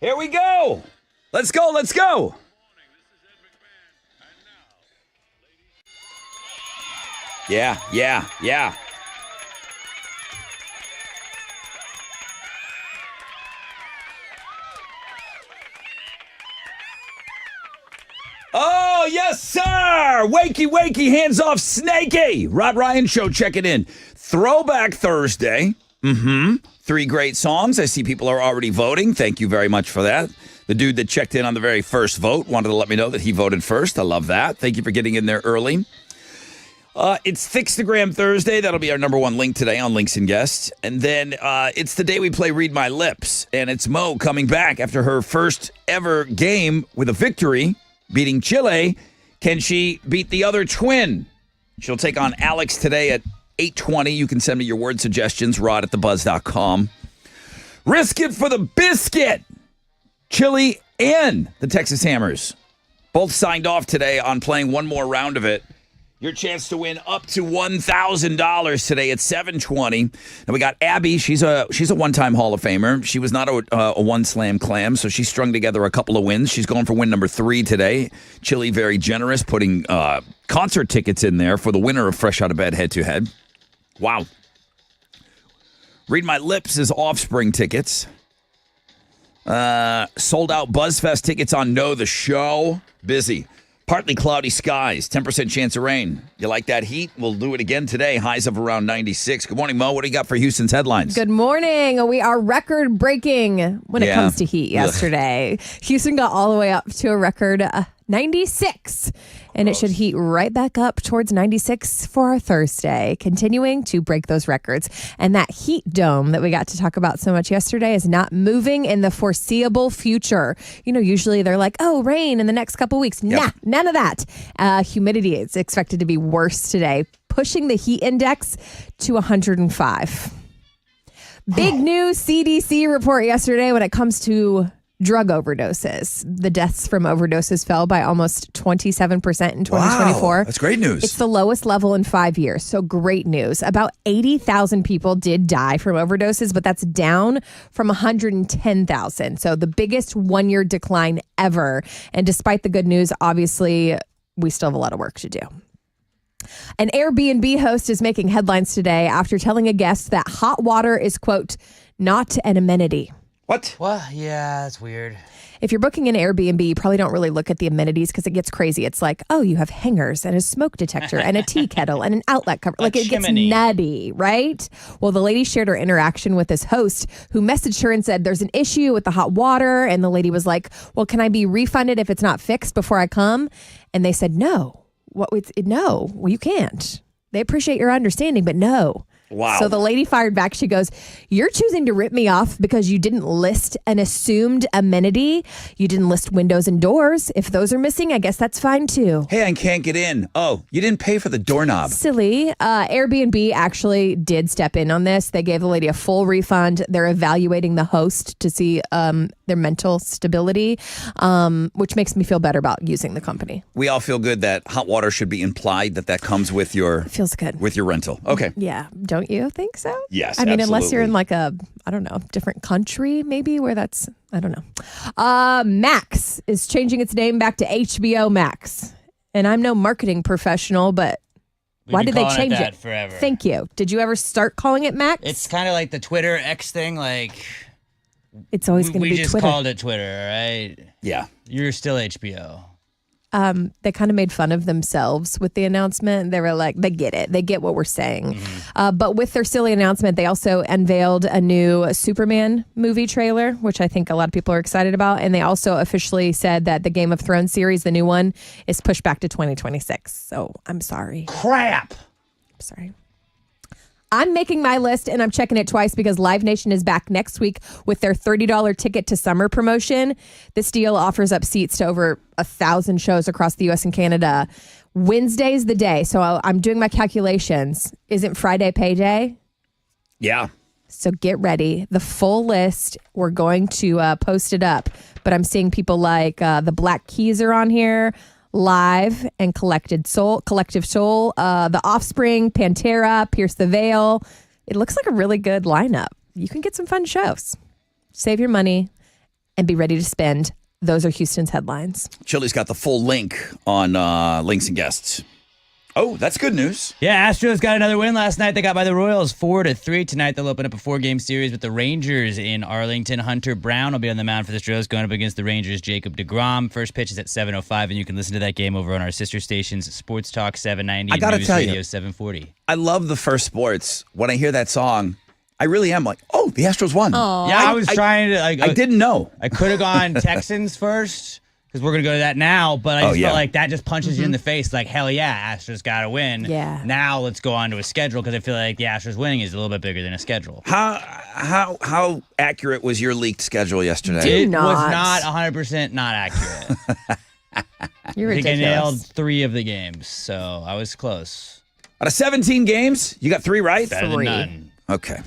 Here we go. Let's go. Let's go. Yeah. Oh, yes, sir. Wakey, hands off, Snakey. Rod Ryan Show checking in. Throwback Thursday. 3 great songs. I see people are already voting. Thank you very much for that. The dude that checked in on the very first vote wanted to let me know that he voted first. I love that. Thank you for getting in there early. It's Fixtagram Thursday. That'll be our number 1 link today on Links and Guests. And then it's the day we play Read My Lips. And it's Mo coming back after her first ever game with a victory, beating Chile. Can she beat the other twin? She'll take on Alex today at 8:20. You can send me your word suggestions, rod@thebuzz.com. Risk it for the biscuit. Chile and the Texas Hammers both signed off today on playing one more round of it. Your chance to win up to $1,000 today at 7:20. Now we got Abby. She's a one-time Hall of Famer. She was not a one-slam clam, so she strung together a couple of wins. She's going for win number 3 today. Chili very generous, putting concert tickets in there for the winner of Fresh Out of Bed head-to-head. Wow. Read My Lips is Offspring tickets. Sold out BuzzFest tickets on Know the Show. Busy. Partly cloudy skies, 10% chance of rain. You like that heat? We'll do it again today. Highs of around 96. Good morning, Mo. What do you got for Houston's headlines? Good morning. We are record-breaking when it comes to heat yesterday. Houston got all the way up to a record 96. And it should heat right back up towards 96 for our Thursday, continuing to break those records. And that heat dome that we got to talk about so much yesterday is not moving in the foreseeable future. You know, usually they're like, oh, rain in the next couple weeks. Yep. Nah, none of that. Humidity is expected to be worse today, pushing the heat index to 105. Big new CDC report yesterday when it comes to drug overdoses. The deaths from overdoses fell by almost 27% in 2024. Wow, that's great news. It's the lowest level in 5 years. So great news. About 80,000 people did die from overdoses, but that's down from 110,000. So the biggest one-year decline ever. And despite the good news, obviously, we still have a lot of work to do. An Airbnb host is making headlines today after telling a guest that hot water is, quote, not an amenity. What? Well, yeah, that's weird. If you're booking an Airbnb, you probably don't really look at the amenities because it gets crazy. It's like, oh, you have hangers and a smoke detector and a tea kettle and an outlet cover. Like it gets nutty, right? Well, the lady shared her interaction with this host who messaged her and said, there's an issue with the hot water. And the lady was like, well, can I be refunded if it's not fixed before I come? And they said, no. No, well, you can't. They appreciate your understanding, but no. Wow. So the lady fired back. She goes, you're choosing to rip me off because you didn't list an assumed amenity. You didn't list windows and doors. If those are missing, I guess that's fine too. Hey, I can't get in. Oh, you didn't pay for the doorknob. Silly. Airbnb actually did step in on this. They gave the lady a full refund. They're evaluating the host to see their mental stability, which makes me feel better about using the company. We all feel good that hot water should be implied that comes with your... Feels good. With your rental. Okay. Yeah. Don't you think so? Yes, I mean, absolutely. unless you're in like a, I don't know, different country maybe where that's, I don't know. Max is changing its name back to HBO Max. And I'm no marketing professional, but why did they change it? Forever. Thank you. Did you ever start calling it Max? It's kind of like the Twitter X thing. Like, it's always going to be Twitter. We just Twitter. called it Twitter, right? Yeah. You're still HBO. They kind of made fun of themselves with the announcement. They were like, they get it. They get what we're saying. Mm-hmm. But with their silly announcement, they also unveiled a new Superman movie trailer, which I think a lot of people are excited about. And they also officially said that the Game of Thrones series, the new one, is pushed back to 2026. So I'm sorry. Crap. I'm sorry. I'm making my list and I'm checking it twice because Live Nation is back next week with their $30 ticket to summer promotion. This deal offers up seats to over 1,000 shows across the U.S. and Canada. Wednesday's the day. So I'm doing my calculations. Isn't Friday payday? Yeah. So get ready. The full list, we're going to post it up. But I'm seeing people like the Black Keys are on here. Live and Collective Soul, The Offspring, Pantera, Pierce the Veil. It looks like a really good lineup. You can get some fun shows. Save your money and be ready to spend. Those are Houston's headlines. Chili's got the full link on links and guests. Oh, that's good news. Yeah, Astros got another win last night. They got by the Royals 4-3. Tonight they'll open up a 4-game series with the Rangers in Arlington. Hunter Brown will be on the mound for the Astros, going up against the Rangers' Jacob deGrom. First pitch is at 7:05, and you can listen to that game over on our sister stations, Sports Talk 790 I gotta and News tell Radio you, 740. I love the first sports. When I hear that song, I really am like, oh, the Astros won. Aw. Yeah, I was trying to. I didn't know. I could have gone Texans first, because we're going to go to that now, but I just felt like that just punches you in the face. Like, hell yeah, Astros got to win. Yeah. Now let's go on to a schedule, because I feel like the Astros winning is a little bit bigger than a schedule. How accurate was your leaked schedule yesterday? It not. was not 100% not accurate. You're I think I ridiculous. nailed 3 of the games, so I was close. Out of 17 games, you got 3 right? Better than 3. none. Okay.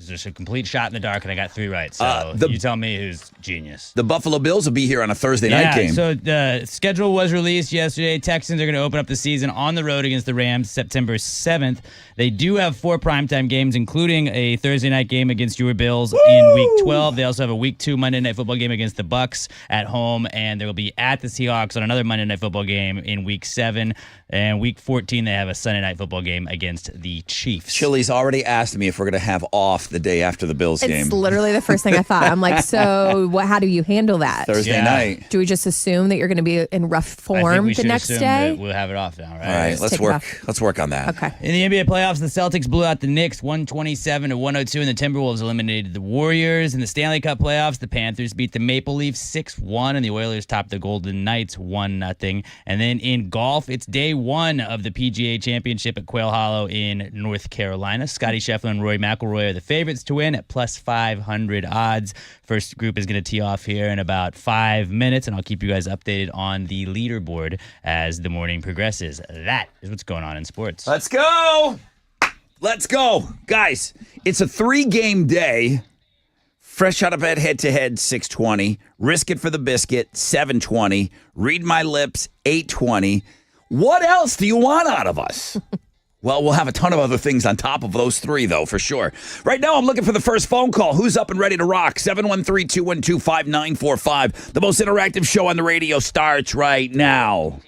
There's a complete shot in the dark, and I got 3 right. So you tell me who's genius. The Buffalo Bills will be here on a Thursday night game. So the schedule was released yesterday. Texans are going to open up the season on the road against the Rams September 7th. They do have 4 primetime games, including a Thursday night game against your Bills in Week 12. They also have a Week 2 Monday Night Football game against the Bucks at home, and they will be at the Seahawks on another Monday Night Football game in Week 7. And Week 14, they have a Sunday Night Football game against the Chiefs. Chili's already asked me if we're going to have off the day after the Bills game. It's literally the first thing I thought. I'm like, so how do you handle that? Thursday night. Do we just assume that you're going to be in rough I think form we the should next assume day? that we'll have it off now, right? All right, Let's let's take it work. off. Let's work on that. Okay. In the NBA playoffs, the Celtics blew out the Knicks 127-102, and the Timberwolves eliminated the Warriors. In the Stanley Cup playoffs, the Panthers beat the Maple Leafs 6-1, and the Oilers topped the Golden Knights 1-0. And then in golf, it's day 1 of the PGA Championship at Quail Hollow in North Carolina. Scotty Scheffler and Rory McIlroy are the favorites to win at plus 500 odds. First group is going to tee off here in about 5 minutes, and I'll keep you guys updated on the leaderboard as the morning progresses. That is what's going on in sports. Let's go. Let's go. Guys, it's a 3-game day. Fresh out of bed, head-to-head, 620. Risk it for the biscuit, 720. Read my lips, 820. What else do you want out of us? Well, we'll have a ton of other things on top of those 3, though, for sure. Right now, I'm looking for the first phone call. Who's up and ready to rock? 713-212-5945. The most interactive show on the radio starts right now.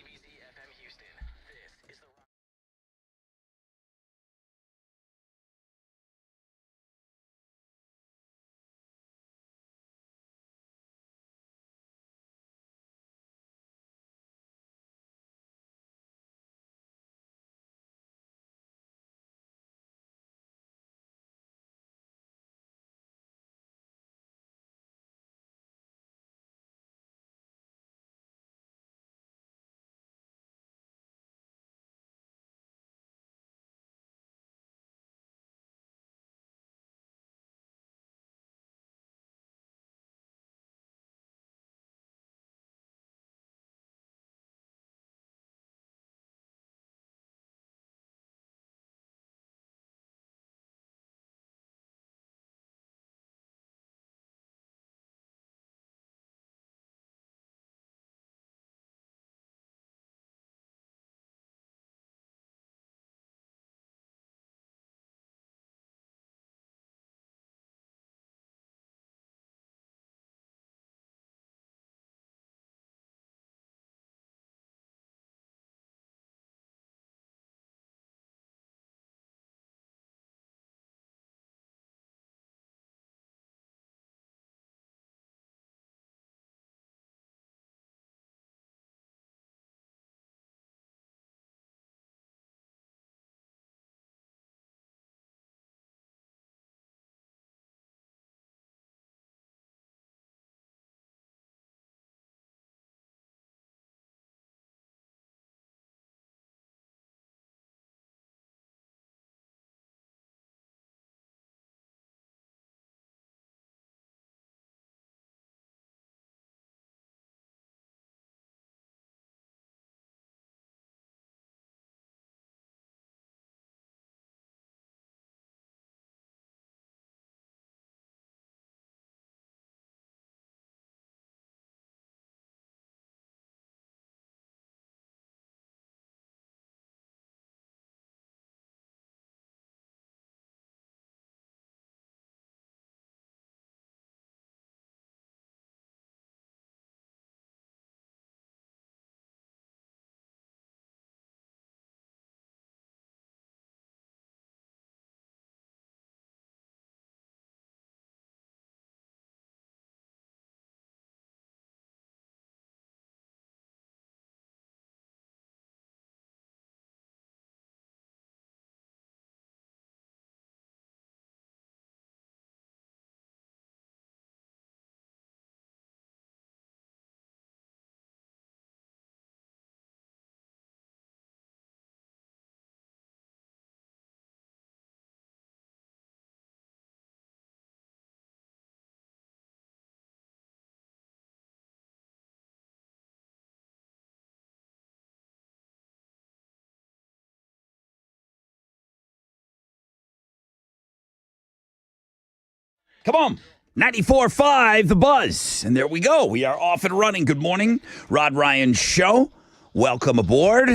Come on. 94.5 The Buzz. And there we go. We are off and running. Good morning. Rod Ryan Show. Welcome aboard.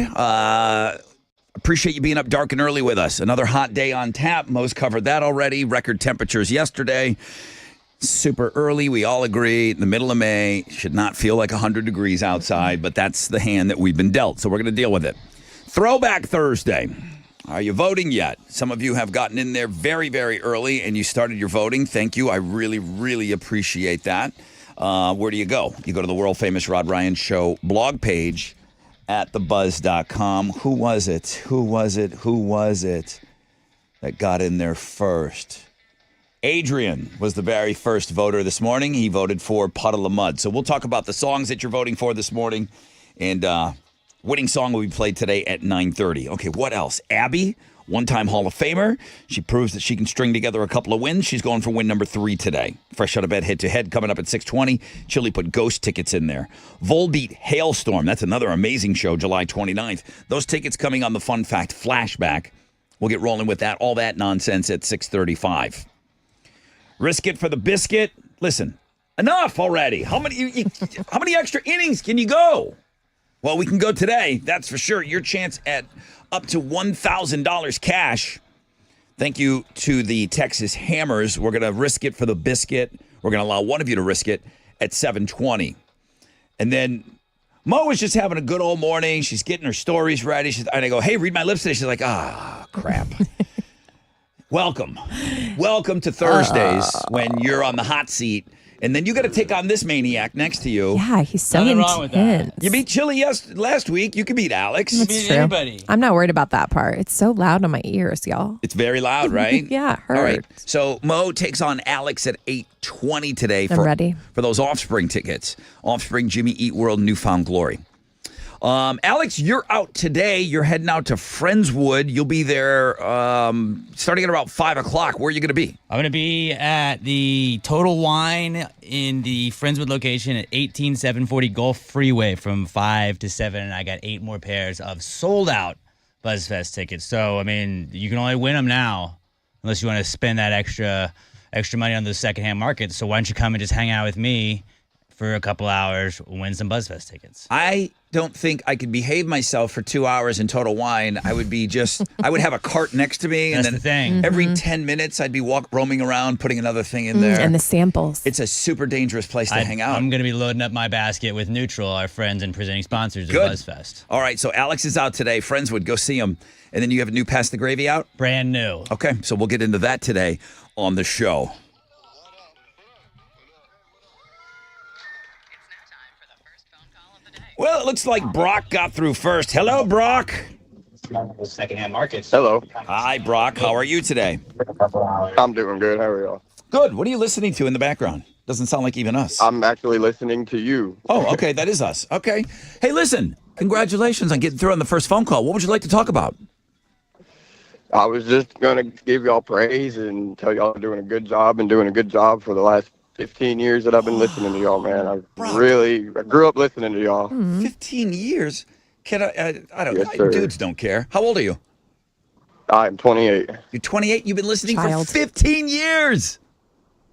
Appreciate you being up dark and early with us. Another hot day on tap. Mo's covered that already. Record temperatures yesterday. Super early. We all agree. In the middle of May. Should not feel like 100 degrees outside, but that's the hand that we've been dealt. So we're going to deal with it. Throwback Thursday. Are you voting yet? Some of you have gotten in there very, very early, and you started your voting. Thank you. I really, really appreciate that. Where do you go? You go to the world-famous Rod Ryan Show blog page at thebuzz.com. Who was it that got in there first? Adrian was the very first voter this morning. He voted for Puddle of Mud. So we'll talk about the songs that you're voting for this morning, and winning song will be played today at 9:30. Okay, what else? Abby, one-time Hall of Famer. She proves that she can string together a couple of wins. She's going for win number 3 today. Fresh out of bed, head-to-head, coming up at 6:20. Chili put Ghost tickets in there. Volbeat Hailstorm. That's another amazing show, July 29th. Those tickets coming on the Fun Fact Flashback. We'll get rolling with that, all that nonsense at 6:35. Risk it for the biscuit. Listen, enough already. How many extra innings can you go? Well, we can go today, that's for sure. Your chance at up to $1,000 cash. Thank you to the Texas Hammers. We're going to risk it for the biscuit. We're going to allow one of you to risk it at 7:20. And then Mo was just having a good old morning. She's getting her stories ready. And I go, hey, read my lips today. She's like, crap. Welcome to Thursdays when you're on the hot seat. And then you got to take on this maniac next to you. Yeah, he's so Nothing intense. wrong with that. You beat Chili last week. You can beat Alex. You That's beat true. anybody. I'm not worried about that part. It's so loud on my ears, y'all. It's very loud, right? Yeah, it hurts. All right. So Mo takes on Alex at 8:20 today I'm ready. for those Offspring tickets. Offspring, Jimmy Eat World, Newfound Glory. Alex, you're out today. You're heading out to Friendswood. You'll be there starting at about 5 o'clock. Where are you going to be? I'm going to be at the Total Wine in the Friendswood location at 18740 Gulf Freeway from 5 to 7. And I got 8 more pairs of sold-out BuzzFest tickets. So, I mean, you can only win them now unless you want to spend that extra money on the secondhand market. So why don't you come and just hang out with me for a couple hours, win some BuzzFest tickets. I don't think I could behave myself for 2 hours in Total Wine. I would have a cart next to me, and That's then the thing. every 10 minutes I'd be roaming around, putting another thing in there. And the samples. It's a super dangerous place to hang out. I'm going to be loading up my basket with Neutral, our friends and presenting sponsors of Good. BuzzFest. All right, so Alex is out today. Friendswood, go see him. And then you have a new Pass the Gravy out? Brand new. Okay, so we'll get into that today on the show. Well, it looks like Brock got through first. Hello, Brock. Secondhand markets. Hello. Hi, Brock. How are you today? I'm doing good. How are y'all? Good. What are you listening to in the background? Doesn't sound like even us. I'm actually listening to you. Oh, okay. That is us. Okay. Hey, listen. Congratulations on getting through on the first phone call. What would you like to talk about? I was just going to give y'all praise and tell y'all doing a good job and doing a good job for the last 15 years that I've been listening to y'all, man. I grew up listening to y'all. 15 years? Can I don't Yes, know. sir. Dudes don't care. How old are you? I'm 28. You're 28. You've been listening Child. for 15 years.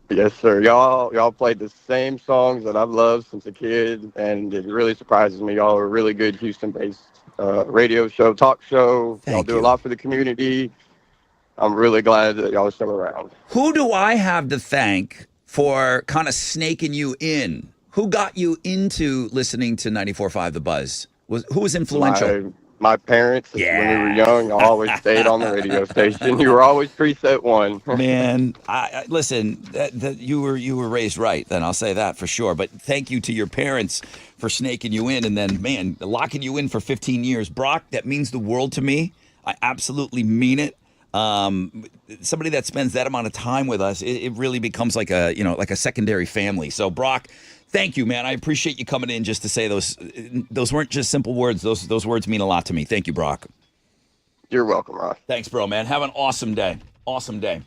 Yes, sir. Y'all played the same songs that I've loved since a kid, and it really surprises me. Y'all are a really good Houston-based radio show, talk show. Thank Y'all do you. a lot for the community. I'm really glad that y'all are still around. Who do I have to thank for kind of snaking you in? Who got you into listening to 94.5 The Buzz? Who was influential? My parents, when we were young, always stayed on the radio station. You were always preset one. Man, I listen. That you were raised right. Then I'll say that for sure. But thank you to your parents for snaking you in, and then man, locking you in for 15 years. Brock, that means the world to me. I absolutely mean it. Somebody that spends that amount of time with us, it really becomes like a secondary family. So Brock, thank you, man. I appreciate you coming in just to say those. Those weren't just simple words. Those words mean a lot to me. Thank you, Brock. You're welcome, Ross. Thanks, bro, man. Have an awesome day. Awesome day.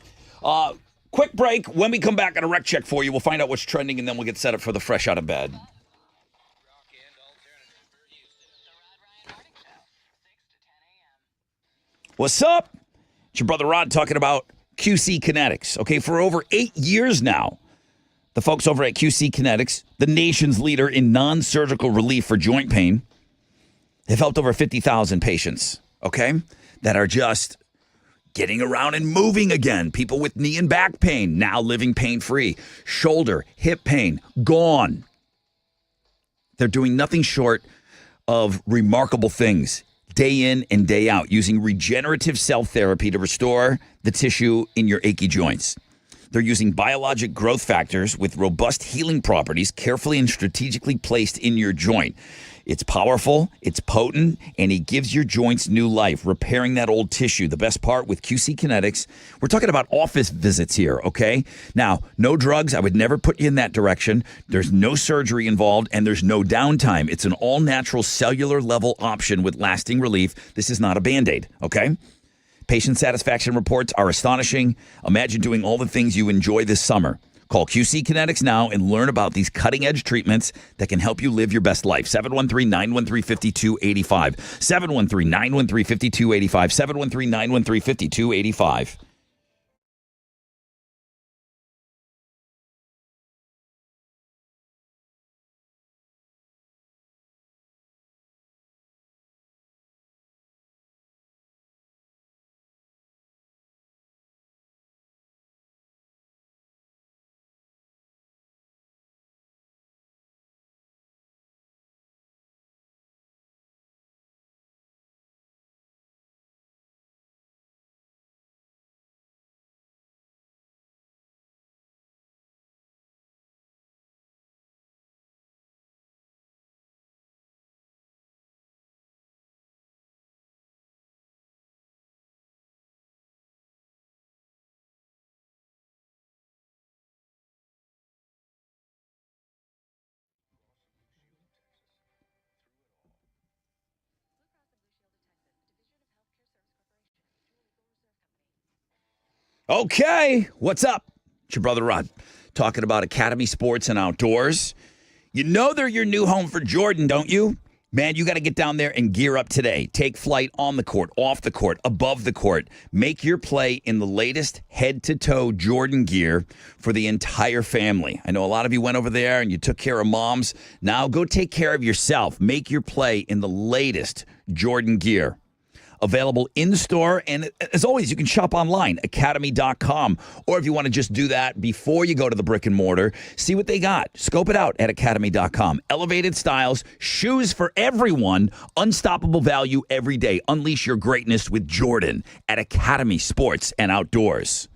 Quick break. When we come back on a rec check for you, we'll find out what's trending, and then we'll get set up for the fresh out of bed. What's up? It's your brother Rod talking about QC Kinetics. Okay, for over 8 years now, the folks over at QC Kinetics, the nation's leader in non-surgical relief for joint pain, have helped over 50,000 patients, okay, that are just getting around and moving again. People with knee and back pain now living pain-free. Shoulder, hip pain, gone. They're doing nothing short of remarkable things day in and day out, using regenerative cell therapy to restore the tissue in your achy joints. They're using biologic growth factors with robust healing properties carefully and strategically placed in your joint. It's powerful, it's potent, and it gives your joints new life, repairing that old tissue. The best part with QC Kinetics, we're talking about office visits here, okay? Now, no drugs. I would never put you in that direction. There's no surgery involved, and there's no downtime. It's an all-natural cellular level option with lasting relief. This is not a Band-Aid, okay? Patient satisfaction reports are astonishing. Imagine doing all the things you enjoy this summer. Call QC Kinetics now and learn about these cutting-edge treatments that can help you live your best life. 713-913-5285. 713-913-5285. 713-913-5285. Okay, what's up? It's your brother Rod talking about Academy Sports and Outdoors. You know they're your new home for Jordan, don't you? Man, you got to get down there and gear up today. Take flight on the court, off the court, above the court. Make your play in the latest head-to-toe Jordan gear for the entire family. I know a lot of you went over there and you took care of moms. Now go take care of yourself. Make your play in the latest Jordan gear. Available in-store, and as always, you can shop online, academy.com. Or if you want to just do that before you go to the brick and mortar, see what they got. Scope it out at academy.com. Elevated styles, shoes for everyone, unstoppable value every day. Unleash your greatness with Jordan at Academy Sports and Outdoors.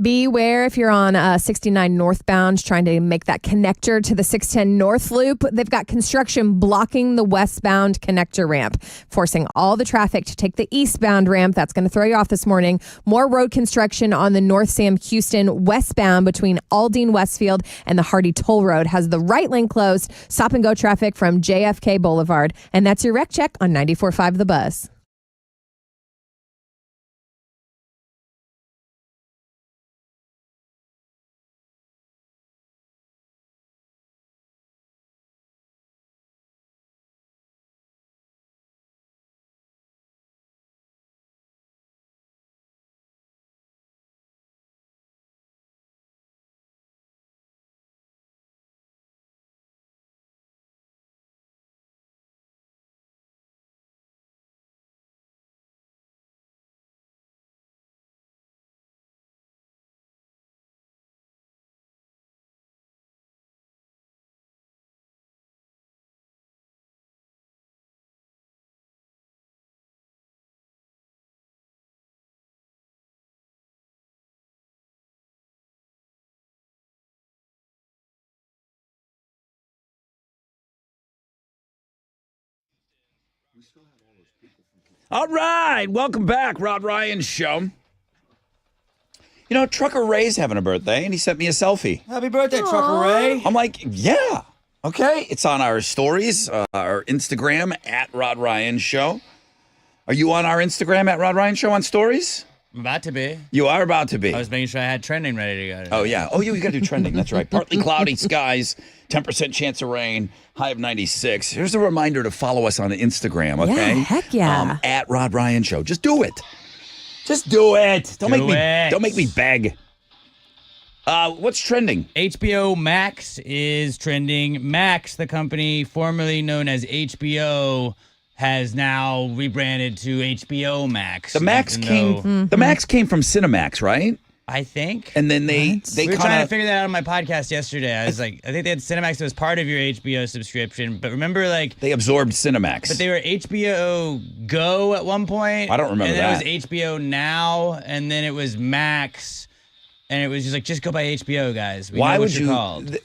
Beware if you're on 69 northbound trying to make that connector to the 610 North Loop. They've got construction blocking the westbound connector ramp, forcing all the traffic to take the eastbound ramp. That's going to throw you off this morning. More road construction on the North Sam Houston westbound between Aldine Westfield and the Hardy Toll Road has the right lane closed. Stop and go traffic from JFK Boulevard. And that's your wreck check on 94.5 The Buzz. All right, welcome back, Rod Ryan Show. You know, Trucker Ray's having a birthday, and he sent me a selfie. Happy birthday, Trucker Ray. I'm like, yeah, okay. It's on our stories, our Instagram, at Rod Ryan Show. Are you on our Instagram, at Rod Ryan Show, on stories? I'm about to be. You are about to be. I was making sure I had trending ready to go today. Oh, yeah. Oh, you got to do trending. That's right. Partly cloudy skies, 10% chance of rain, high of 96. Here's a reminder to follow us on Instagram, okay? Yeah, heck yeah. At Rod Ryan Show. Just do it. Just do it. Don't make me beg. What's trending? HBO Max is trending. Max, the company formerly known as HBO, has now rebranded to HBO Max. The Max came from Cinemax, right? I think. And then they we were trying to figure that out on my podcast yesterday. I was like, I think they had Cinemax that was part of your HBO subscription, but remember, like, they absorbed Cinemax. But they were HBO Go at one point. I don't remember that. And that. then it was HBO Now, and then it was Max. And it was just like, just go by HBO, guys. We Why know what would you're you? called.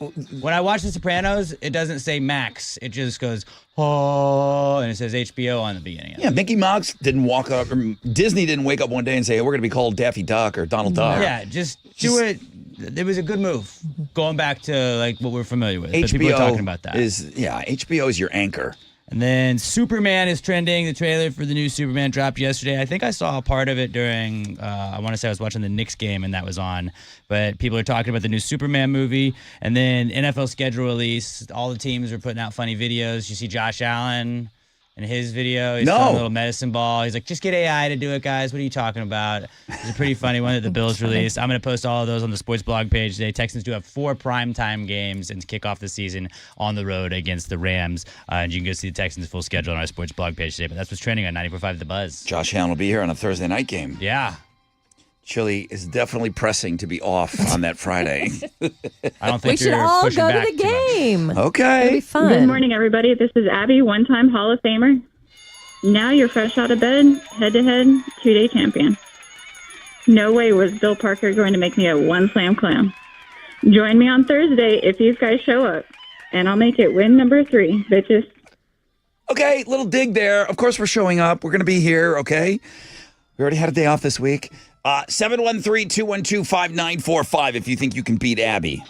When I watch The Sopranos, it doesn't say Max. It just goes, oh, and it says HBO on the beginning. Yeah, Mickey Mouse didn't walk up, or Disney didn't wake up one day and say, hey, we're going to be called Daffy Duck or Donald Duck. Yeah, just do it. It was a good move. Going back to like what we're familiar with. But HBO people are talking about that. HBO is your anchor. And then Superman is trending. The trailer for the new Superman dropped yesterday. I think I saw a part of it during, I want to say I was watching the Knicks game and that was on. But people are talking about the new Superman movie. And then NFL schedule release. All the teams are putting out funny videos. You see Josh Allen in his video. He's throwing a little medicine ball. He's like, just get AI to do it, guys. What are you talking about? It's a pretty funny one that the Bills released. I'm going to post all of those on the sports blog page today. Texans do have 4 primetime games and to kick off the season on the road against the Rams. And you can go see the Texans' full schedule on our sports blog page today. But that's what's trending on 94.5 The Buzz. Josh Allen will be here on a Thursday night game. Yeah. Chili is definitely pressing to be off on that Friday. I don't think we should all go to the game. Okay. It'll be fun. Good morning, everybody. This is Abby, one-time Hall of Famer. Now you're fresh out of bed, head-to-head, 2-day champion. No way was Bill Parker going to make me a one-slam clam. Join me on Thursday if these guys show up, and I'll make it win number 3, bitches. Okay, little dig there. Of course we're showing up. We're going to be here, okay? We already had a day off this week. 713-212-5945 if you think you can beat Abby.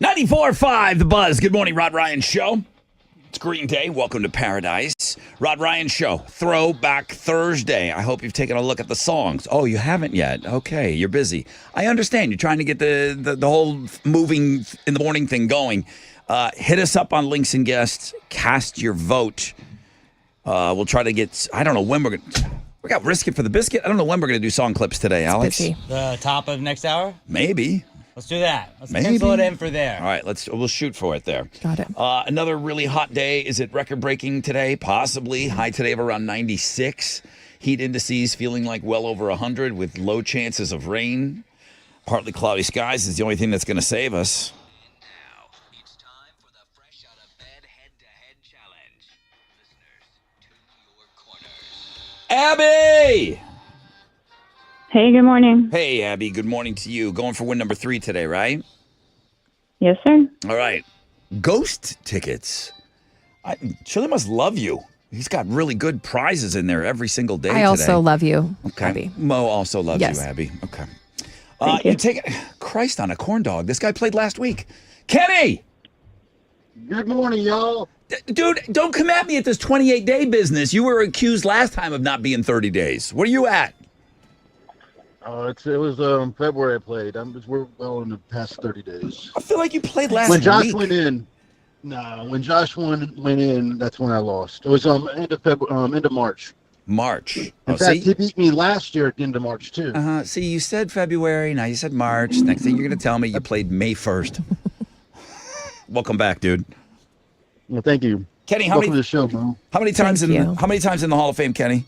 94.5 The Buzz. Good morning, Rod Ryan Show. It's Green Day. Welcome to Paradise. Rod Ryan Show. Throwback Thursday. I hope you've taken a look at the songs. Oh, you haven't yet? Okay, you're busy. I understand. You're trying to get the whole moving in the morning thing going. Hit us up on Links and Guests. Cast your vote. We'll try to get, I don't know when we're going to, we got Risk It for the Biscuit. I don't know when we're going to do song clips today, Alex. Busy. The top of next hour? Maybe. Let's do that. Let's Maybe. pencil it in for there. All right, we'll shoot for it there. Got it. Another really hot day. Is it record-breaking today? Possibly. High today of around 96. Heat indices feeling like well over 100 with low chances of rain. Partly cloudy skies is the only thing that's going to save us. Now, it's time for the Fresh Out of Bed Head-to-Head Challenge. Listeners, to your corners. Abby! Hey, good morning. Hey, Abby. Good morning to you. Going for win number 3 today, right? Yes, sir. All right. Ghost tickets. Shirley must love you. He's got really good prizes in there every single day I also love you, Okay. Abby. Mo also loves Yes. you, Abby. Okay. Thank you. You take Christ on a corn dog. This guy played last week. Kenny! Good morning, y'all. Dude, don't come at me at this 28-day business. You were accused last time of not being 30 days. Where are you at? It was February I played. We're well in the past 30 days. I feel like you played last When Josh week. went in, when Josh went in, that's when I lost. It was end of March. March. In Oh, fact, see? he beat me last year at the end of March too. See, you said February. Now you said March. Next thing you're going to tell me you played May 1st. Welcome back, dude. Well, thank you. Kenny, how Welcome to many the show, bro. times Thank you. how many times in the Hall of Fame, Kenny?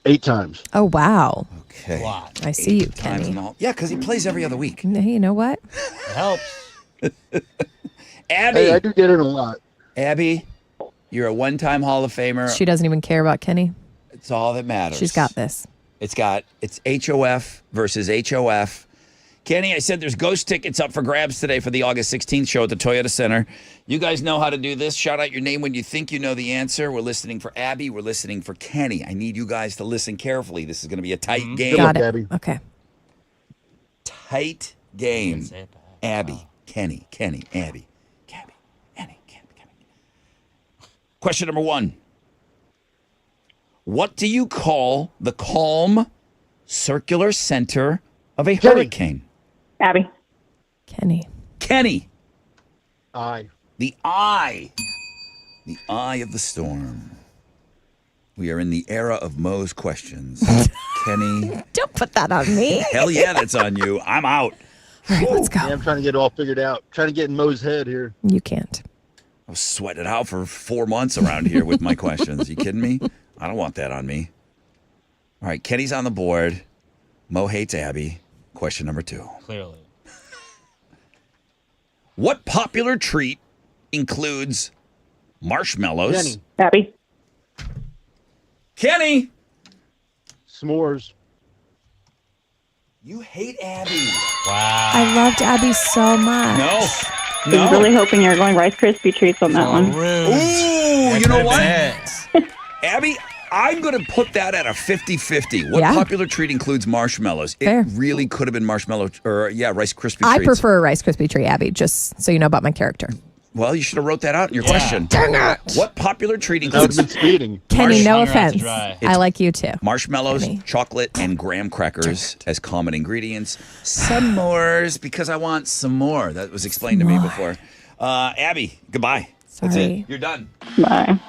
8 times. Oh, wow. Okay. A lot. I see you, Times in Kenny. the Hall. Yeah, because he plays every other week. Hey, you know what? It helps. Abby, Hey, I do get it a lot. Abby, you're a one-time Hall of Famer. She doesn't even care about Kenny. It's all that matters. She's got this. It's HOF versus HOF. Kenny, I said there's ghost tickets up for grabs today for the August 16th show at the Toyota Center. You guys know how to do this. Shout out your name when you think you know the answer. We're listening for Abby. We're listening for Kenny. I need you guys to listen carefully. This is going to be a tight game. Got it. Abby. Okay. Tight game. Say it back. Abby, Kenny, Abby, Kenny, Kenny. Question number 1. What do you call the calm circular center of a hurricane? Abby. Kenny. Kenny, Aye. the eye of the storm. We are in the era of Mo's questions. Kenny, Don't put that on me. hell yeah, that's on you. I'm out. All right, let's Yeah, go. I'm trying to get it all figured out. Trying to get in Mo's head here. You can't. I was sweating it out for 4 months around here with my questions. You kidding me? I don't want that on me. All right, Kenny's on the board. Mo hates Abby. Question number 2. Clearly. What popular treat includes marshmallows? Kenny. Abby. Kenny! S'mores. You hate Abby. Wow. I loved Abby so much. No. I was No. really hoping you were going Rice Krispie treats on that So one. rude. Ooh, you know what? It. Abby, I'm going to put that at a 50-50. What Yeah. popular treat includes marshmallows? It Fair. really could have been marshmallow or, Rice Krispie I treats. prefer a Rice Krispie treat, Abby, just so you know about my character. Well, you should have wrote that out in your question. Dang it. What popular treat That would includes have been speeding. Kenny, no Marshmallow out to offense. dry. I like you too. marshmallows, Kenny. chocolate, and graham crackers as common ingredients? Some mores, because I want some more. That was explained to me before. Abby, goodbye. That's Sorry. it. You're done. Bye.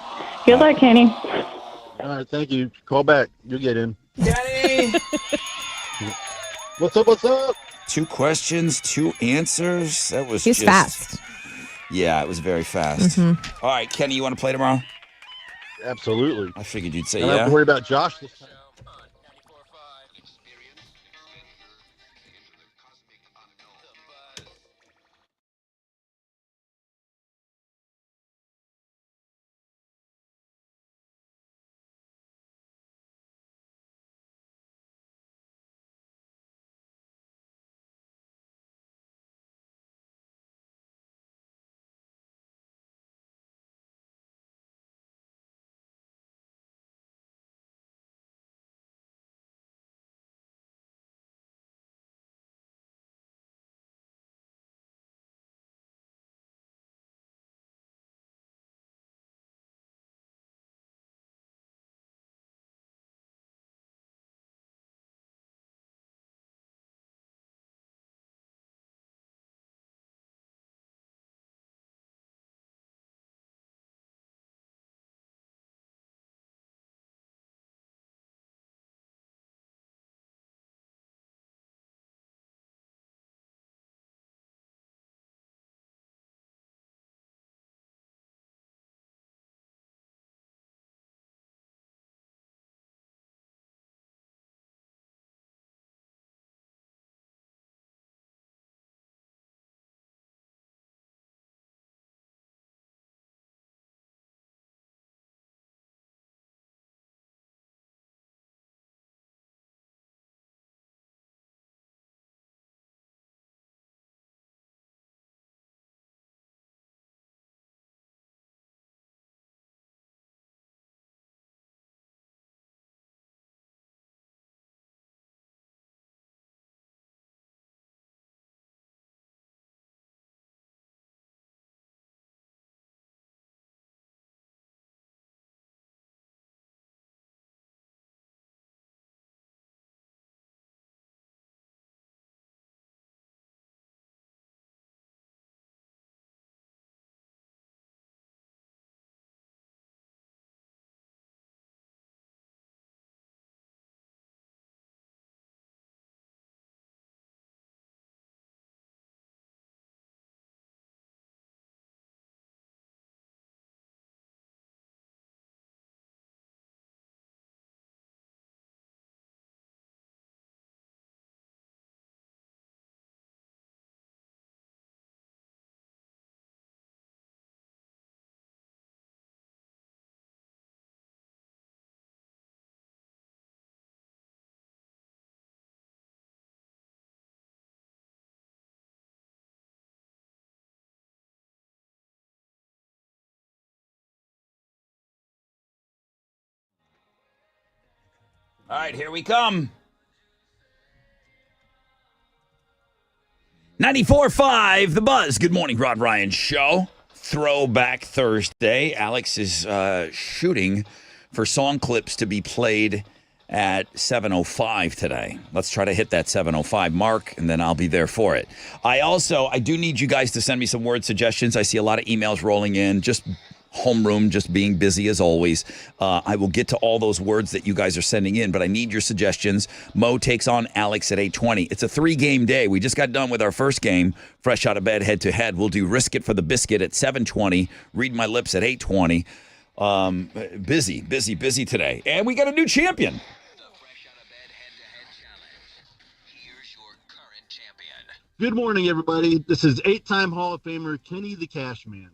Good luck, Kenny. All right, thank you. Call back. You'll get in. Kenny! What's up? What's up? 2 questions, 2 answers. That was He's just fast. Yeah, it was very fast. All right, Kenny, you want to play tomorrow? Absolutely. I figured you'd say I don't have yeah. to worry about Josh this time. All right, here we come. 94.5, The Buzz. Good morning, Rod Ryan Show. Throwback Thursday. Alex is shooting for song clips to be played at 7:05 today. Let's try to hit that 7:05 mark, and then I'll be there for it. I do need you guys to send me some word suggestions. I see a lot of emails rolling in. Just homeroom, just being busy as always. I will get to all those words that you guys are sending in, but I need your suggestions. Mo takes on Alex at 8:20. It's a 3-game day. We just got done with our first game, fresh out of bed, head to head. We'll do Risk It for the Biscuit at 7:20, Read My Lips at 8:20. Busy today. And we got a new champion. The Fresh Out of Bed Head-to-Head Challenge. Here's your current champion. Good morning, everybody. This is 8-time Hall of Famer Kenny the Cash Man.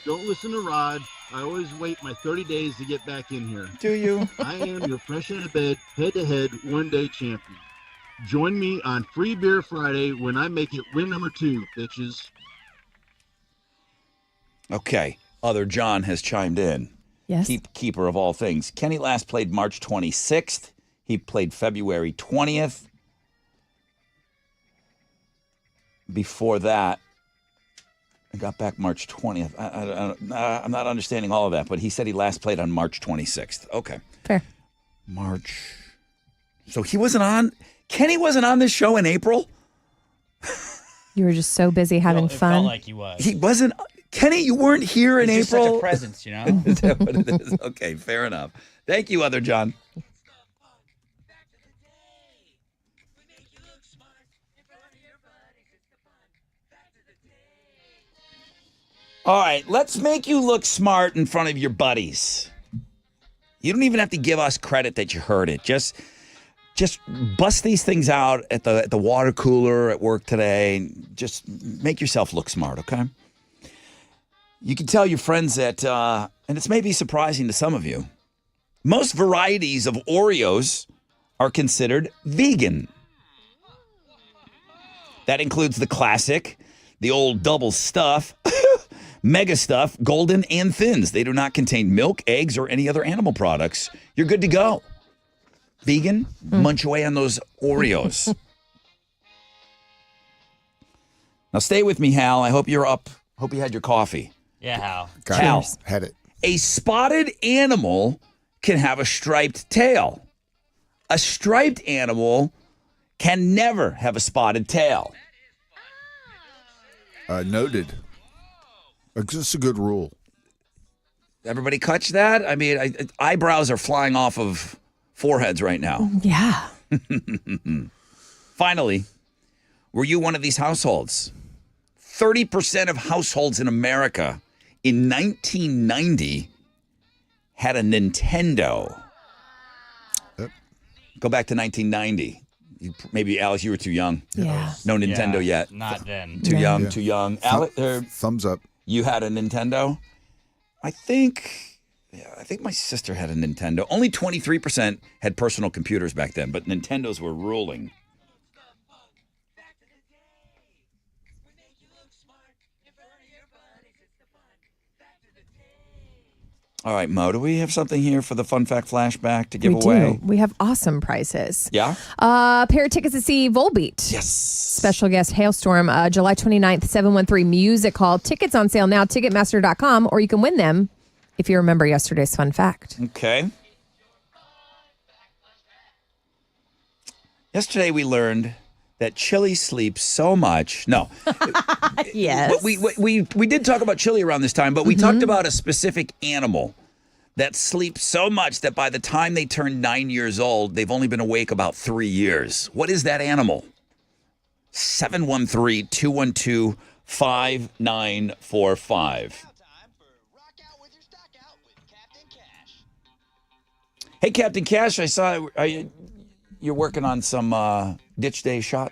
Don't listen to Rod. I always wait my 30 days to get back in here. Do you? I am your Fresh Out of Bed Head-to-Head one-day champion. Join me on Free Beer Friday when I make it win number 2, bitches. Okay. Other John has chimed in. Yes. Keeper of all things. Kenny last played March 26th. He played February 20th. Before that, I got back March 20th. I'm not understanding all of that, but he said he last played on March 26th. Okay. Fair. March. So he wasn't on. Kenny wasn't on this show in April? You were just so busy having It fun. felt like he was. He wasn't. Kenny, you weren't here in He's just April? such a presence, you know? Is that what it is? Okay, fair enough. Thank you, Other John. All right, let's make you look smart in front of your buddies. You don't even have to give us credit that you heard it. Just bust these things out at the water cooler at work today. Just make yourself look smart, okay? You can tell your friends that, and it's maybe surprising to some of you, most varieties of Oreos are considered vegan. That includes the classic, the old double stuff, mega stuff, golden, and thins. They do not contain milk, eggs, or any other animal products. You're good to go. Vegan, munch away on those Oreos. Now stay with me, Hal. I hope you're up. Hope you had your coffee. Yeah, Hal. Hal, Had it. a spotted animal can have a striped tail. A striped animal can never have a spotted tail. Noted. Just a good rule. Everybody catch that? I mean, eyebrows are flying off of foreheads right now. Yeah. Finally, were you one of these households? 30% of households in America in 1990 had a Nintendo. Yep. Go back to 1990. Maybe, Alex, you were too young. Yeah. No Nintendo Yeah, yet. Not then. Too No. young, Yeah. too young. Alex, Thumbs up. you had a Nintendo? I think my sister had a Nintendo. Only 23% had personal computers back then, but Nintendos were ruling. All right, Mo, do we have something here for the Fun Fact Flashback to give We away? do. We have awesome prizes. Yeah? Pair of tickets to see Volbeat. Yes. Special guest Hailstorm, July 29th, 713 Music Hall. Tickets on sale now, Ticketmaster.com, or you can win them if you remember yesterday's fun fact. Okay. Yesterday we learned that Chili sleeps so much. No. Yes. We did talk about Chili around this time, but we talked about a specific animal that sleeps so much that by the time they turn 9 years old, they've only been awake about 3 years. What is that animal? 713-212-5945. Hey, Captain Cash, I saw you're working on some ditch day shot.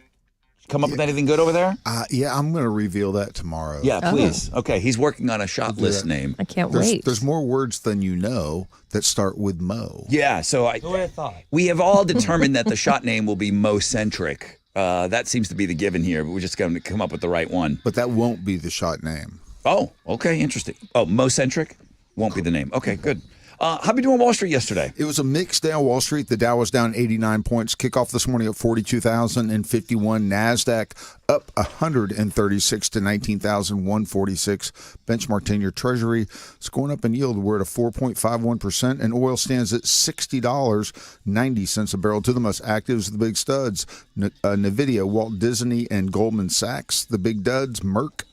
Come up with anything good over there? Yeah, I'm going to reveal that tomorrow. Yeah, please. Okay, he's working on a shot list name. I can't There's, wait. there's more words than you know that start with Mo. Yeah, so Who would have thought? we have all determined that the shot name will be Mo-centric. That seems to be the given here, but we're just going to come up with the right one. But that won't be the shot name. Oh, okay, interesting. Oh, Mo-centric won't be the name. Okay, good. How we doing Wall Street yesterday? It was a mixed day on Wall Street. The Dow was down 89 points. Kickoff this morning at 42,051. NASDAQ up 136 to 19,146. Benchmark 10-year Treasury is going up in yield. We're at a 4.51%, and oil stands at $60.90 a barrel. Two of the most active is the big studs, NVIDIA, Walt Disney, and Goldman Sachs. The big duds, Merck,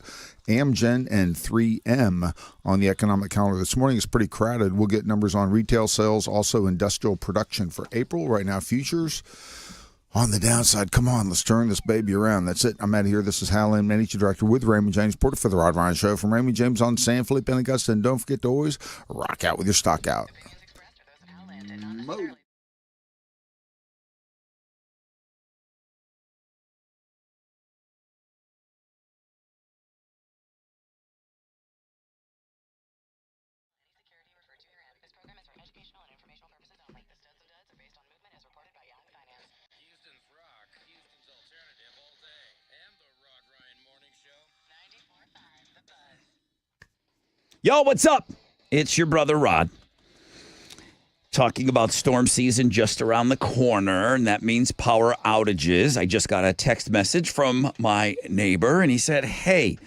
Amgen, and 3M on the economic calendar this morning. Is pretty crowded. We'll get numbers on retail sales, also industrial production for April. Right now, futures on the downside. Come on, let's turn this baby around. That's it. I'm out of here. This is Hal Lynn, Managing Director with Raymond James, Porter for the Rod Ryan Show. From Raymond James on San Felipe and Augusta. And don't forget to always rock out with your stock out. Yo, what's up? It's your brother Rod. Talking about storm season just around the corner, and that means power outages. I just got a text message from my neighbor, and he said, hey,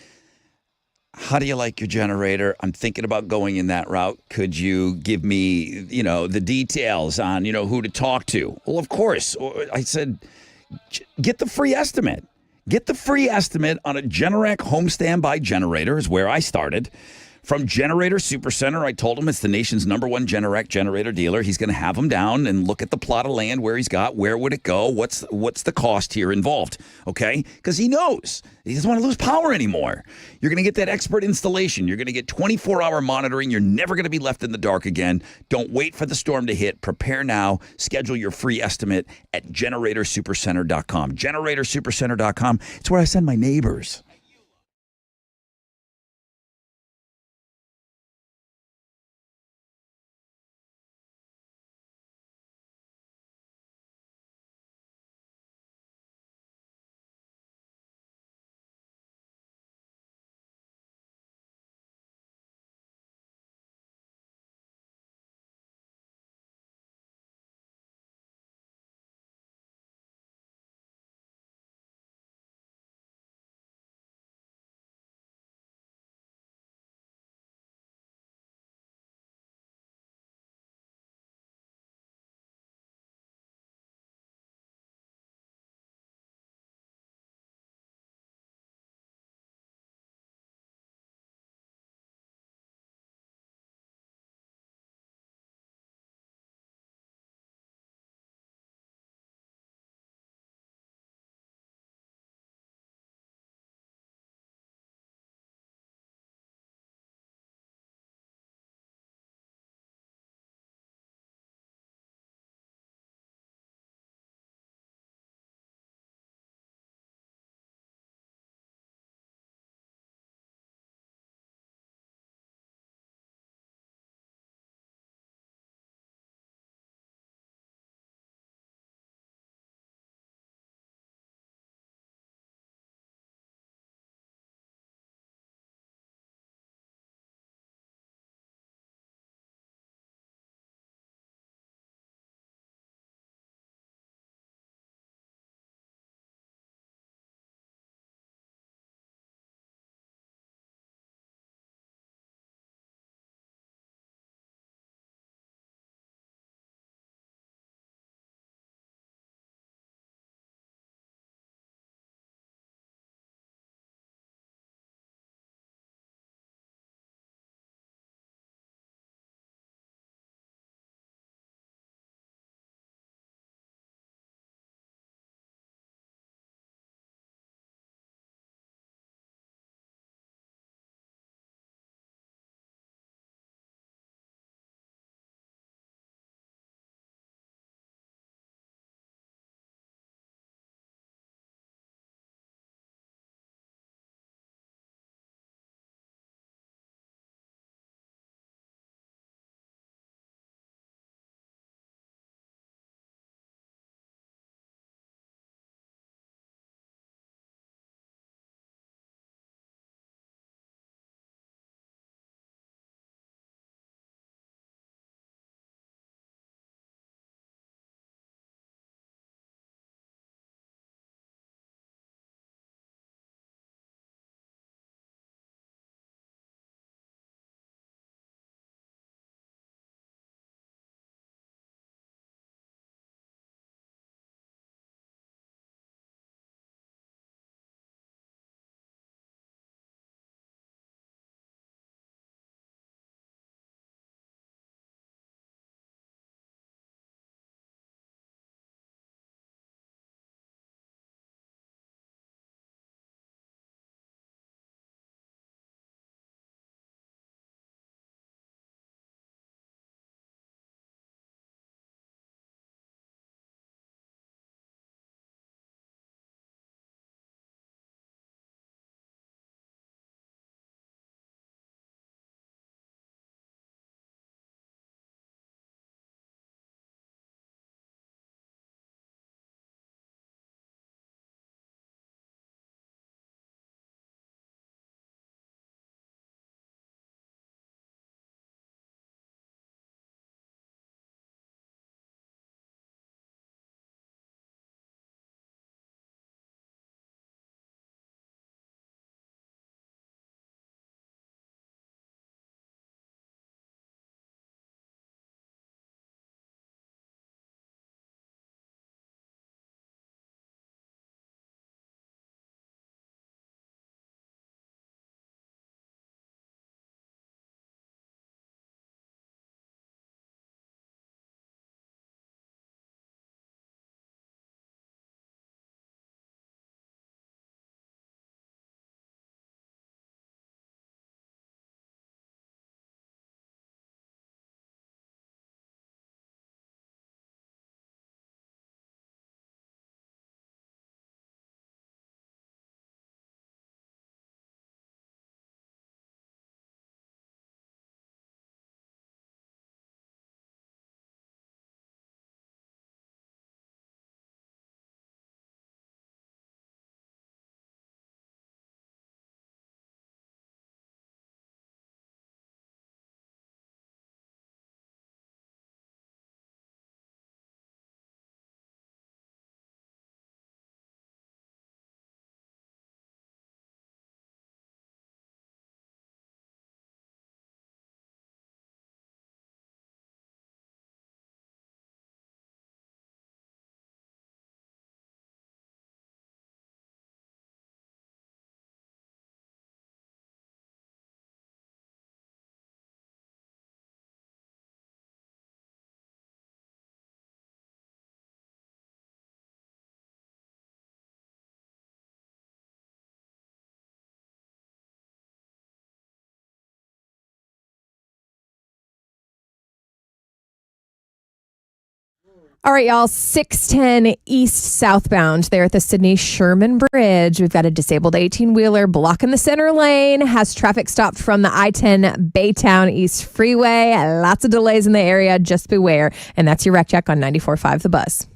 how do you like your generator? I'm thinking about going in that route. Could you give me, the details on, who to talk to? Well, of course. I said, get the free estimate. Get the free estimate on a Generac home standby generator is where I started. From Generator Supercenter, I told him it's the nation's #1 Generac generator dealer. He's going to have him down and look at the plot of land where he's got, where would it go, what's the cost here involved, okay? Because he knows. He doesn't want to lose power anymore. You're going to get that expert installation. You're going to get 24-hour monitoring. You're never going to be left in the dark again. Don't wait for the storm to hit. Prepare now. Schedule your free estimate at GeneratorSupercenter.com. GeneratorSupercenter.com. It's where I send my neighbors. All right, y'all, 610 East southbound there at the Sydney-Sherman Bridge. We've got a disabled 18-wheeler blocking the center lane, has traffic stopped from the I-10 Baytown East Freeway. Lots of delays in the area. Just beware. And that's your wreck check on 94.5 The Buzz.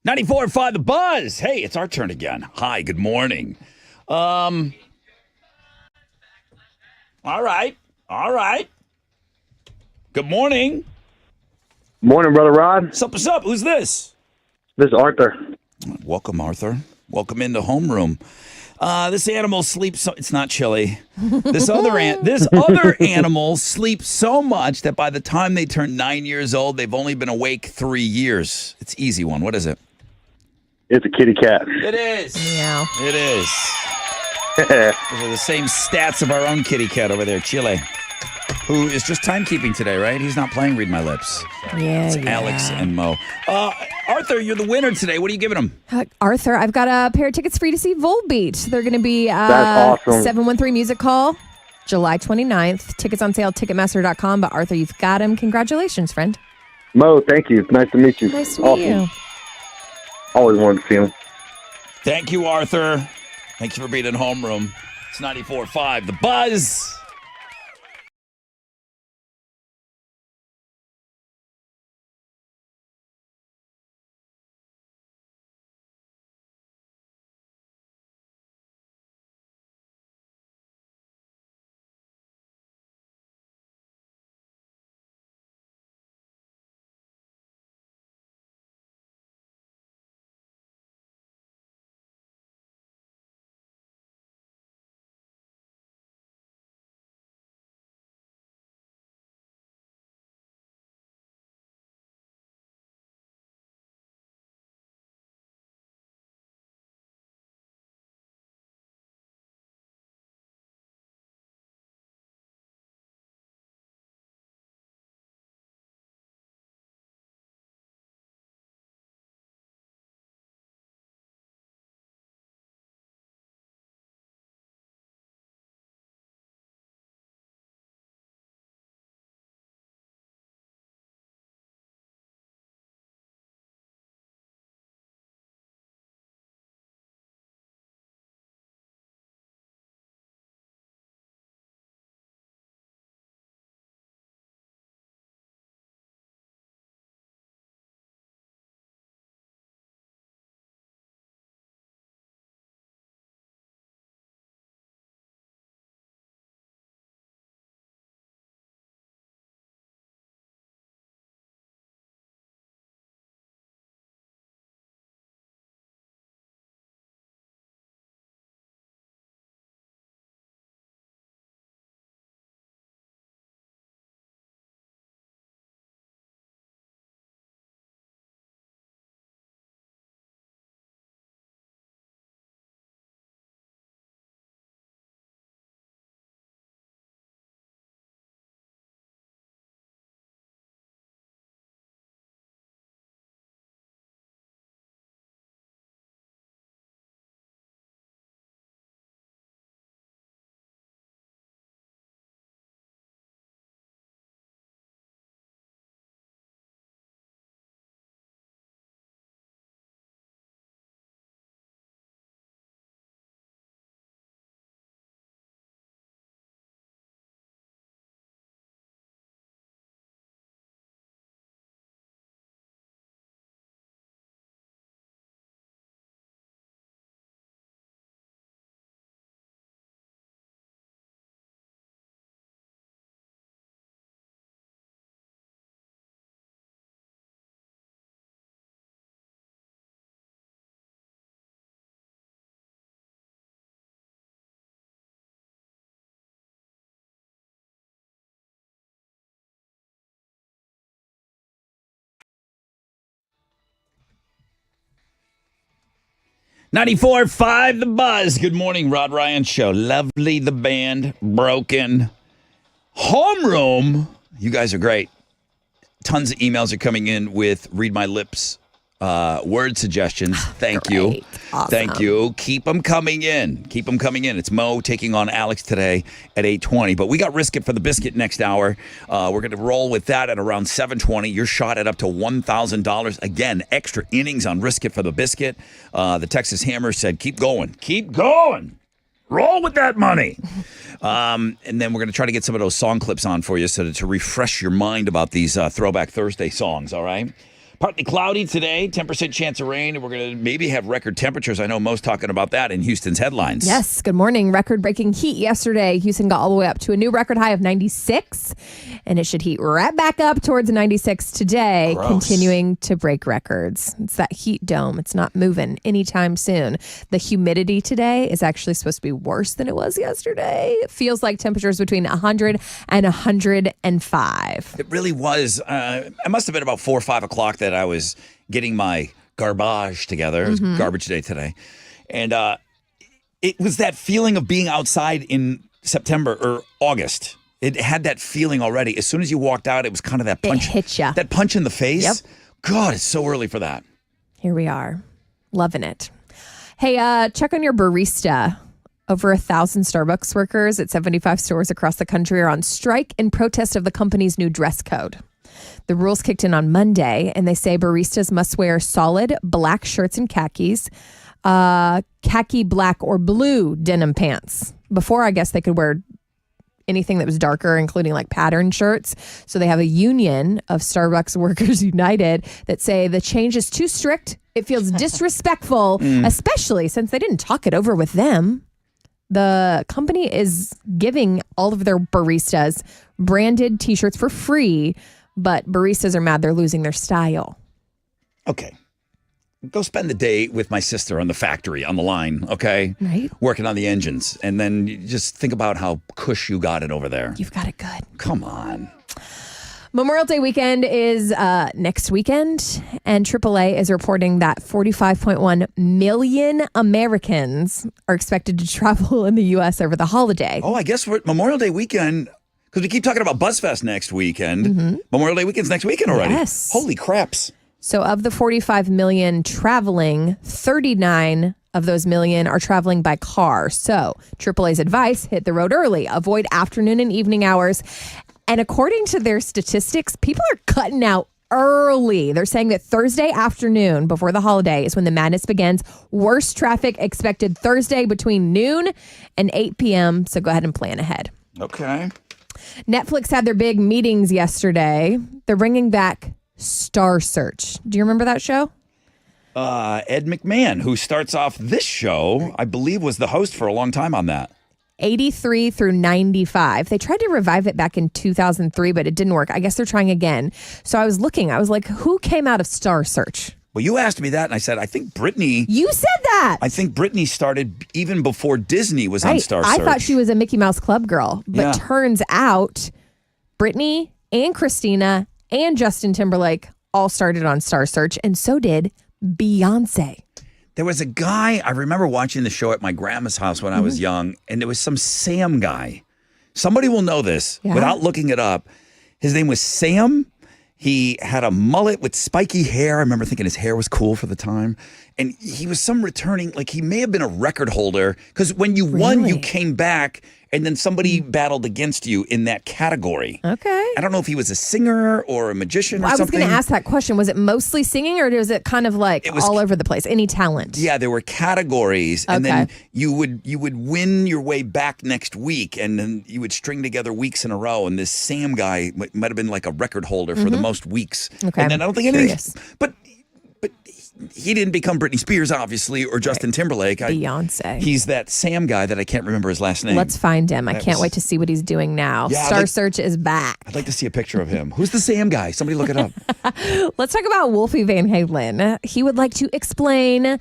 .94.5 The Buzz. Hey, it's our turn again. Hi, good morning. All right. Good morning. Morning, Brother Rod. What's up? Who's this? This is Arthur. Welcome, Arthur. Welcome into homeroom. This animal sleeps. It's not chilly. This other animal sleeps so much that by the time they turn 9 years old, they've only been awake 3 years. It's an easy one. What is it? It's a kitty cat. It is. Yeah. It is. Those are the same stats of our own kitty cat over there, Chile, who is just timekeeping today, right? He's not playing Read My Lips. Yeah, Alex and Mo. Arthur, you're the winner today. What are you giving him? Arthur, I've got a pair of tickets for you to see Volbeat. They're going to be That's awesome. 713 Music Hall, July 29th. Tickets on sale, Ticketmaster.com. But Arthur, you've got him. Congratulations, friend. Mo, thank you. Nice to meet you. Nice to meet you. Always wanted to see him. Thank you, Arthur. Thanks for being in homeroom. It's 94.5 The Buzz. 94.5 The Buzz. Good morning, Rod Ryan Show. Lovely the band. Broken. Homeroom. You guys are great. Tons of emails are coming in with Read My Lips word suggestions. Thank you. Awesome. Thank you. Keep them coming in. Keep them coming in. It's Mo taking on Alex today at 8:20. But we got Risk It for the Biscuit next hour. We're going to roll with that at around 7:20. You're shot at up to $1,000. Again, extra innings on Risk It for the Biscuit. The Texas Hammer said, keep going. Keep going. Roll with that money. And then we're going to try to get some of those song clips on for you so to refresh your mind about these Throwback Thursday songs, all right? Partly cloudy today, 10% chance of rain, and we're going to maybe have record temperatures. I know Mo's talking about that in Houston's headlines. Yes, good morning. Record-breaking heat yesterday. Houston got all the way up to a new record high of 96, and it should heat right back up towards 96 today, Gross. continuing to break records. It's that heat dome. It's not moving anytime soon. The humidity today is actually supposed to be worse than it was yesterday. It feels like temperatures between 100 and 105. It really was. It must have been about 4 or 5 o'clock that I was getting my garbage together. It was garbage day today. And it was that feeling of being outside in September or August. It had that feeling already. As soon as you walked out, it was kind of that punch. It hit ya. That punch in the face. Yep. God, it's so early for that. Here we are. Loving it. Hey, check on your barista. Over 1,000 Starbucks workers at 75 stores across the country are on strike in protest of the company's new dress code. The rules kicked in on Monday, and they say baristas must wear solid black shirts and khakis, khaki black or blue denim pants. Before, I guess they could wear anything that was darker, including like patterned shirts. So they have a union of Starbucks Workers United that say the change is too strict. It feels disrespectful, especially since they didn't talk it over with them. The company is giving all of their baristas branded T-shirts for free, but baristas are mad they're losing their style. Okay. Go spend the day with my sister on the factory, on the line, okay? Right. Working on the engines. And then you just think about how cush you got it over there. You've got it good. Come on. Memorial Day weekend is next weekend, and AAA is reporting that 45.1 million Americans are expected to travel in the U.S. over the holiday. Oh, I guess we're Memorial Day weekend, because we keep talking about BuzzFest next weekend. Memorial Day weekend's next weekend already. Yes. Holy craps. So of the 45 million traveling, 39 of those million are traveling by car. So AAA's advice, hit the road early, avoid afternoon and evening hours. And according to their statistics, people are cutting out early. They're saying that Thursday afternoon before the holiday is when the madness begins. Worst traffic expected Thursday between noon and 8 p.m. So go ahead and plan ahead. Okay. Netflix had their big meetings yesterday. They're bringing back Star Search. Do you remember that show? Ed McMahon, who starts off this show, I believe was the host for a long time on that. 83 through 95. They tried to revive it back in 2003, but it didn't work. I guess they're trying again. So I was looking. I was like, who came out of Star Search? Well, you asked me that, and I said, I think Britney. You said that. I think Britney started even before Disney was on Star Search. I thought she was a Mickey Mouse Club girl, but Yeah. turns out Britney and Christina and Justin Timberlake all started on Star Search, and so did Beyonce. There was a guy, I remember watching the show at my grandma's house when I was young, and there was some Sam guy. Somebody will know this without looking it up. His name was Sam. He had a mullet with spiky hair. I remember thinking his hair was cool for the time. And he was some returning, like he may have been a record holder, because when you won, you came back, and then somebody battled against you in that category. Okay. I don't know if he was a singer or a magician or I was something. going to ask that question. Was it mostly singing, or was it kind of like all over the place? Any talent? Yeah, there were categories, and then you would win your way back next week, and then you would string together weeks in a row. And this Sam guy might have been like a record holder for the most weeks. Okay. And then I don't think anything. But he didn't become Britney Spears, obviously, or Justin Timberlake. Beyonce. He's that Sam guy that I can't remember his last name. Let's find him. I can't wait to see what he's doing now. Yeah, Star Search is back. I'd like to see a picture of him. Who's the Sam guy? Somebody look it up. Let's talk about Wolfie Van Halen. He would like to explain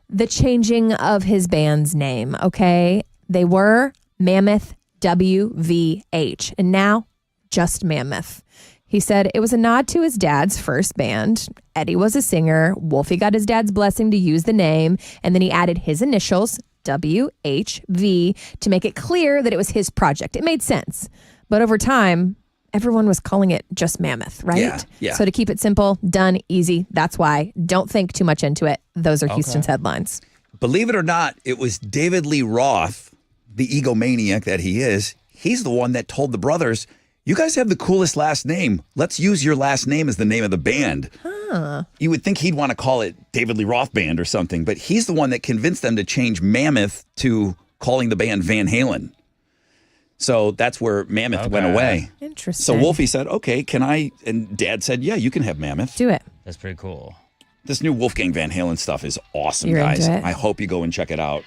the changing of his band's name, okay? They were Mammoth WVH, and now just Mammoth. He said it was a nod to his dad's first band. Eddie was a singer. Wolfie got his dad's blessing to use the name, and then he added his initials, WHV, to make it clear that it was his project. It made sense. But over time, everyone was calling it just Mammoth, right? Yeah. So to keep it simple, done, easy, that's why. Don't think too much into it. Those are Houston's headlines. Believe it or not, it was David Lee Roth, the egomaniac that he is. He's the one that told the brothers, you guys have the coolest last name. Let's use your last name as the name of the band. You would think he'd want to call it David Lee Roth Band or something, but he's the one that convinced them to change Mammoth to calling the band Van Halen. So that's where Mammoth went away. Interesting. So Wolfie said, okay, can I? And Dad said, yeah, you can have Mammoth. Do it. That's pretty cool. This new Wolfgang Van Halen stuff is awesome, You're guys. into it? I hope you go and check it out.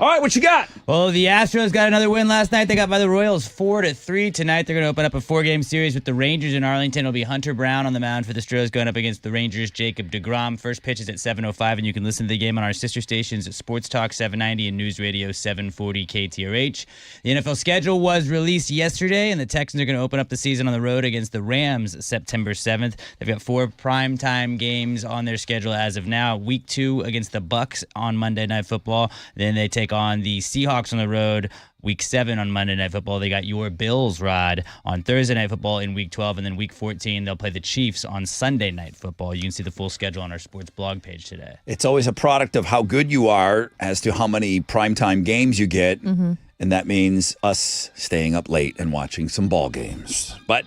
All right, what you got? Well, the Astros got another win last night. They got by the Royals 4-3. Tonight, they're going to open up a 4-game series with the Rangers in Arlington. It'll be Hunter Brown on the mound for the Astros going up against the Rangers' Jacob deGrom. First pitch is at 7:05, and you can listen to the game on our sister stations at Sports Talk 790 and News Radio 740 KTRH. The NFL schedule was released yesterday, and the Texans are going to open up the season on the road against the Rams September 7th. They've got 4 primetime games on their schedule as of now. Week 2 against the Bucks on Monday Night Football. Then they take on the Seahawks on the road week 7 on Monday Night Football. They got your Bills, Rod, on Thursday Night Football in week 12. And then week 14, they'll play the Chiefs on Sunday Night Football. You can see the full schedule on our sports blog page today. It's always a product of how good you are as to how many primetime games you get. Mm-hmm. And that means us staying up late and watching some ball games. But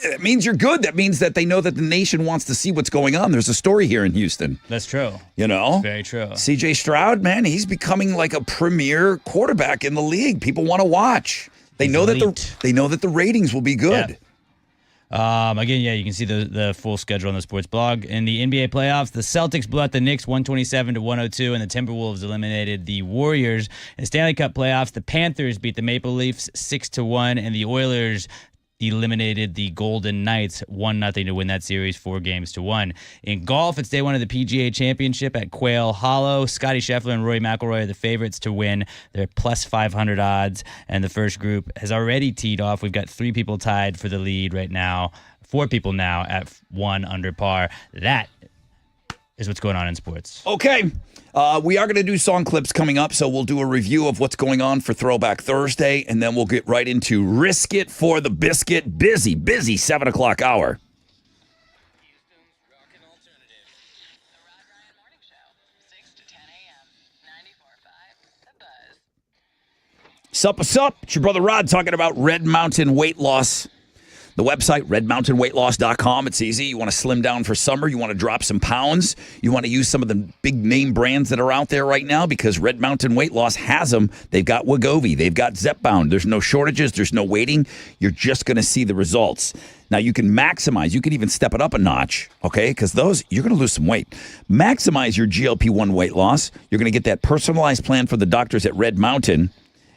it means you're good. That means that they know that the nation wants to see what's going on. There's a story here in Houston. That's true. You know? Very true. C.J. Stroud, man, he's becoming like a premier quarterback in the league. People want to watch. They know that the ratings will be good. Yep. Again, you can see the full schedule on the sports blog. In the NBA playoffs, the Celtics blew out the Knicks 127-102, and the Timberwolves eliminated the Warriors. In the Stanley Cup playoffs, the Panthers beat the Maple Leafs 6-1, and the Oilers eliminated the Golden Knights 1-0 to win that series 4-1. In golf, it's day 1 of the PGA Championship at Quail Hollow. Scotty Scheffler and Rory McIlroy are the favorites to win. They're plus 500 odds, and the first group has already teed off. We've got 3 people tied for the lead right now, 4 people now at 1 under par. That is what's going on in sports. Okay. We are going to do song clips coming up, so we'll do a review of what's going on for Throwback Thursday, and then we'll get right into Risk It for the Biscuit. Busy 7 o'clock hour. Houston's rockin' alternative. The Rod Ryan Morning Show, 6 to 10 a.m. 94.5 The Buzz. Sup? It's your brother Rod talking about Red Mountain Weight Loss. The website, redmountainweightloss.com. It's easy. You want to slim down for summer. You want to drop some pounds. You want to use some of the big name brands that are out there right now because Red Mountain Weight Loss has them. They've got Wegovy. They've got Zepbound. There's no shortages. There's no waiting. You're just going to see the results. Now, you can maximize. You can even step it up a notch, okay? Because those, you're going to lose some weight. Maximize your GLP-1 weight loss. You're going to get that personalized plan for the doctors at Red Mountain.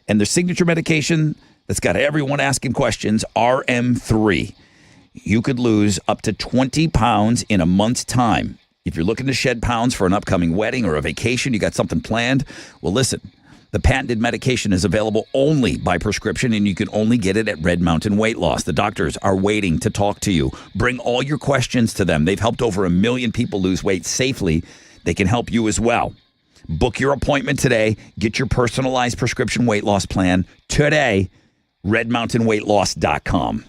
And their signature medication that's got everyone asking questions, RM3. You could lose up to 20 pounds in a month's time. If you're looking to shed pounds for an upcoming wedding or a vacation, you got something planned, well, listen, the patented medication is available only by prescription, and you can only get it at Red Mountain Weight Loss. The doctors are waiting to talk to you. Bring all your questions to them. They've helped over 1 million people lose weight safely. They can help you as well. Book your appointment today. Get your personalized prescription weight loss plan today. RedMountainWeightLoss.com.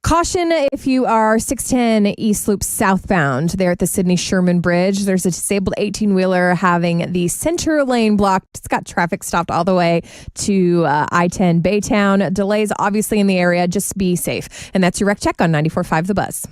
Caution if you are 610 East Loop southbound there at the Sidney Sherman Bridge. There's a disabled 18-wheeler having the center lane blocked. It's got traffic stopped all the way to I-10 Baytown. Delays obviously in the area. Just be safe. And that's your Rec Check on 94.5 The Buzz.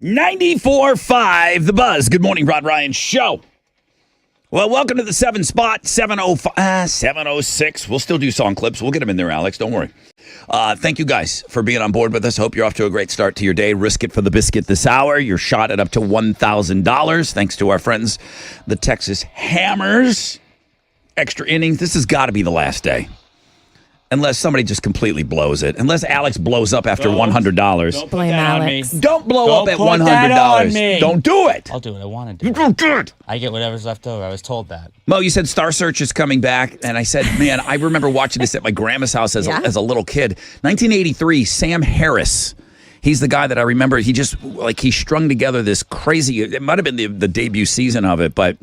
94.5 The Buzz. Good morning, Rod Ryan Show. Well, welcome to the 7 spot, 7:05, 7:06. We'll still do song clips. We'll get them in there, Alex. Don't worry. Thank you guys for being on board with us. Hope you're off to a great start to your day. Risk it for the biscuit this hour. You're shot at up to $1,000 thanks to our friends, the Texas Hammers. Extra innings. This has got to be the last day. Unless somebody just completely blows it. Unless Alex blows up after $100. Don't Blame Alex. Don't blow Don't up at put that on $100. me. Don't do it. I'll do it. I want to You do it. don't do it. I get whatever's left over. I was told that. Mo, you said Star Search is coming back, and I said, man, I remember watching this at my grandma's house as a little kid. 1983, Sam Harris. He's the guy that I remember. He just, he strung together this crazy, it might have been the debut season of it, but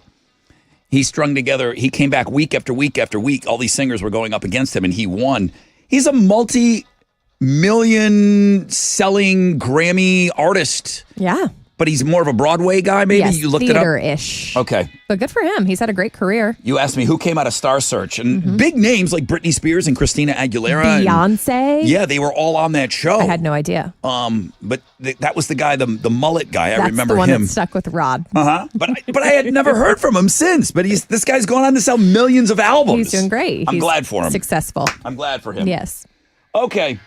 he strung together, he came back week after week after week. All these singers were going up against him, and he won. He's a multi-million selling Grammy artist. Yeah. But he's more of a Broadway guy, maybe? Yes, You looked it up? theater-ish. Okay. But good for him. He's had a great career. You asked me who came out of Star Search, and big names like Britney Spears and Christina Aguilera. Beyonce. Yeah, they were all on that show. I had no idea. But that was the guy, the mullet guy. I That's remember the one him. that stuck with Rod. But I had never heard from him since. But this guy's gone on to sell millions of albums. He's doing great. I'm glad for him. Successful. I'm glad for him. Yes. Okay.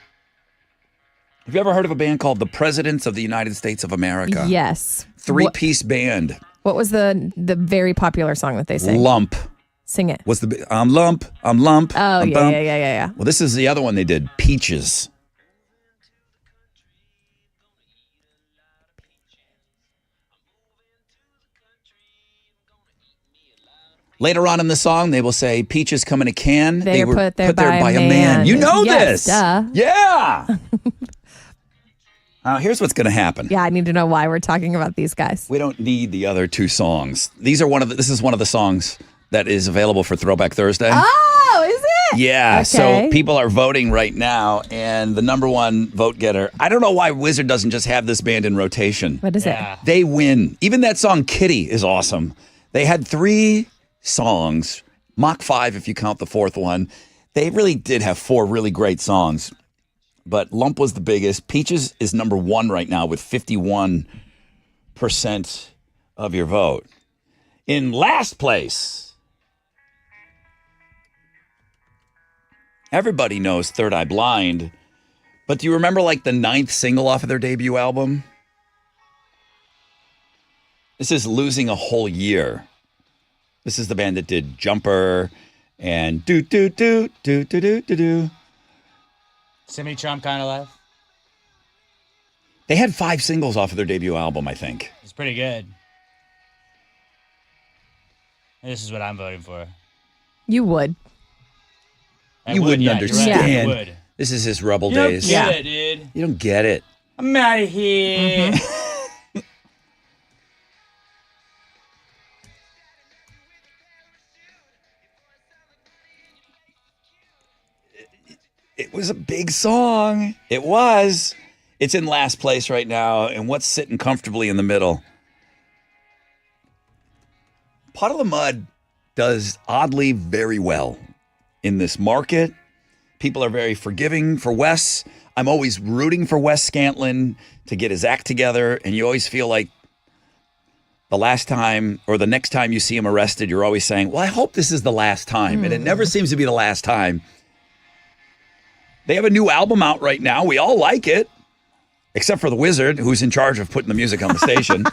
Have you ever heard of a band called the Presidents of the United States of America? Yes. Three-piece band. What was the very popular song that they sang? Lump. Sing it. Was the I'm Lump. Oh, I'm Bump. yeah. Well, this is the other one they did, Peaches. Later on in the song, they will say, "Peaches come in a can." They were put there by a man. man. You know Yes, this. duh. Yeah. Now, here's what's going to happen. Yeah, I need to know why we're talking about these guys. We don't need the other two songs. This is one of the songs that is available for Throwback Thursday. Oh, is it? Yeah, Okay. so people are voting right now, and the number one vote getter, I don't know why Wizard doesn't just have this band in rotation. What is it? They win. Even that song, Kitty, is awesome. They had 3 songs, Mach 5 if you count the 4th one. They really did have 4 really great songs, but Lump was the biggest. Peaches is number 1 right now with 51% of your vote. In last place, everybody knows Third Eye Blind, but do you remember the 9th single off of their debut album? This is Losing a Whole Year. This is the band that did Jumper and Do Do Do Do Do Do Do Do. Semi Trump kind of life. They had 5 singles off of their debut album, I think. It's pretty good. This is what I'm voting for. You would. You wouldn't yeah, understand. You're right. I would. This is his rebel You don't days. get it, dude. You don't get it. I'm out of here. It was a big song. It was. It's in last place right now. And what's sitting comfortably in the middle? Pot of the Mud does oddly very well in this market. People are very forgiving for Wes. I'm always rooting for Wes Scantlin to get his act together. And you always feel like the last time or the next time you see him arrested, you're always saying, well, I hope this is the last time. And it never seems to be the last time. They have a new album out right now. We all like it, except for the Wizard, who's in charge of putting the music on the station.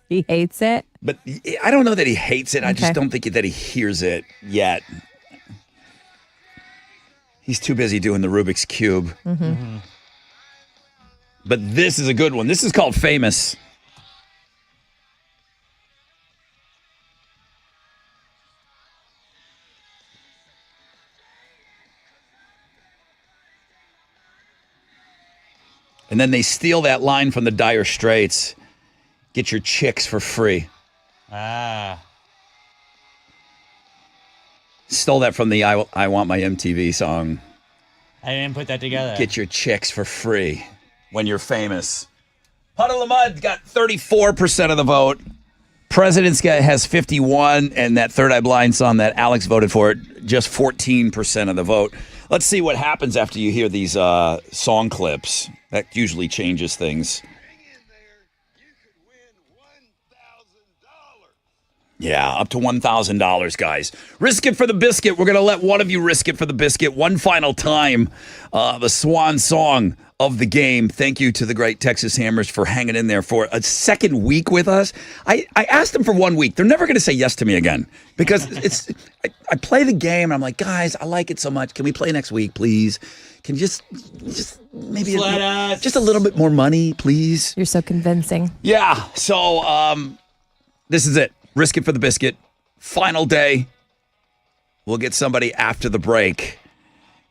He hates it. But I don't know that he hates it. I just Okay. don't think that he hears it yet. He's too busy doing the Rubik's Cube. But this is a good one. This is called Famous. And then they steal that line from the Dire Straits. Get your chicks for free. Stole that from the I Want My MTV song. I didn't put that together. Get your chicks for free when you're famous. Puddle of Mud got 34% of the vote. President's Guy has 51, and that Third Eye Blind song that Alex voted for, just 14% of the vote. Let's see what happens after you hear these song clips. That usually changes things. Yeah, up to $1,000, guys. Risk it for the biscuit. We're going to let one of you risk it for the biscuit one final time. The swan song of the game. Thank you to the great Texas Hammers for hanging in there for a second week with us. I asked them for 1 week. They're never going to say yes to me again because I play the game and I'm like, guys, I like it so much. Can we play next week, please? Can you just maybe just a little bit more money, please? You're so convincing. Yeah. So this is it. Risk it for the biscuit. Final day. We'll get somebody after the break.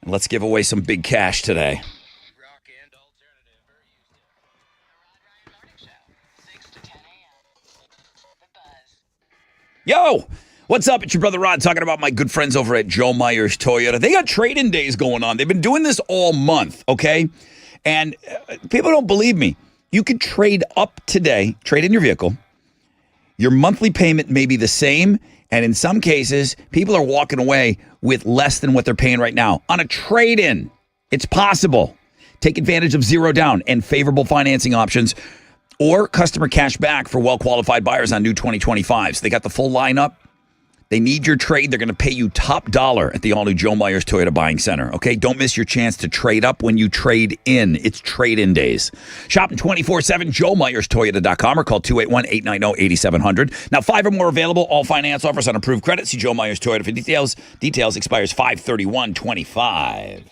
And let's give away some big cash today. Rock and alternative are used in The Rod Ryan Morning Show, 6 to 10 a.m. The Buzz. Yo, what's up? It's your brother Rod talking about my good friends over at Joe Myers Toyota. They got trade-in days going on. They've been doing this all month, okay? And people don't believe me. You could trade up today, trade in your vehicle. Your monthly payment may be the same, and in some cases, people are walking away with less than what they're paying right now on a trade-in. It's possible. Take advantage of zero down and favorable financing options or customer cash back for well-qualified buyers on new 2025s. They got the full lineup. They need your trade. They're going to pay you top dollar at the all-new Joe Myers Toyota Buying Center. Okay, don't miss your chance to trade up when you trade in. It's trade-in days. Shopping 24/7, JoeMyersToyota.com or call 281-890-8700. Now, 5 or more available. All finance offers on approved credit. See Joe Myers Toyota for details. Details expires 5/31/25.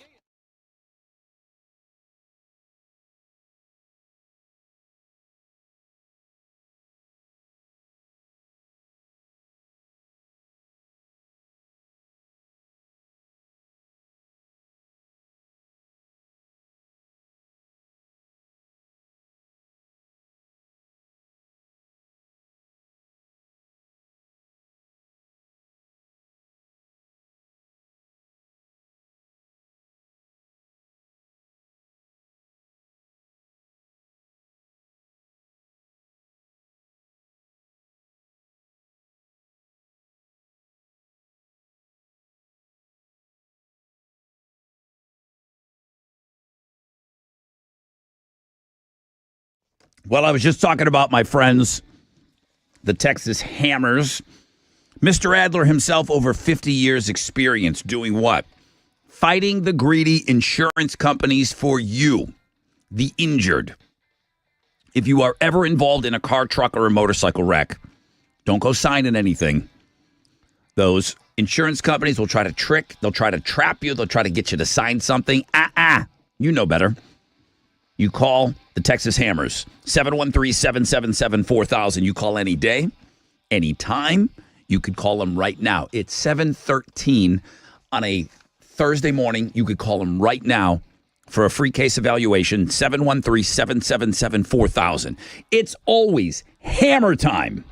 Well, I was just talking about my friends, the Texas Hammers. Mr. Adler himself, over 50 years experience doing what? Fighting the greedy insurance companies for you, the injured. If you are ever involved in a car, truck, or a motorcycle wreck, don't go signing anything. Those insurance companies will try to trick, they'll try to trap you, they'll try to get you to sign something. You know better. You call the Texas Hammers, 713-777-4000. You call any day, any time. You could call them right now. It's 7:13 on a Thursday morning. You could call them right now for a free case evaluation, 713-777-4000. It's always hammer time.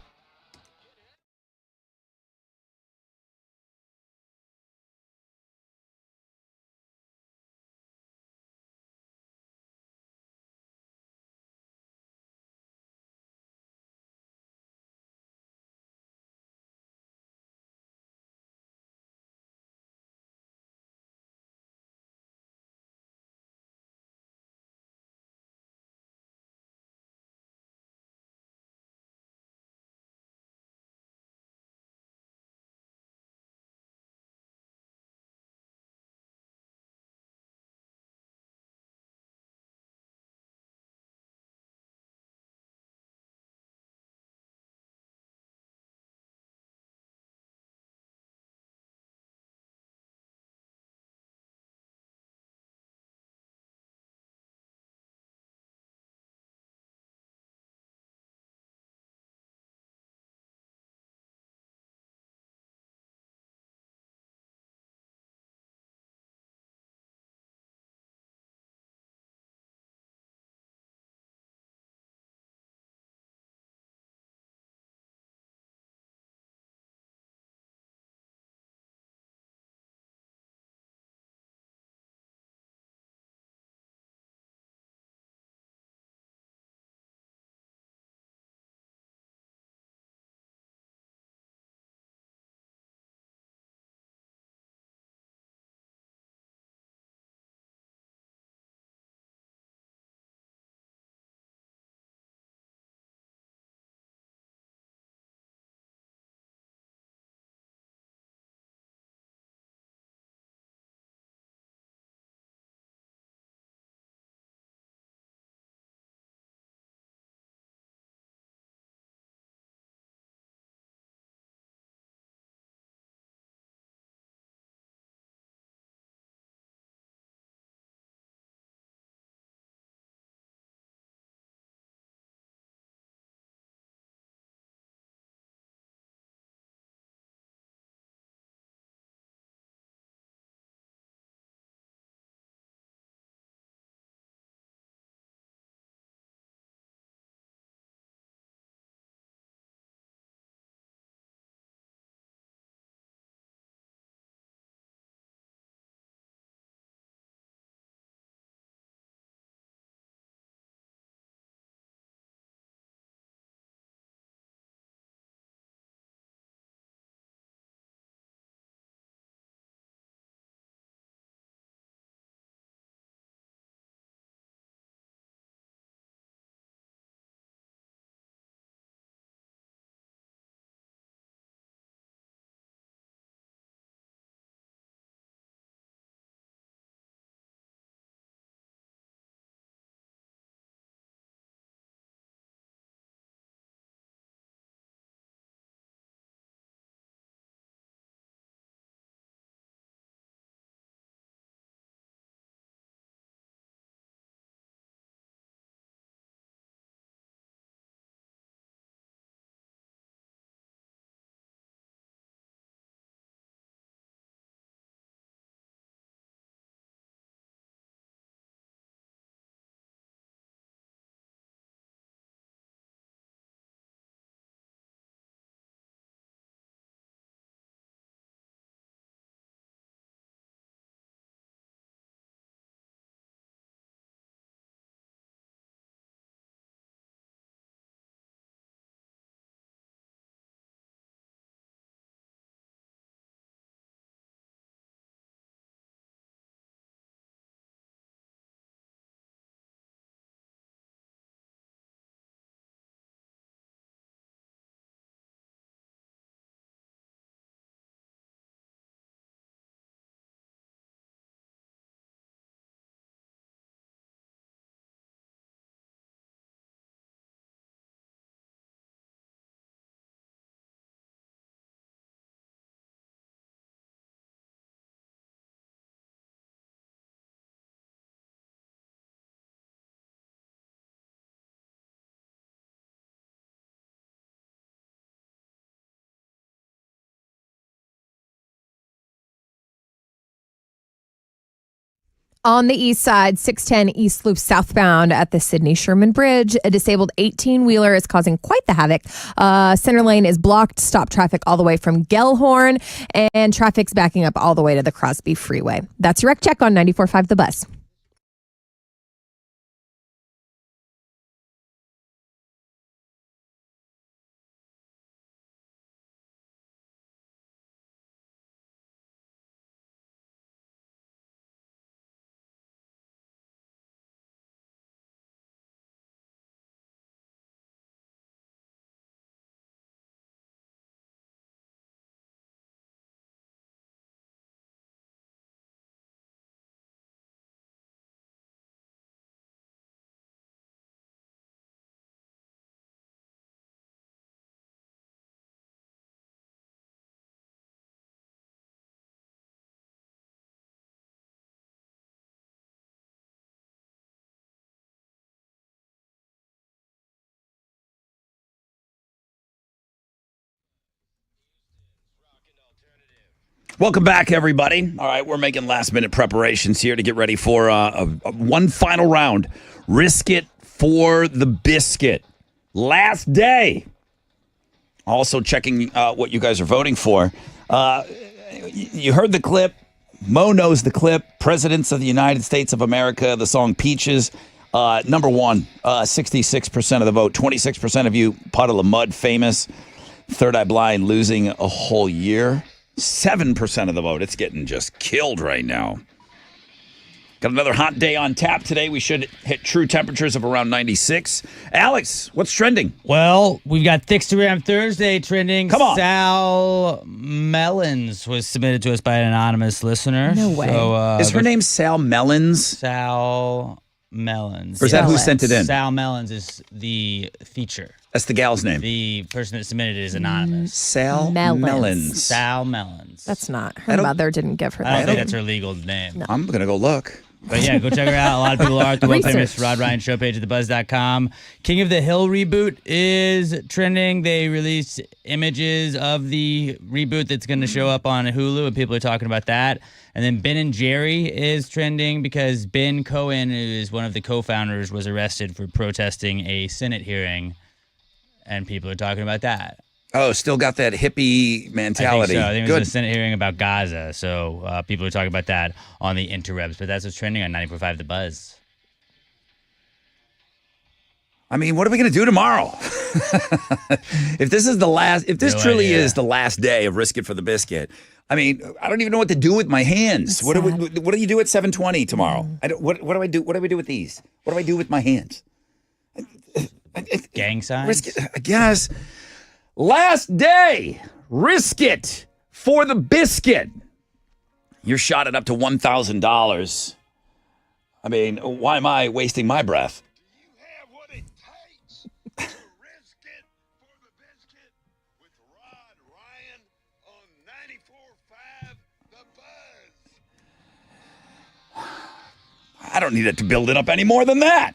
On the east side, 610 East Loop southbound at the Sydney Sherman Bridge, a disabled 18-wheeler is causing quite the havoc. Center lane is blocked. Stop traffic all the way from Gellhorn, and traffic's backing up all the way to the Crosby Freeway. That's your wreck check on 94.5 The Buzz. Welcome back, everybody. All right, we're making last-minute preparations here to get ready for one final round. Risk it for the biscuit. Last day. Also checking what you guys are voting for. You heard the clip. Mo knows the clip. Presidents of the United States of America, the song Peaches. Number one, 66% of the vote. 26% of you, Puddle of Mud, famous. Third Eye Blind, losing a whole year. 7% of the vote. It's getting just killed right now. Got another hot day on tap today. We should hit true temperatures of around 96. Alex, what's trending? Well, we've got Thickstagram Thursday trending. Come on. Sal Mellons was submitted to us by an anonymous listener. No way. So, Is her name Sal Mellons? Sal Mellons. Or is that who sent it in? Sal Mellons is the feature. That's the gal's name. The person that submitted it is anonymous. Sal Mellons. Mellons. Sal Mellons. That's not. Her mother didn't give her I don't that. think that's her legal name. No. I'm going to go look. But yeah, go check her out. A lot of people are at the world famous Research. Rod Ryan show page at thebuzz.com. King of the Hill reboot is trending. They released images of the reboot that's going to show up on Hulu, and people are talking about that. And then Ben and Jerry is trending because Ben Cohen, who is one of the co-founders, was arrested for protesting a Senate hearing, and people are talking about that. Oh, still got that hippie mentality. I think it Good. was a Senate hearing about Gaza, so people are talking about that on the interwebs. But that's what's trending on 94.5 The Buzz. I mean, what are we going to do tomorrow? If this is the last, if this No truly idea. is the last day of Risk It for the Biscuit, I mean, I don't even know what to do with my hands. What do you do at 7:20 tomorrow? What do I do? What do I do with these? What do I do with my hands? Gang signs? Risk it, I guess. Last day, risk it for the biscuit. You're shotted up to $1,000. I mean, why am I wasting my breath? You have what it takes to risk it for the biscuit with Rod Ryan on 94.5 The Buzz. I don't need it to build it up any more than that.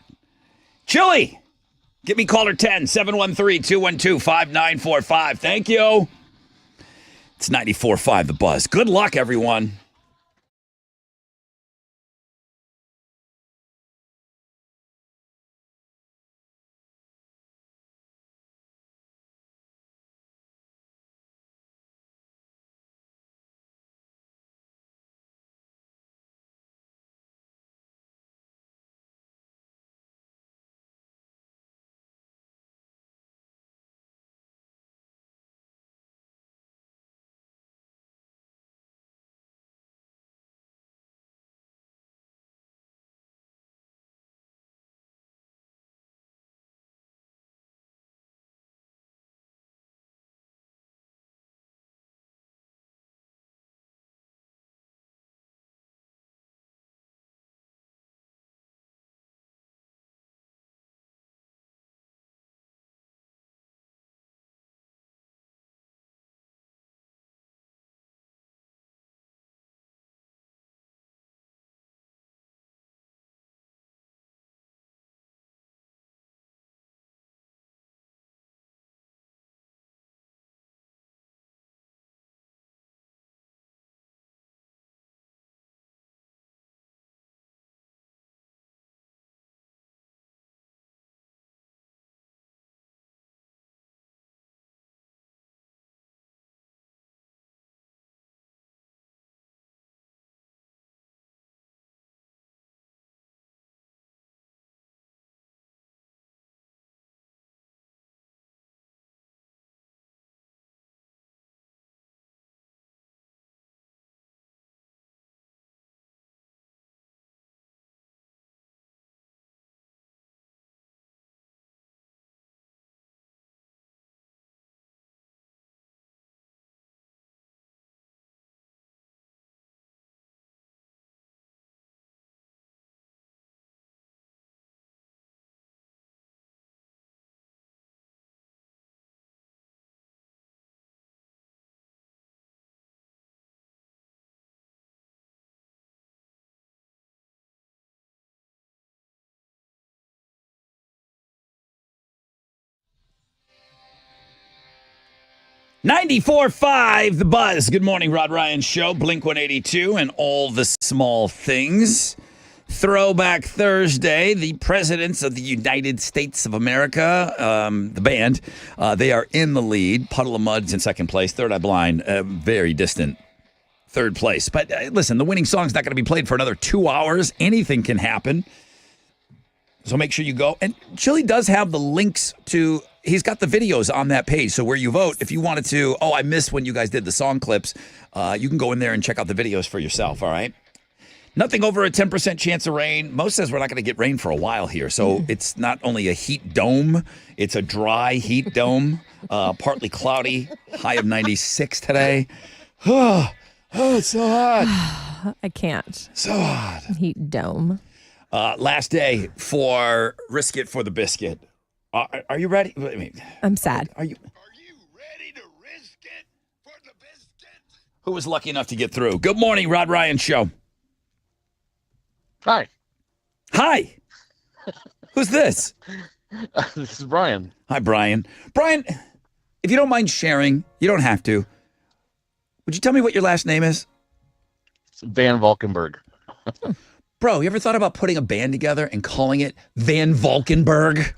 Chili, give me caller 10, 713-212-5945. Thank you. It's 94.5 The Buzz. Good luck, everyone. 94.5 The Buzz. Good morning, Rod Ryan Show, Blink 182, and all the small things. Throwback Thursday, the presidents of the United States of America, the band, they are in the lead. Puddle of Mud's in second place. Third Eye Blind, very distant third place. But listen, the winning song's not going to be played for another 2 hours. Anything can happen. So make sure you go. And Chili does have the links to, he's got the videos on that page. So where you vote, if you wanted to, I missed when you guys did the song clips, you can go in there and check out the videos for yourself, all right? Nothing over a 10% chance of rain. Mo says we're not going to get rain for a while here. So it's not only a heat dome, it's a dry heat dome. Partly cloudy, high of 96 today. Oh, it's so hot. I can't. So hot. Heat dome. Last day for Risk It for the Biscuit. Are you ready? I mean, I'm sad. Are you ready to risk it for the biscuit? Who was lucky enough to get through? Good morning, Rod Ryan Show. Hi. Hi. Who's this? This is Brian. Hi, Brian. Brian, if you don't mind sharing, you don't have to. Would you tell me what your last name is? It's Van Valkenburg. Bro, you ever thought about putting a band together and calling it Van Valkenburg?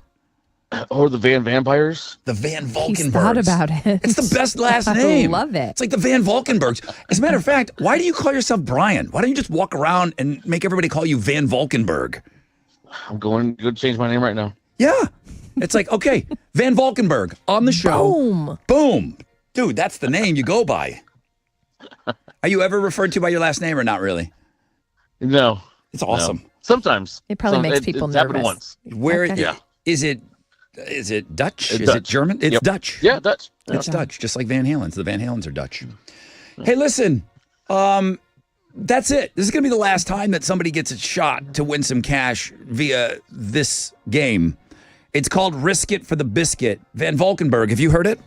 Or the Van Vampires? The Van Valkenburgs. He's thought about it. It's the best last name. I love it. It's like the Van Valkenburgs. As a matter of fact, why do you call yourself Brian? Why don't you just walk around and make everybody call you Van Valkenburg? I'm going to change my name right now. Yeah. It's like, okay, Van Valkenburg on the show. Boom. Boom. Dude, that's the name you go by. Are you ever referred to by your last name or not really? No. It's awesome. No. Sometimes. It probably makes people it's happened nervous. once. Where Yeah. is it Dutch? It's Is Dutch. it German? It's Yep. Dutch. Yeah, Dutch. It's Dutch, just like Van Halen's. The Van Halens are Dutch. Hey, listen, that's it. This is going to be the last time that somebody gets a shot to win some cash via this game. It's called Risk It for the Biscuit. Van Valkenburg, have you heard it?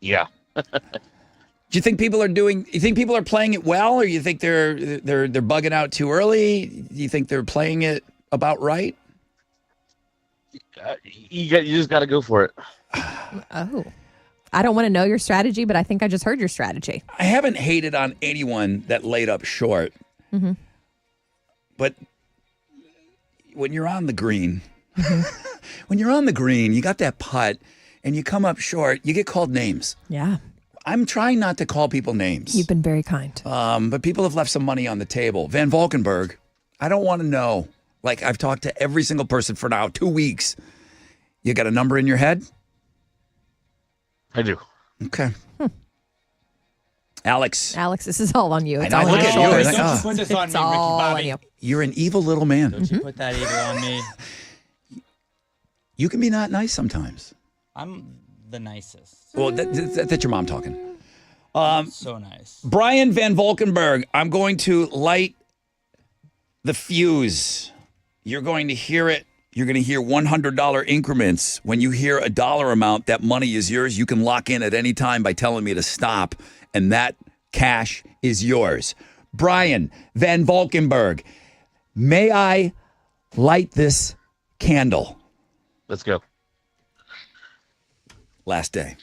Yeah. Do you think people are playing it well, or you think they're bugging out too early? Do you think they're playing it about right? You just got to go for it. Oh. I don't want to know your strategy, but I think I just heard your strategy. I haven't hated on anyone that laid up short. Mm-hmm. But when you're on the green, you got that putt and you come up short, you get called names. Yeah. I'm trying not to call people names. You've been very kind. But people have left some money on the table. Van Valkenburg, I don't want to know. Like, I've talked to every single person for now 2 weeks. You got a number in your head? I do. Okay. Alex, this is all on you. It's I all look on at your you, shoulders. like, Don't you put this on It's me, Ricky all Bobby. on you. you're an evil little man. Don't you put that evil on me. You can be not nice sometimes. I'm the nicest. Well, that's your mom talking. So nice. Brian Van Valkenburg, I'm going to light the fuse. You're going to hear it. You're going to hear $100 increments. When you hear a dollar amount, that money is yours. You can lock in at any time by telling me to stop, and that cash is yours. Brian Van Valkenburg, may I light this candle? Let's go. Last day.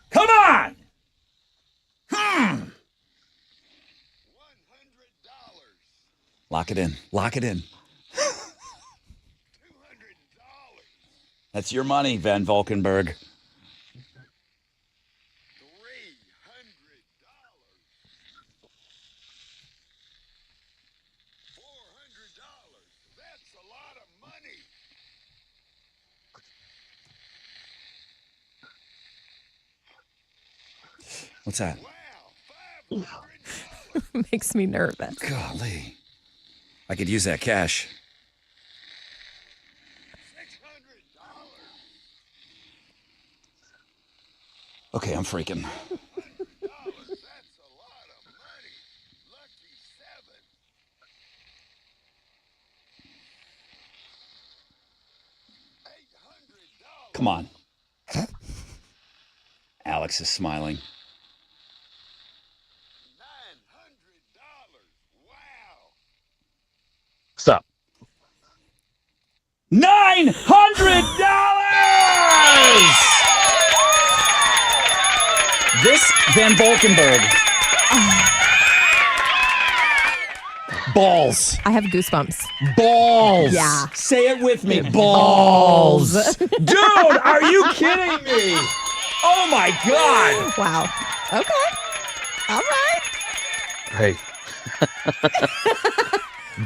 Come on! $100. Lock it in. Lock it in. $200. That's your money, Van Valkenburg. $300. $400. That's a lot of money. What's that? Wow, $500. Makes me nervous. Golly. I could use that cash. $600. Okay, I'm freaking. $100. That's a lot of money. Lucky 7. $800. Come on. Alex is smiling. $900. Wow. Stop. $900! This Van Valkenburg. Balls. I have goosebumps. Balls. Yeah. Say it with me. Balls. Dude, are you kidding me? Oh my God. Wow. Okay. All right. Hey.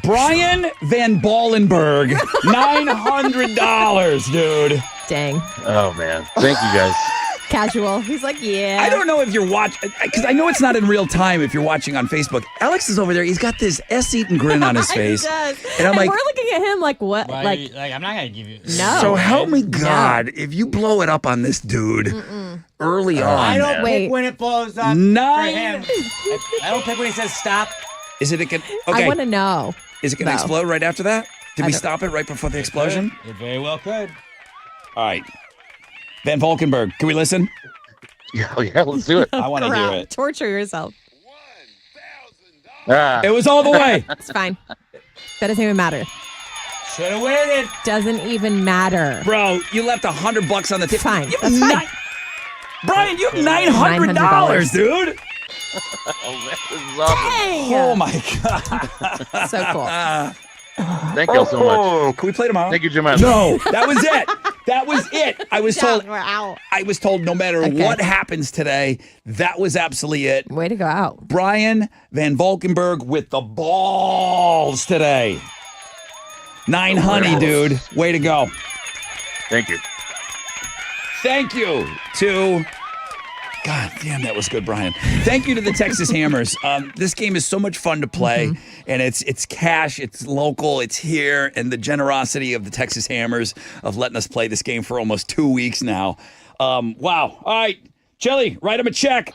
Brian Van Ballenberg. $900, dude. Dang. Oh, man. Thank you, guys. Casual. He's like, yeah. I don't know if you're watching, because I know it's not in real time if you're watching on Facebook. Alex is over there. He's got this S-eaten grin on his face. He does. And I'm like, we're looking at him like, what? Why Like, I'm not gonna give you. No. so help me God, if you blow it up on this dude early on. I don't Wait. pick when it blows up. Nine- For him. I don't pick when he says stop. Is it okay? I want to know. Is it going to though. explode right after that? Did I we don't- stop it right before the explosion? It very well could. All right. Van Valkenburg, can we listen? Yeah, let's do it. I want to hear Crap. it. Torture yourself. Ah, It was all the way. It's fine. That doesn't even matter. Should have waited. Doesn't even matter. Bro, you left $100 on the table. Fine. You have That's fine. Brian, you have $900, dude. oh, man, this is awesome. Dang. Oh my God. So cool. Thank y'all so much. Oh, can we play tomorrow? Thank you, Jemima. No, that was it. That was it. I was told. We're out. I was told no matter Okay. what happens today, that was absolutely it. Way to go out. Brian Van Valkenburg with the balls today. 900, dude. Way to go. Thank you. Thank you to. God damn, that was good, Brian. Thank you to the Texas Hammers. This game is so much fun to play, and it's cash, it's local, it's here, and the generosity of the Texas Hammers of letting us play this game for almost 2 weeks now. Wow. All right, Chili, write him a check.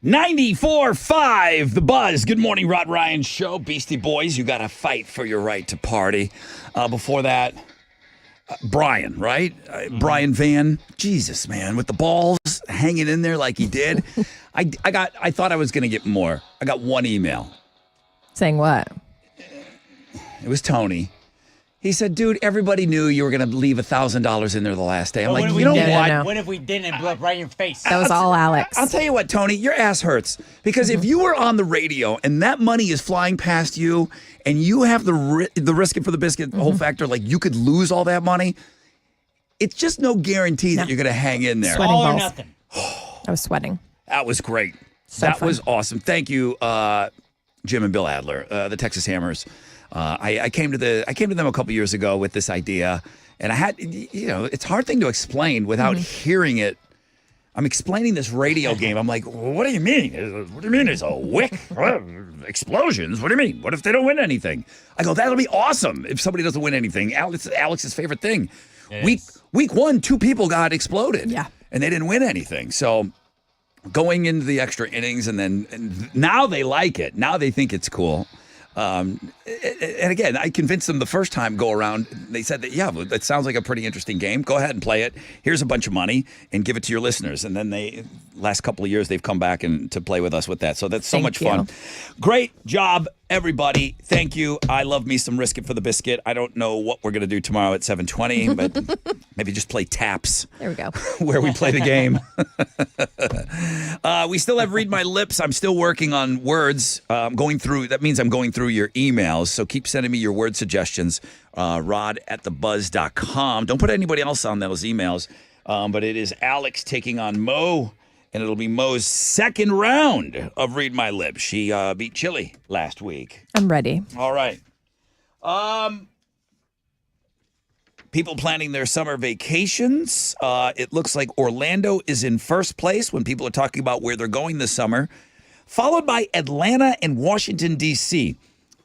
94.5 The Buzz. Good morning, Rod Ryan Show. Beastie Boys, you got to fight for your right to party. Before that, Brian, right? Brian Van. Jesus, man, with the balls hanging in there like he did. I thought I was going to get more. I got one email. Saying what? It was Tony. He said, dude, everybody knew you were going to leave $1,000 in there the last day. I'm like, you know what? No. What if we didn't and blew up right in your face? That was all Alex. I'll tell you what, Tony, your ass hurts. Because if you were on the radio and that money is flying past you and you have the risk it for the biscuit whole factor, like you could lose all that money, it's just no guarantee that you're going to hang in there. Sweating All or balls. nothing. I was sweating. That was great. So that fun. was awesome. Thank you, Jim and Bill Adler, the Texas Hammers. I came to them a couple years ago with this idea, and I had, it's a hard thing to explain without hearing it. I'm explaining this radio game. I'm like, what do you mean? What do you mean? There's a wick? Explosions? What do you mean? What if they don't win anything? I go, that'll be awesome if somebody doesn't win anything. Alex's favorite thing. Week 1, 2 people got exploded. Yeah. And they didn't win anything. So going into the extra innings, and now they like it. Now they think it's cool. And again, I convinced them the first time go around. They said that, yeah, that sounds like a pretty interesting game. Go ahead and play it. Here's a bunch of money and give it to your listeners. And then last couple of years, they've come back and to play with us with that. So that's so much fun. Great job, everybody. Thank you. I love me some Risk It for the Biscuit. I don't know what we're going to do tomorrow at 7:20, but maybe just play taps. There we go. Where we play the game. We still have Read My Lips. I'm still working on words. That means I'm going through your emails. So keep sending me your word suggestions. Rod@thebuzz.com. Don't put anybody else on those emails. But it is Alex taking on Mo. And it'll be Mo's second round of Read My Lips. She beat Chili last week. I'm ready. All right. People planning their summer vacations. It looks like Orlando is in first place when people are talking about where they're going this summer, followed by Atlanta and Washington, D.C.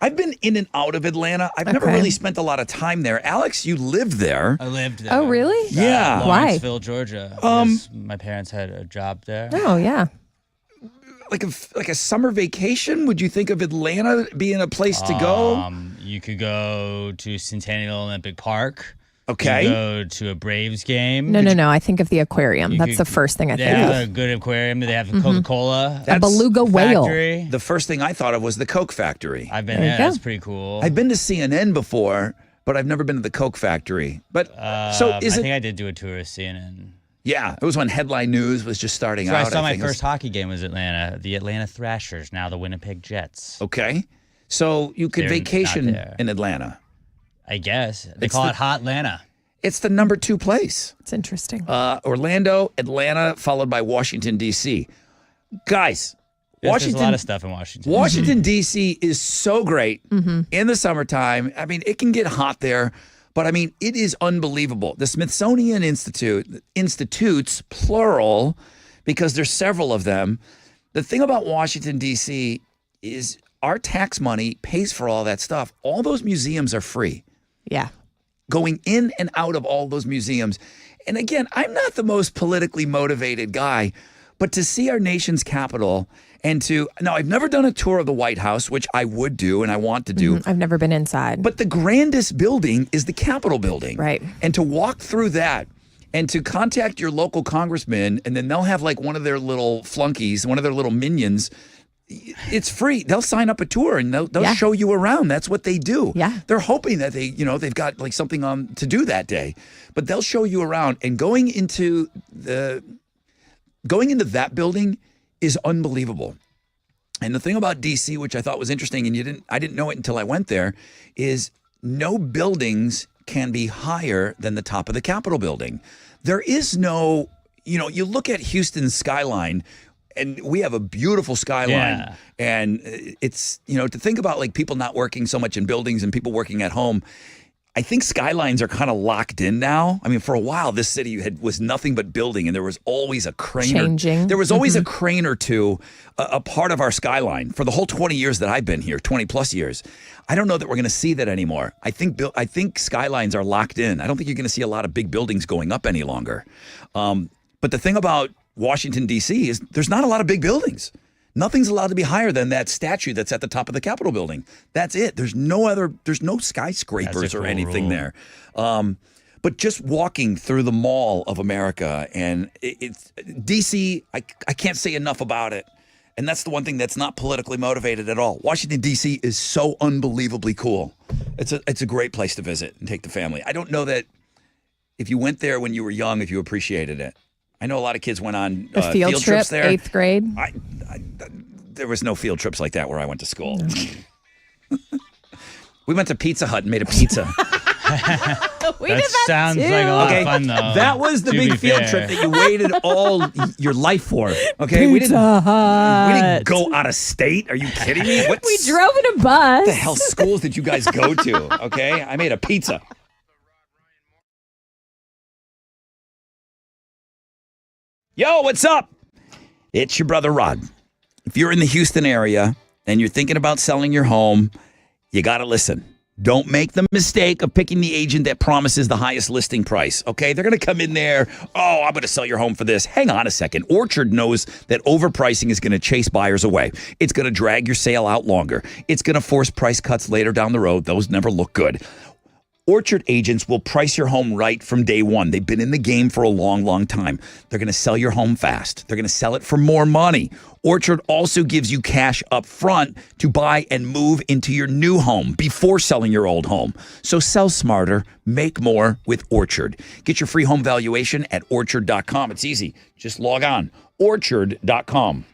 I've been in and out of Atlanta. I've never really spent a lot of time there. Alex, you lived there. I lived there. Oh, really? Yeah. Why? Lawrenceville, Georgia. Because my parents had a job there. Oh, yeah. Like a summer vacation? Would you think of Atlanta being a place to go? You could go to Centennial Olympic Park. Okay. You could go to a Braves game. No. I think of the aquarium. That's the first thing I think They have of. a good aquarium. They have a Coca-Cola. A beluga whale. factory. The first thing I thought of was the Coke factory. I've been There you there. go. That's pretty cool. I've been to CNN before, but I've never been to the Coke factory. But I is it? think I did do a tour of CNN. Yeah, it was when Headline News was just starting So out. I saw my think it was- first hockey game was Atlanta. The Atlanta Thrashers, now the Winnipeg Jets. Okay, so you could They're not vacation there. in Atlanta. I guess. They It's call the- it Hot Atlanta. It's the number 2 place. It's interesting. Orlando, Atlanta, followed by Washington, D.C. Guys, There's a lot of stuff in Washington. Washington, D.C. is so great in the summertime. I mean, it can get hot there, but I mean, it is unbelievable. The Smithsonian Institutes, plural, because there's several of them. The thing about Washington, D.C. is our tax money pays for all that stuff. All those museums are free. Yeah. Going in and out of all those museums. And again, I'm not the most politically motivated guy, but to see our nation's capital and now I've never done a tour of the White House, which I would do and I want to do. I've never been inside. But the grandest building is the Capitol building. Right. And to walk through that and to contact your local congressman, and then they'll have like one of their little flunkies, one of their little minions. It's free. They'll sign up a tour and they'll show you around. That's what they do. Yeah. They're hoping that they've got like something on to do that day, but they'll show you around. And going into that building is unbelievable. And the thing about DC, which I thought was interesting, and I didn't know it until I went there, is no buildings can be higher than the top of the Capitol building. There is no, you look at Houston's skyline. And we have a beautiful skyline. Yeah. And it's, to think about like people not working so much in buildings and people working at home. I think skylines are kind of locked in now. I mean, for a while, this city was nothing but building, and there was always a crane. Changing. There was always a crane or two, a part of our skyline for the whole 20 years that I've been here, 20 plus years. I don't know that we're going to see that anymore. I think skylines are locked in. I don't think you're going to see a lot of big buildings going up any longer. But the thing about Washington, D.C. is there's not a lot of big buildings. Nothing's allowed to be higher than that statue that's at the top of the Capitol building. That's it. There's no skyscrapers or anything there. But just walking through the Mall of America, and it's DC, I can't say enough about it. And that's the one thing that's not politically motivated at all. Washington, D.C. is so unbelievably cool. It's a great place to visit and take the family. I don't know that if you went there when you were young, if you appreciated it. I know a lot of kids went on a field trip, trips there. 8th grade. There was no field trips like that where I went to school. No. We went to Pizza Hut and made a pizza. That sounds like a lot of fun, though. That was the big field trip that you waited all your life for. Okay, Pizza we didn't Hut. go out of state. Are you kidding me? We drove in a bus. What the hell schools did you guys go to? Okay, I made a pizza. Yo, what's up? It's your brother Rod. If you're in the Houston area and you're thinking about selling your home, you got to listen. Don't make the mistake of picking the agent that promises the highest listing price, okay? They're going to come in there, oh, I'm going to sell your home for this. Hang on a second. Orchard knows that overpricing is going to chase buyers away. It's going to drag your sale out longer. It's going to force price cuts later down the road. Those never look good. Orchard agents will price your home right from day one. They've been in the game for a long, long time. They're going to sell your home fast. They're going to sell it for more money. Orchard also gives you cash up front to buy and move into your new home before selling your old home. So sell smarter, make more with Orchard. Get your free home valuation at orchard.com. It's easy. Just log on. Orchard.com.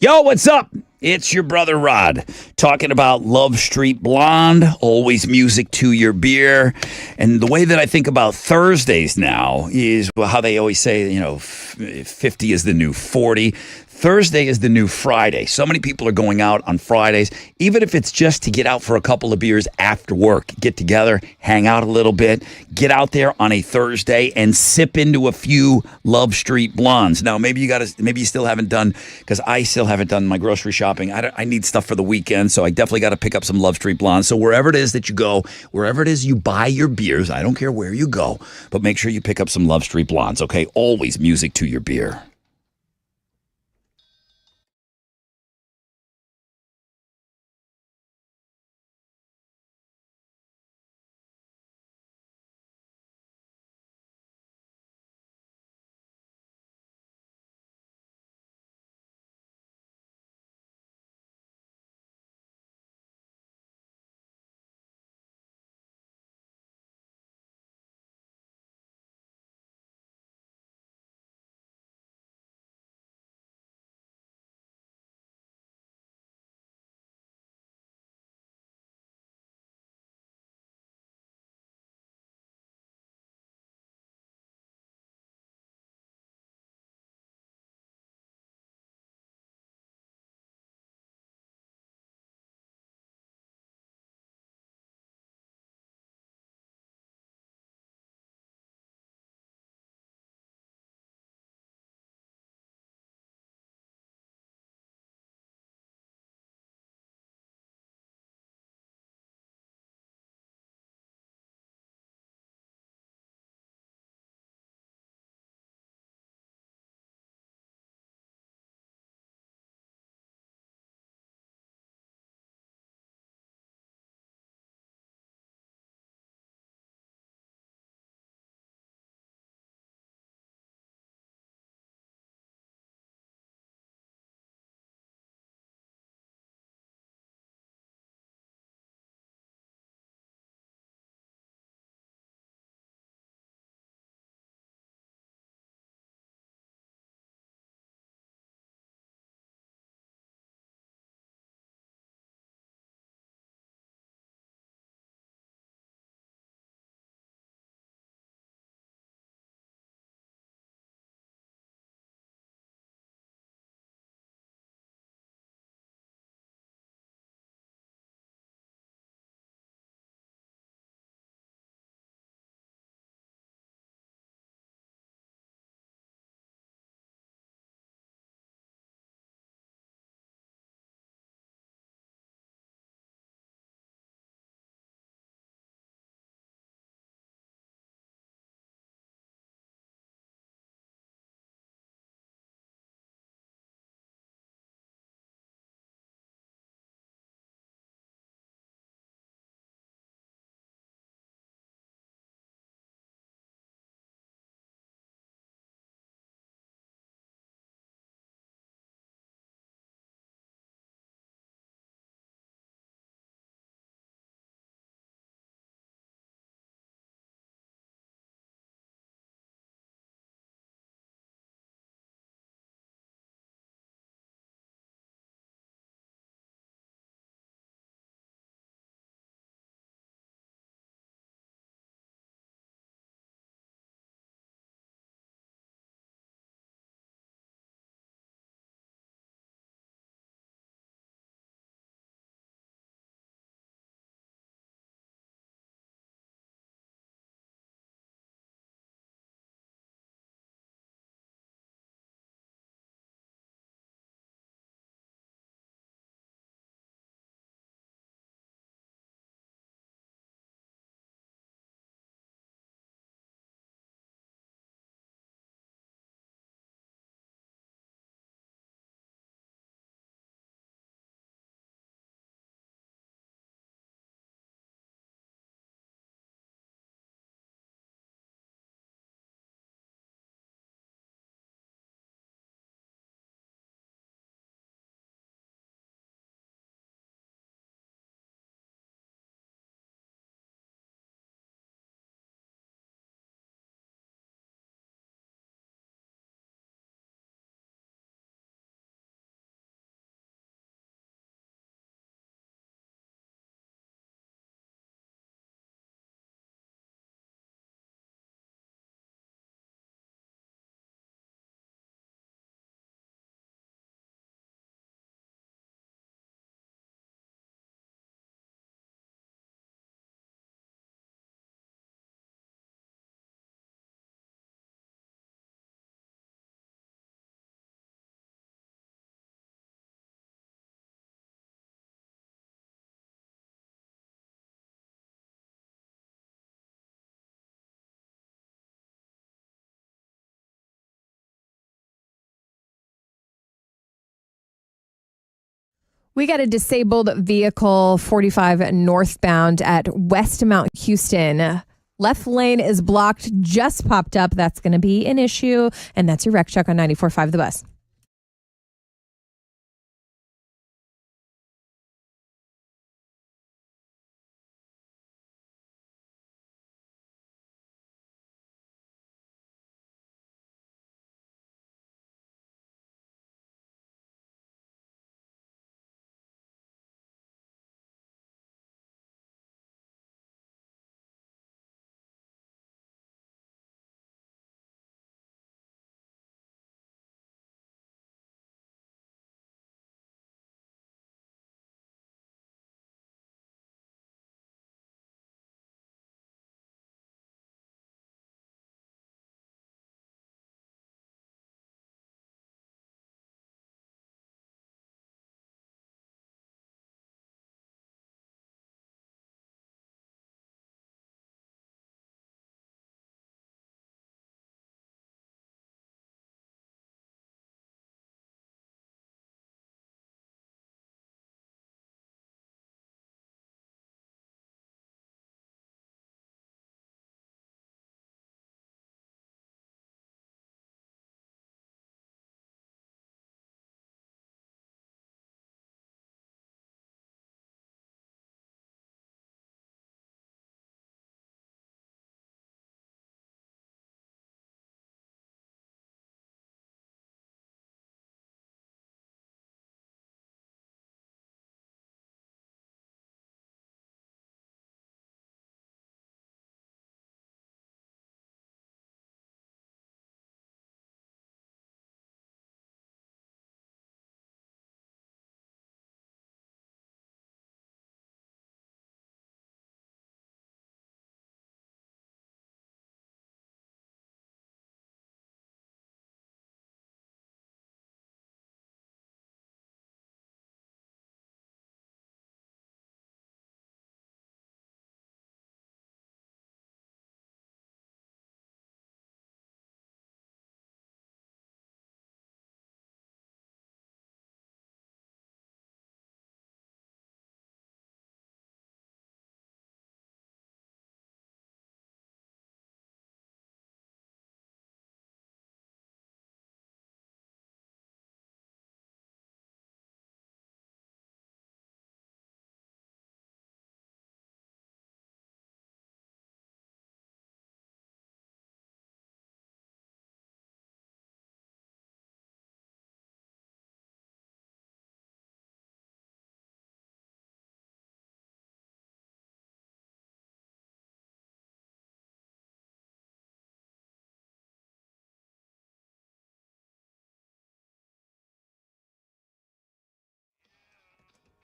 Yo, what's up? It's your brother Rod talking about Love Street Blonde, always music to your beer. And the way that I think about Thursdays now is how they always say, 50 is the new 40. Thursday is the new Friday. So many people are going out on Fridays, even if it's just to get out for a couple of beers after work, get together, hang out a little bit, get out there on a Thursday and sip into a few Love Street Blondes. Now, maybe you still haven't done, because I still haven't done my grocery shopping. I need stuff for the weekend, so I definitely got to pick up some Love Street Blondes. So wherever it is that you go, wherever it is you buy your beers, I don't care where you go, but make sure you pick up some Love Street Blondes, okay? Always music to your beer. We got a disabled vehicle 45 northbound at West Mount Houston. Left lane is blocked, just popped up. That's going to be an issue. And that's your wreck check on 94.5 The Bus.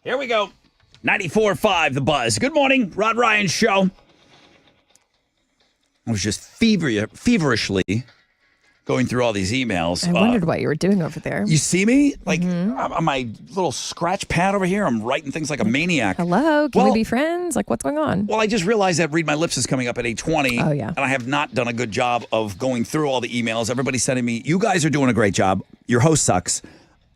Here we go. 94.5 The Buzz. Good morning, Rod Ryan Show. I was just feverishly going through all these emails. I wondered what you were doing over there. You see me? Like, on my little scratch pad over here, I'm writing things like a maniac. Hello? Can we be friends? Like, what's going on? Well, I just realized that Read My Lips is coming up at 8:20. Oh, yeah. And I have not done a good job of going through all the emails. Everybody's sending me, you guys are doing a great job. Your host sucks.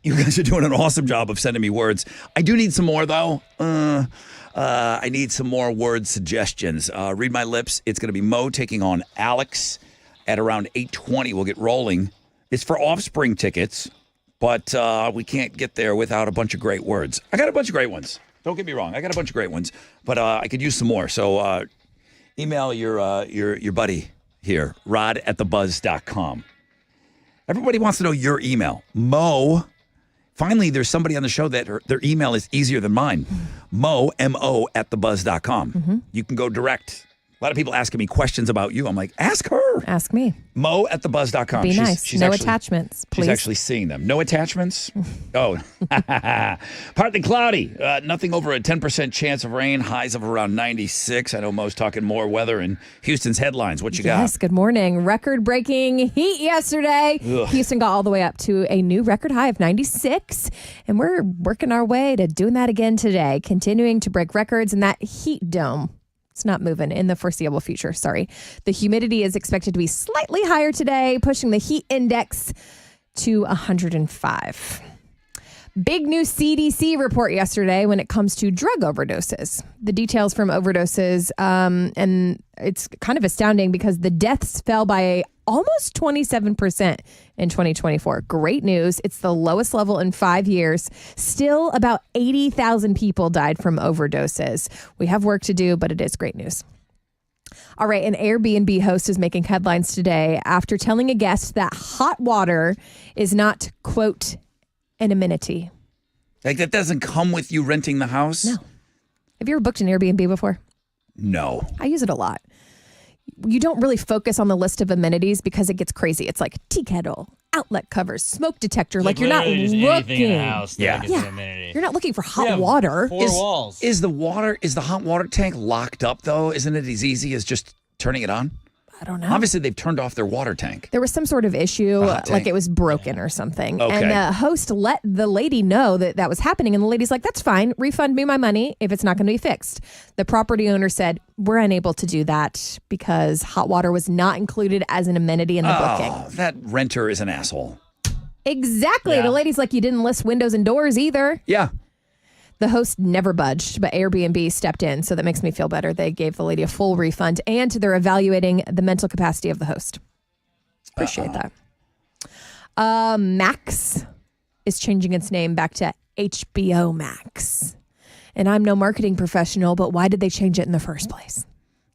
You guys are doing an awesome job of sending me words. I do need some more, though. I need some more word suggestions. Read My Lips. It's going to be Mo taking on Alex at around 8:20. We'll get rolling. It's for Offspring tickets, but we can't get there without a bunch of great words. I got a bunch of great ones. Don't get me wrong. I got a bunch of great ones, but I could use some more. So email your buddy here, rod@thebuzz.com. Everybody wants to know your email. Mo. Finally, there's somebody on the show that their email is easier than mine. Mo, M-O, @thebuzz.com. You can go direct. A lot of people asking me questions about you. I'm like, ask her. Ask me. Mo @thebuzz.com. Be nice. She's no actually, attachments, please. She's actually seeing them. No attachments? Oh. Partly cloudy. Nothing over a 10% chance of rain. Highs of around 96. I know Mo's talking more weather and Houston's headlines. What you got? Yes, good morning. Record-breaking heat yesterday. Ugh. Houston got all the way up to a new record high of 96. And we're working our way to doing that again today. Continuing to break records in that heat dome. It's not moving in the foreseeable future. Sorry. The humidity is expected to be slightly higher today, pushing the heat index to 105. Big new CDC report yesterday when it comes to drug overdoses. The details from overdoses, and it's kind of astounding because the deaths fell by almost 27% in 2024. Great news. It's the lowest level in 5 years. Still, about 80,000 people died from overdoses. We have work to do, but it is great news. All right, an Airbnb host is making headlines today after telling a guest that hot water is not, quote, an amenity. Like that doesn't come with you renting the house? No. Have you ever booked an Airbnb before? No. I use it a lot. You don't really focus on the list of amenities because it gets crazy. It's like tea kettle, outlet covers, smoke detector. Like you're not literally just anything in looking. the house that Yeah. gets an amenity. You're not looking for hot Yeah, water. Four walls. Is the hot water tank locked up though? Isn't it as easy as just turning it on? I don't know. Obviously, they've turned off their water tank. There was some sort of issue, hot tank. like it was broken or something. Okay. And the host let the lady know that that was happening. And the lady's like, that's fine. Refund me my money if it's not going to be fixed. The property owner said, we're unable to do that because hot water was not included as an amenity in the booking. That renter is an asshole. Exactly. Yeah. The lady's like, you didn't list windows and doors either. Yeah. The host never budged, but Airbnb stepped in, so that makes me feel better. They gave the lady a full refund, and they're evaluating the mental capacity of the host. Appreciate that. Max is changing its name back to HBO Max. And I'm no marketing professional, but why did they change it in the first place?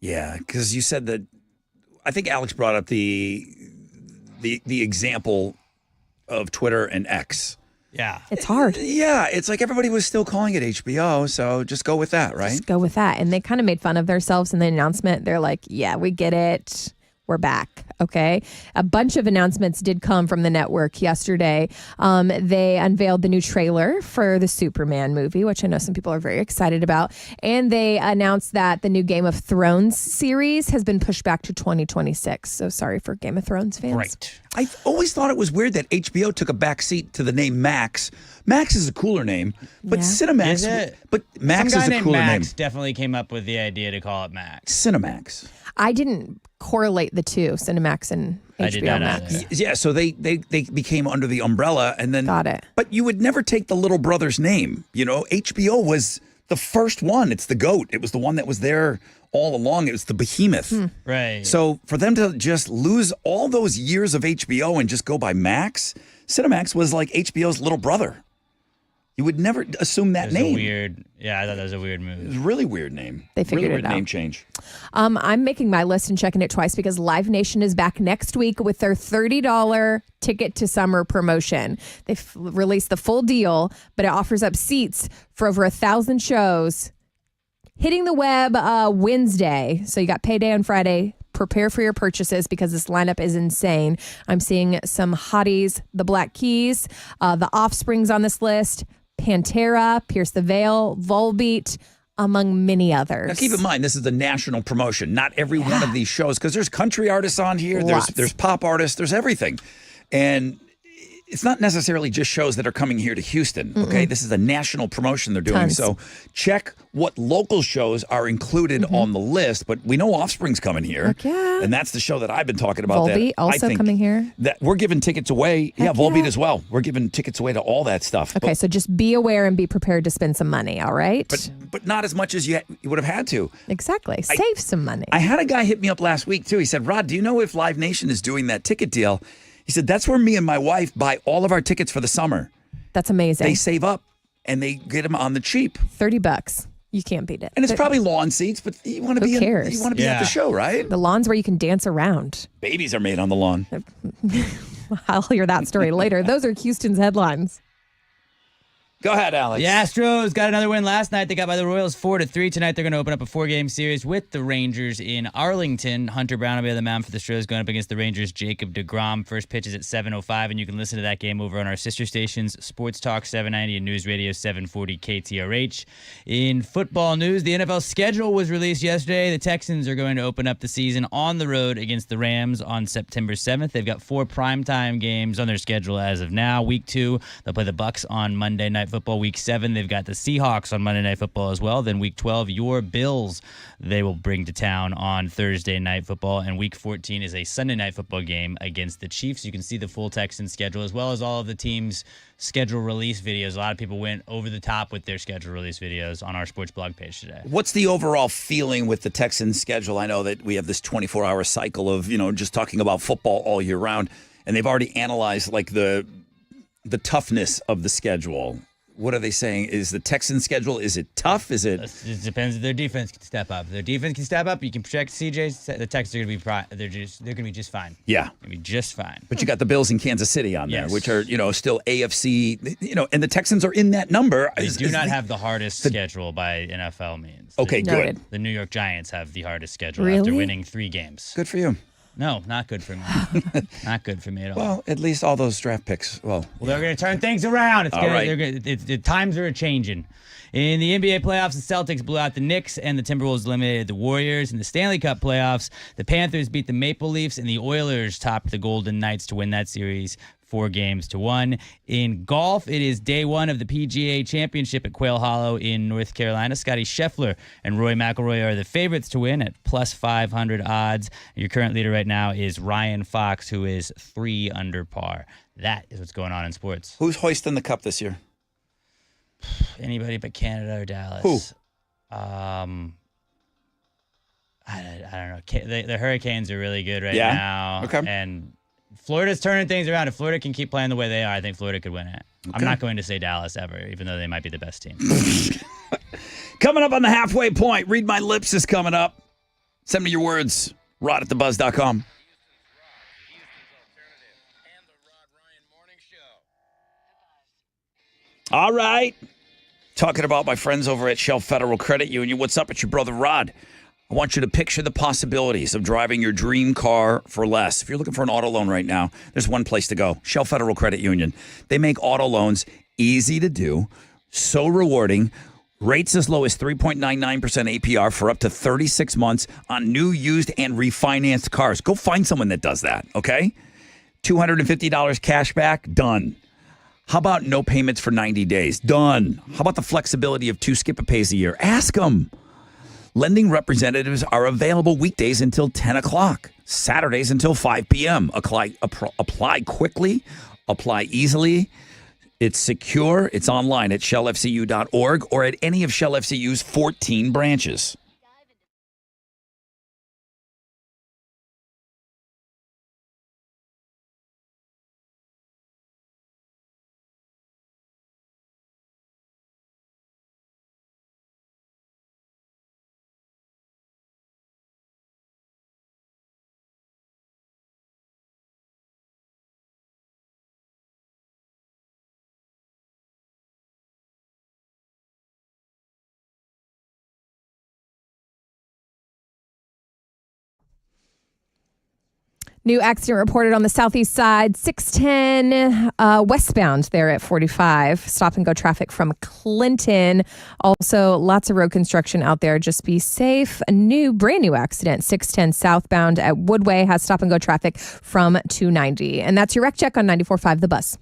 Yeah, because you said that. I think Alex brought up the example of Twitter and X. Yeah. It's hard. Yeah, it's like everybody was still calling it HBO, so just go with that, right? Just go with that. And they kind of made fun of themselves in the announcement. They're like, yeah, we get it. We're back. Okay. A bunch of announcements did come from the network yesterday. They unveiled the new trailer for the Superman movie, which I know some people are very excited about. And they announced that the new Game of Thrones series has been pushed back to 2026. So sorry for Game of Thrones fans. Right. I always thought it was weird that HBO took a backseat to the name Max. Max is a cooler name, but Yeah. Cinemax. Is it? But Max Some guy is a named cooler Max name. definitely came up with the idea to call it Max. Cinemax. I didn't correlate the two, Cinemax and I did HBO not Max. either. Yeah, so they became under the umbrella, and then Got it. But you would never take the little brother's name. You know, HBO was the first one. It's the GOAT. It was the one that was there all along. It was the behemoth. Right. So for them to just lose all those years of HBO and just go by Max, Cinemax was like HBO's little brother. You would never assume that It was name. I thought that was a weird It was move. a really weird name. They figured really it weird out. name change. I'm making my list and checking it twice because Live Nation is back next week with their $30 ticket to summer promotion. They've released the full deal, but it offers up seats for over 1,000 shows hitting the web Wednesday. So you got payday on Friday. Prepare for your purchases because this lineup is insane. I'm seeing some hotties, the Black Keys, the Offsprings on this list, Pantera, Pierce the Veil, Volbeat, among many others. Now keep in mind, this is the national promotion. Not every one of these shows, because there's country artists on here, Lots. there's pop artists, there's everything. And it's not necessarily just shows that are coming here to Houston, okay? This is a national promotion they're doing. Tons. So check what local shows are included on the list. But we know Offspring's coming here. Heck yeah. And that's the show that I've been talking about. Volbeat that I also think coming here. That we're giving tickets away. Heck Volbeat yeah. as well. We're giving tickets away to all that stuff. Okay, so just be aware and be prepared to spend some money, all right? But not as much as you would have had to. Exactly. Save some money. I had a guy hit me up last week, too. He said, Rod, do you know if Live Nation is doing that ticket deal? He said, that's where me and my wife buy all of our tickets for the summer. That's amazing. They save up and they get them on the cheap. $30. You can't beat it. And it's probably lawn seats, but you want to Who be cares? You want to be at the show, right? The lawn's where you can dance around. Babies are made on the lawn. I'll hear that story later. Those are Houston's headlines. Go ahead, Alex. The Astros got another win last night. They got by the Royals 4-3. Tonight they're going to open up a 4-game series with the Rangers in Arlington. Hunter Brown will be on the mound for the Astros going up against the Rangers' Jacob deGrom. First pitch is at 7:05, and you can listen to that game over on our sister stations, Sports Talk 790 and News Radio 740 KTRH. In football news, the NFL schedule was released yesterday. The Texans are going to open up the season on the road against the Rams on September 7th. They've got 4 primetime games on their schedule as of now. Week 2, they'll play the Bucs on Monday Night Football. Week 7, they've got the Seahawks on Monday Night Football as well. Then Week 12, your Bills, they will bring to town on Thursday Night Football. And Week 14 is a Sunday Night Football game against the Chiefs. You can see the full Texans schedule as well as all of the teams' schedule release videos. A lot of people went over the top with their schedule release videos on our sports blog page today. What's the overall feeling with the Texans schedule? I know that we have this 24-hour cycle of, just talking about football all year round, and they've already analyzed like the toughness of the schedule. What are they saying? Is the Texans schedule, is it tough? Is it? It depends if their defense can step up. If their defense can step up, you can protect CJ. The Texans are going to be they're going to be just fine. Yeah. Going to be just fine. But you got the Bills in Kansas City on there, Yes. which are, still AFC, and the Texans are in that number. They do not have the hardest schedule by NFL means. Okay, good. The New York Giants have the hardest schedule Really? after winning 3 games. Good for you. No, not good for me. Not good for me at all. Well, at least all those draft picks. Well, they're going to turn things around. All right. The times are changing. In the NBA playoffs, the Celtics blew out the Knicks, and the Timberwolves eliminated the Warriors. In the Stanley Cup playoffs, the Panthers beat the Maple Leafs, and the Oilers topped the Golden Knights to win that series 4-1. In golf, it is day 1 of the PGA Championship at Quail Hollow in North Carolina. Scotty Scheffler and Roy McIlroy are the favorites to win at plus 500 odds. Your current leader right now is Ryan Fox, who is 3 under par. That is what's going on in sports. who's hoisting the cup this year? Anybody but Canada or Dallas. Who? I don't know. The Hurricanes are really good right Yeah? now. Okay. And Florida's turning things around. If Florida can keep playing the way they are, I think Florida could win it. I'm Okay. not going to say Dallas ever, even though they might be the best team. Coming up on the halfway point, Read My Lips is coming up. Send me your words, rod@thebuzz.com. All right. Talking about my friends over at Shell Federal Credit Union. What's up? It's your brother Rod. I want you to picture the possibilities of driving your dream car for less. If you're looking for an auto loan right now, there's one place to go. Shell Federal Credit Union. They make auto loans easy to do, so rewarding. Rates as low as 3.99% APR for up to 36 months on new, used, and refinanced cars. Go find someone that does that, okay? $250 cash back? Done. How about no payments for 90 days? Done. How about the flexibility of 2 skip-a-pays a year? Ask them. Lending representatives are available weekdays until 10 o'clock, Saturdays until 5 p.m. Apply quickly, apply easily. It's secure. It's online at shellfcu.org or at any of Shell FCU's 14 branches. New accident reported on the southeast side, 610 westbound there at 45. Stop and go traffic from Clinton. Also, lots of road construction out there. Just be safe. A brand new accident, 610 southbound at Woodway has stop and go traffic from 290. And that's your wreck check on 94.5 The Buzz.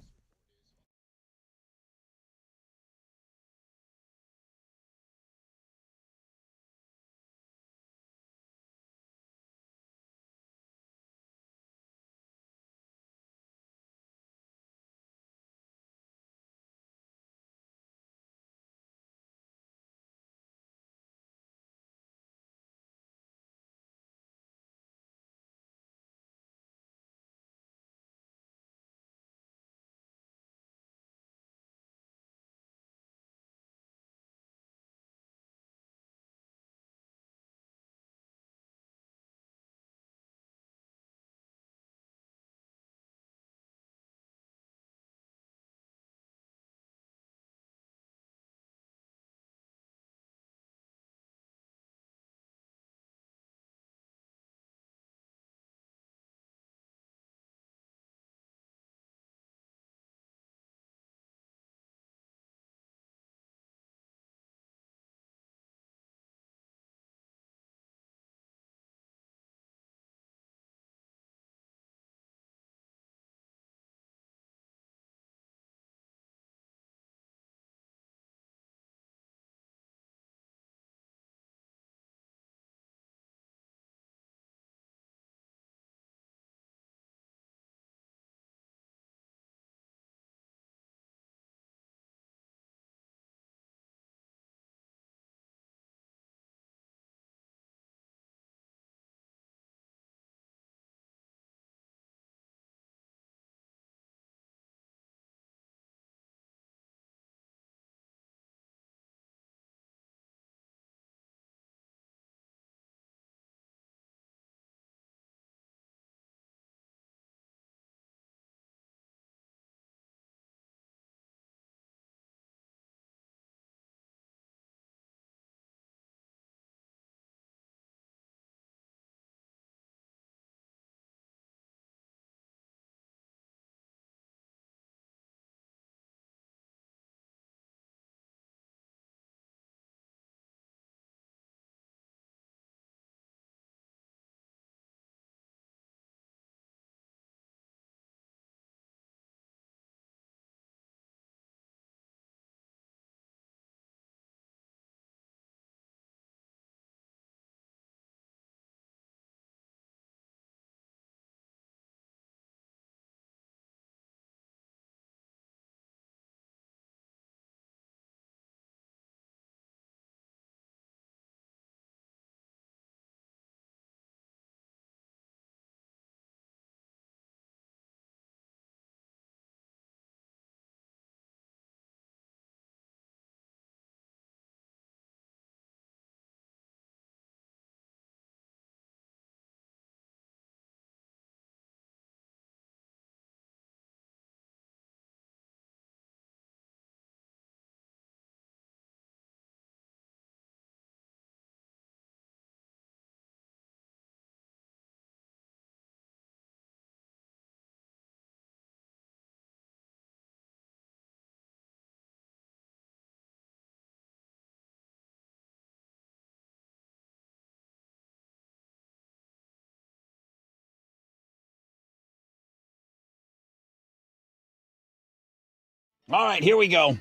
All right, here we go.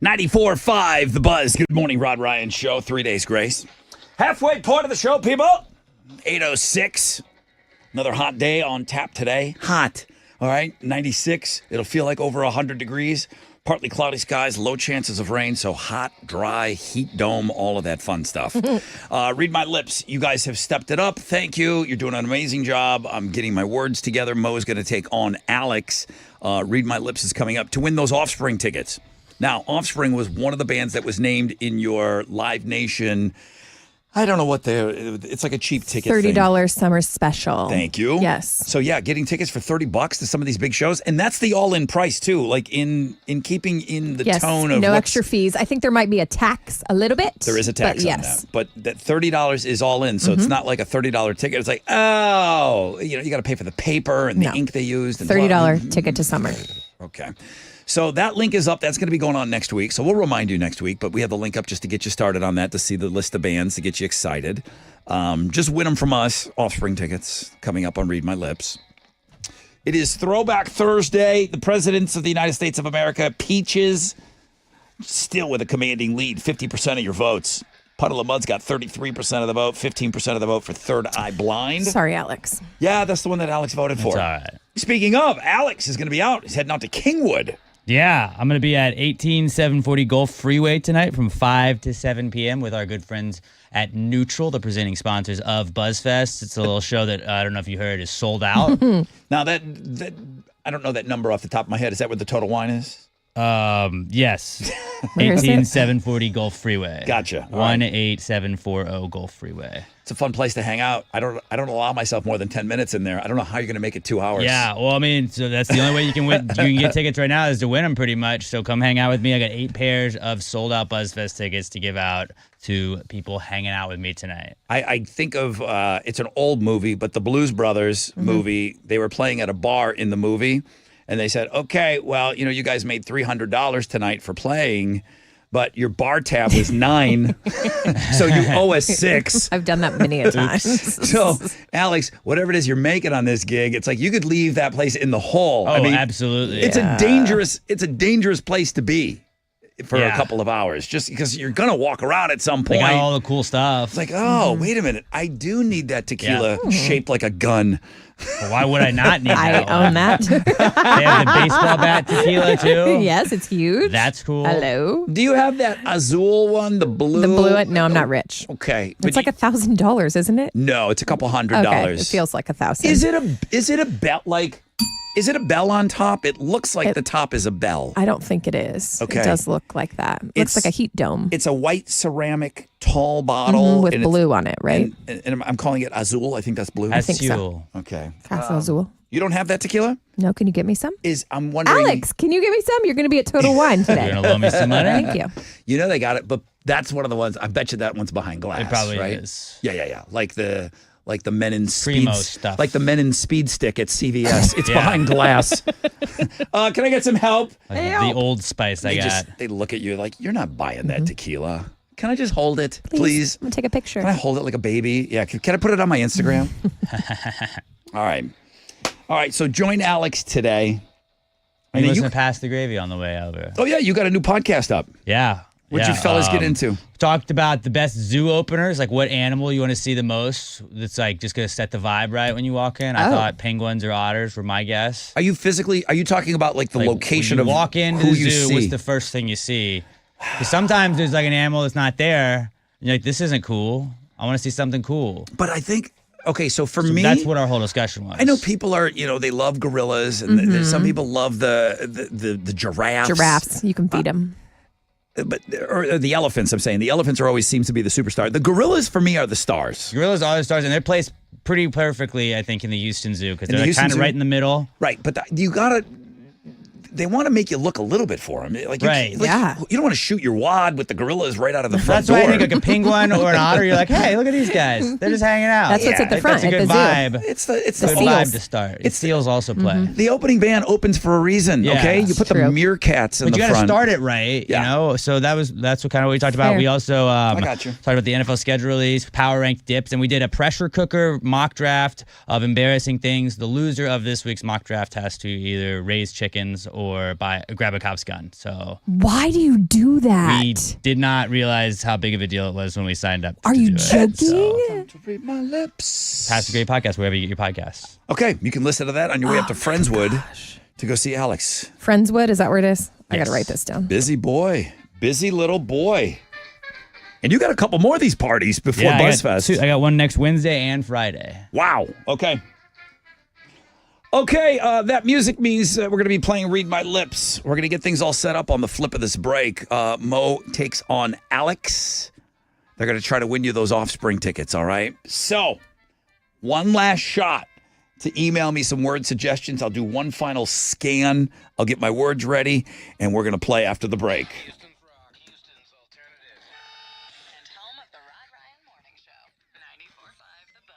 94.5 The Buzz. Good morning, Rod Ryan Show. 3 days grace. Halfway point of the show, people. 8:06. Another hot day on tap today. Hot. All right, 96. It'll feel like over 100 degrees. Partly cloudy skies, low chances of rain. So hot, dry, heat dome, all of that fun stuff. Read my lips. You guys have stepped it up. Thank you. You're doing an amazing job. I'm getting my words together. Mo's going to take on Alex. Read My Lips is coming up to win those Offspring tickets. Now, Offspring was one of the bands that was named in your Live Nation. I don't know what it's like a cheap ticket $30 summer special. Thank you. Yes. So yeah, getting tickets for $30 to some of these big shows, and that's the all-in price too. Like in keeping in the tone of no extra fees. I think there might be a tax a little bit. There is a tax but on that, but that $30 is all in. So it's not like a $30 ticket. It's like you got to pay for the paper and the ink they used. And $30 ticket to summer. Okay. So that link is up. That's going to be going on next week. So we'll remind you next week, but we have the link up just to get you started on that, to see the list of bands, to get you excited. Just win them from us. Offspring tickets coming up on Read My Lips. It is Throwback Thursday. The presidents of the United States of America, Peaches, still with a commanding lead, 50% of your votes. Puddle of Mud's got 33% of the vote, 15% of the vote for Third Eye Blind. Sorry, Alex. Yeah, that's the one that Alex voted for. That's all right. Speaking of, Alex is going to be out. He's heading out to Kingwood. Yeah, I'm going to be at 18740 Gulf Freeway tonight from 5 to 7 p.m. with our good friends at Neutral, the presenting sponsors of BuzzFest. It's a little show that I don't know if you heard is sold out. Now, that I don't know that number off the top of my head. Is that what the total wine is? Yes. Where is it? 18740 Gulf Freeway. Gotcha. All right. 18740 Gulf Freeway. It's a fun place to hang out. I don't allow myself more than 10 minutes in there. I don't know how you're going to make it 2 hours. Yeah, well, I mean, so that's the only way you can win. You can get tickets right now is to win them pretty much. So come hang out with me. I got 8 pairs of sold out BuzzFest tickets to give out to people hanging out with me tonight. I think of, it's an old movie, but the Blues Brothers movie, they were playing at a bar in the movie, and they said, okay, well, you guys made $300 tonight for playing, but your bar tab was $9, so you owe us $6. I've done that many a times. So, Alex, whatever it is you're making on this gig, it's like you could leave that place in the hole. Oh, absolutely. It's a dangerous place to be for a couple of hours, just because you're gonna walk around at some point. They got all the cool stuff. It's like, oh, wait a minute, I do need that tequila shaped like a gun. Well, why would I not need I that? own that. They have the baseball bat tequila too. Yes, it's huge. That's cool. Hello. Do you have that Azul one, the blue? The blue one? No, I'm not rich. Okay, It's like $1,000, isn't it? no, it's a couple $100. Okay, it feels like $1,000. Is it a bell? Is it a bell on top? It looks like the top is a bell. I don't think it is. Okay. It does look like that. Looks like a heat dome. It's a white ceramic tall bottle with blue on it, right? And I'm calling it Azul. I think that's blue. I think so. Okay. Casa Azul. You don't have that tequila? No, can you get me some? I'm wondering. Alex, can you get me some? You're going to be at Total Wine today. You're going to loan me some money? Thank you. You know they got it, but that's one of the ones. I bet you that one's behind glass. It probably right? is. Yeah. Like the men in speed Primo stuff. Like the men in speed stick at CVS. It's behind glass. Can I get some help? The Old Spice I got. They look at you like, you're not buying that tequila. Can I just hold it, please? I'm going to take a picture. Can I hold it like a baby? Yeah. Can I put it on my Instagram? All right. So join Alex today. You listen to Pass the Gravy on the way over. Oh, yeah. You got a new podcast up. Yeah. What'd you fellas get into? Talked about the best zoo openers, like what animal you want to see the most that's like just going to set the vibe right when you walk in. I thought penguins or otters were my guess. Are you talking about like the location when you of walk into who the you zoo, see? what's the first thing you see? Because sometimes there's like an animal that's not there. And you're like, this isn't cool. I want to see something cool. But I think, okay, so for me, that's what our whole discussion was. I know people are, they love gorillas, and some people love the giraffes. Giraffes, you can feed them. But or the elephants, I'm saying. The elephants always seems to be the superstar. The gorillas, for me, are the stars. Gorillas are the stars, and they're placed pretty perfectly, I think, in the Houston Zoo, because they're kind of right in the middle. Right, but you gotta. They want to make you look a little bit for them. You don't want to shoot your wad with the gorillas right out of the front door. That's why I think like a penguin or an otter, you're like, hey, look at these guys. They're just hanging out. That's what's at the front That's a at good the vibe. zoo. It's a good vibe to start. It's seals also play. The opening band opens for a reason, okay? You put the meerkats in the front. But you got to start it right, you know? So that's what kind of what we talked about. Fair. We also I got you. talked about the NFL schedule release, power ranked dips, and we did a pressure cooker mock draft of embarrassing things. The loser of this week's mock draft has to either raise chickens or grab a cop's gun. So Why do you do that? we did not realize how big of a deal it was when we signed up. Are to you do it. joking? To read my lips. Pass a great podcast wherever you get your podcasts. Okay, you can listen to that on your way up to Friendswood to go see Alex. Friendswood, is that where it is? I got to Yes. write this down. Busy boy. Busy little boy. And you got a couple more of these parties before Yeah, BuzzFest. I got one next Wednesday and Friday. Wow. Okay. Okay, that music means we're going to be playing Read My Lips. We're going to get things all set up on the flip of this break. Mo takes on Alex. They're going to try to win you those Offspring tickets, all right? So, one last shot to email me some word suggestions. I'll do one final scan. I'll get my words ready, and we're going to play after the break. Houston's rock, Houston's alternative. And home of the Rod Ryan Morning Show. 94.5 The Buzz.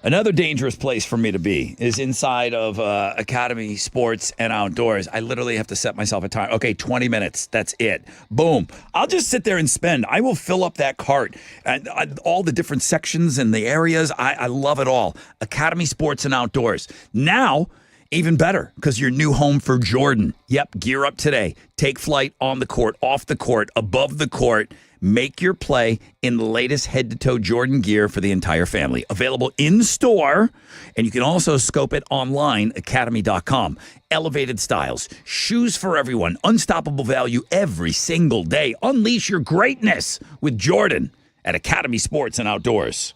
Another dangerous place for me to be is inside of Academy Sports and Outdoors. I literally have to set myself a time. Okay, 20 minutes. That's it. Boom. I'll just sit there and spend. I will fill up that cart. And all the different sections and the areas. I love it all. Academy Sports and Outdoors. Now, even better, because your new home for Jordan. Yep, gear up today. Take flight on the court, off the court, above the court. Make your play in the latest head-to-toe Jordan gear for the entire family. Available in-store, and you can also scope it online, academy.com. Elevated styles, shoes for everyone, unstoppable value every single day. Unleash your greatness with Jordan at Academy Sports and Outdoors.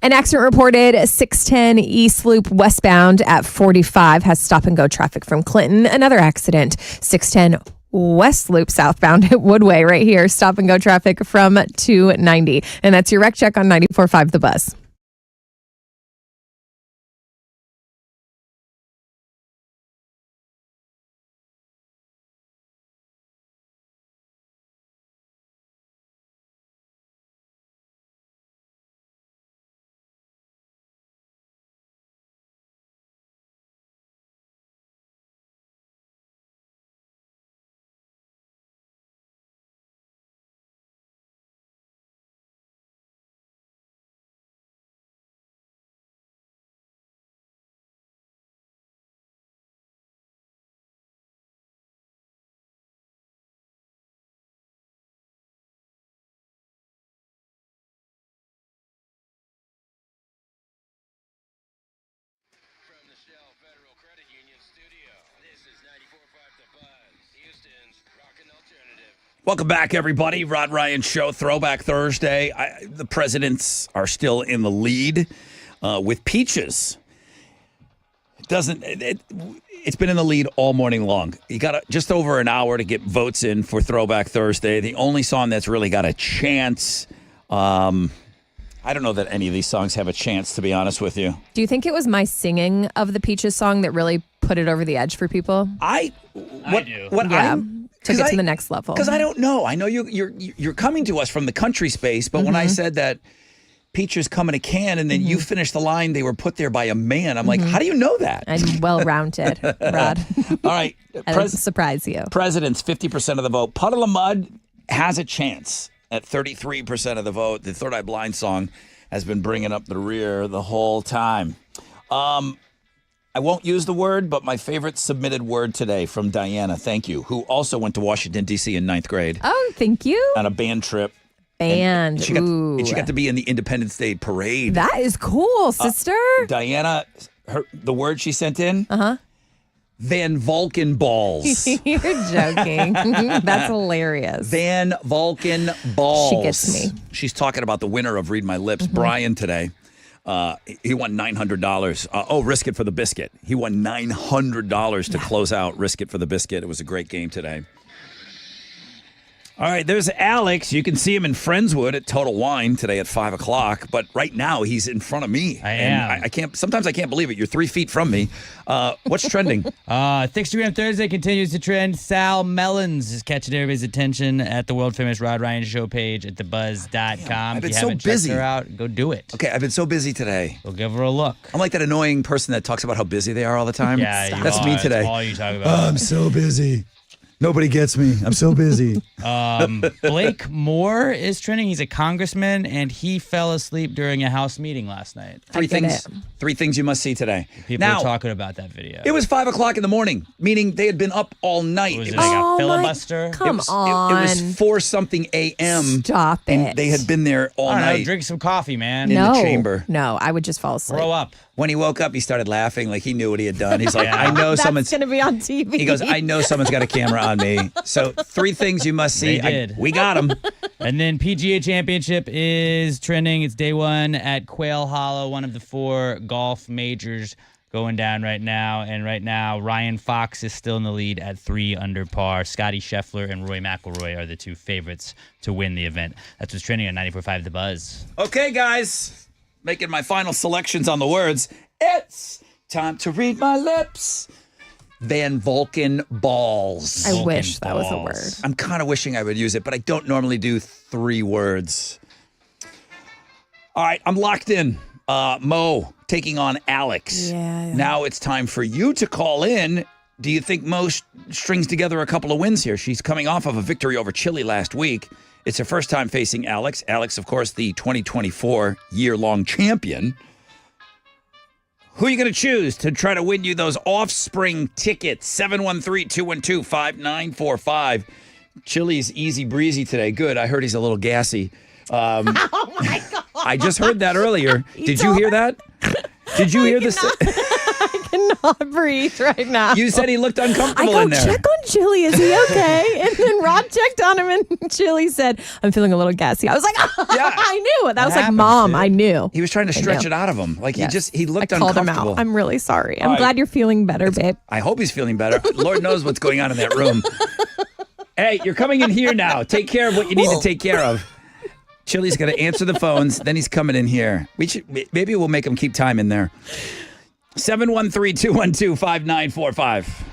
An accident reported 610 East Loop westbound at 45 has stop and go traffic from Clinton. Another accident, 610 West Loop southbound at Woodway right here. Stop and go traffic from 290. And that's your wreck check on 94.5 The Buzz. From the Shell Federal Credit Union studio, this is 94.5 The Buzz, Houston's rockin' alternative. Welcome back, everybody. Rod Ryan Show, Throwback Thursday. The presidents are still in the lead with Peaches. It's been in the lead all morning long. You got just over an hour to get votes in for Throwback Thursday. The only song that's really got a chance. I don't know that any of these songs have a chance, to be honest with you. Do you think it was my singing of the Peaches song that really put it over the edge for people? I do. Took it to the next level. Because I don't know. I know you're coming to us from the country space, but when I said that Peaches come in a can and then you finished the line, they were put there by a man. I'm like, how do you know that? I'm well-rounded, Rod. All right. I'll surprise you. Presidents, 50% of the vote. Puddle of Mud has a chance at 33% of the vote. The Third Eye Blind song has been bringing up the rear the whole time. I won't use the word, but my favorite submitted word today from Diana, thank you, who also went to Washington, D.C. in 9th grade. Oh, thank you. On a band trip. Band. She got to be in the Independence Day parade. That is cool, sister. Diana, the word she sent in? Van Vulcan balls. You're joking. That's hilarious. Van Vulcan balls. She gets me. She's talking about the winner of Read My Lips, Brian, today. He won $900. Risk It for the Biscuit. He won $900 to close out Risk It for the Biscuit. It was a great game today. All right, there's Alex. You can see him in Friendswood at Total Wine today at 5 o'clock. But right now, he's in front of me. I am. I can't. Sometimes I can't believe it. You're 3 feet from me. What's trending? Thickstagram Thursday continues to trend. Sal Mellons is catching everybody's attention at the world famous Rod Ryan Show page at thebuzz.com. I've been if you so haven't busy. checked her out, go do it. Okay, I've been so busy today. Go give her a look. I'm like that annoying person that talks about how busy they are all the time. Yeah, that's me today. That's all you talk about. I'm so busy. Nobody gets me. I'm so busy. Blake Moore is trending. He's a congressman, and he fell asleep during a House meeting last night. Three things you must see today. People are talking about that video. It was 5 o'clock in the morning, meaning they had been up all night. Was it like a filibuster? Come on. It was 4-something a.m. Stop it. And they had been there all I don't know, night. drink some coffee, man. In the chamber. No, I would just fall asleep. Grow up. When he woke up, he started laughing like he knew what he had done. He's like, I know someone's going to be on TV. He goes, I know someone's got a camera on me. So 3 things you must see. They did. We got them. And then PGA Championship is trending. It's day 1 at Quail Hollow, one of the 4 golf majors going down right now. And right now, Ryan Fox is still in the lead at 3 under par. Scotty Scheffler and Roy McIlroy are the 2 favorites to win the event. That's what's trending on 94.5 The Buzz. Okay, guys. Making my final selections on the words. It's time to read my lips. Van Vulcan balls. I wish that was a word. I'm kind of wishing I would use it, but I don't normally do 3 words. All right, I'm locked in. Mo taking on Alex. Yeah. Now it's time for you to call in. Do you think Mo strings together a couple of wins here? She's coming off of a victory over Chile last week. It's her first time facing Alex. Alex, of course, the 2024 year-long champion. Who are you going to choose to try to win you those Offspring tickets? 713-212-5945. Chile's easy breezy today. Good. I heard he's a little gassy. Oh, my God. I just heard that earlier. Did you hear that? Did you hear this? cannot breathe right now. You said he looked uncomfortable I in go there. check on Chili. Is he okay? And then Rod checked on him, and Chili said, "I'm feeling a little gassy." I was like, Yeah. I knew it. That was like, happens, Mom, dude. I knew. He was trying to stretch knew. it out of him. Like Yes. he looked I called him uncomfortable. out. I'm really sorry. I'm All right. glad you're feeling better, babe. I hope he's feeling better. Lord knows what's going on in that room. Hey, you're coming in here now. Take care of what you need to take care of. Chili's going to answer the phones. Then he's coming in here. Maybe we'll make him keep time in there. 713-212-5945.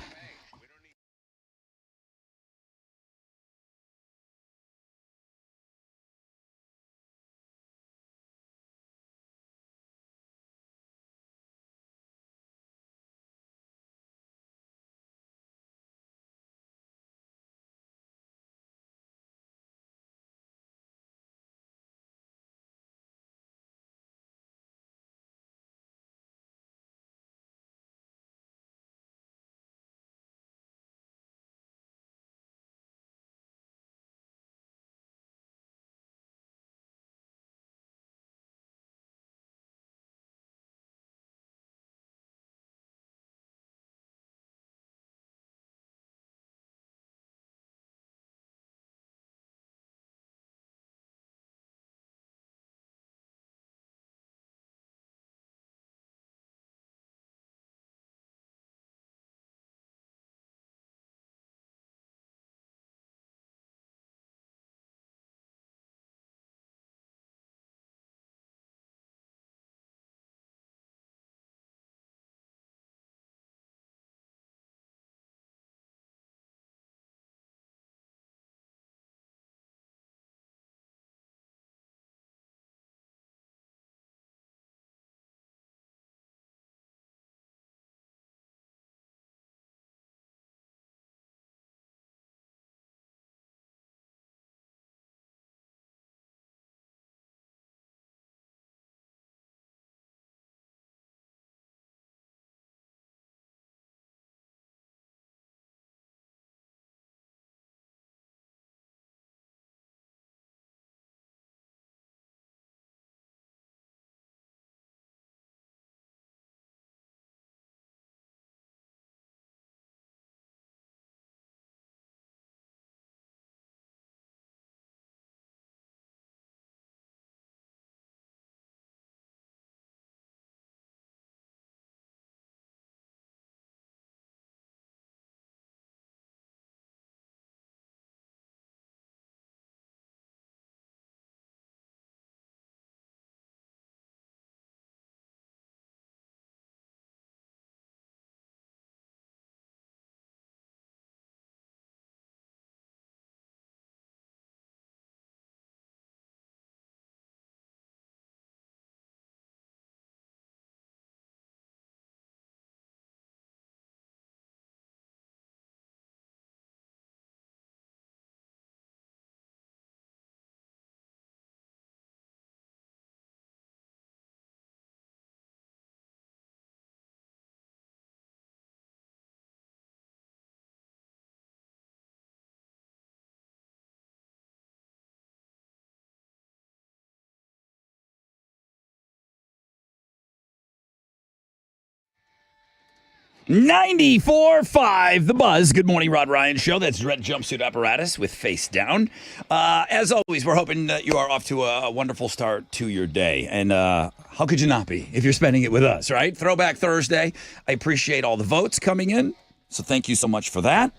$94.5 The Buzz. Good morning, Rod Ryan Show. That's Red Jumpsuit Apparatus with Face Down. As always, we're hoping that you are off to a wonderful start to your day. And how could you not be if you're spending it with us, right? Throwback Thursday. I appreciate all the votes coming in. So thank you so much for that.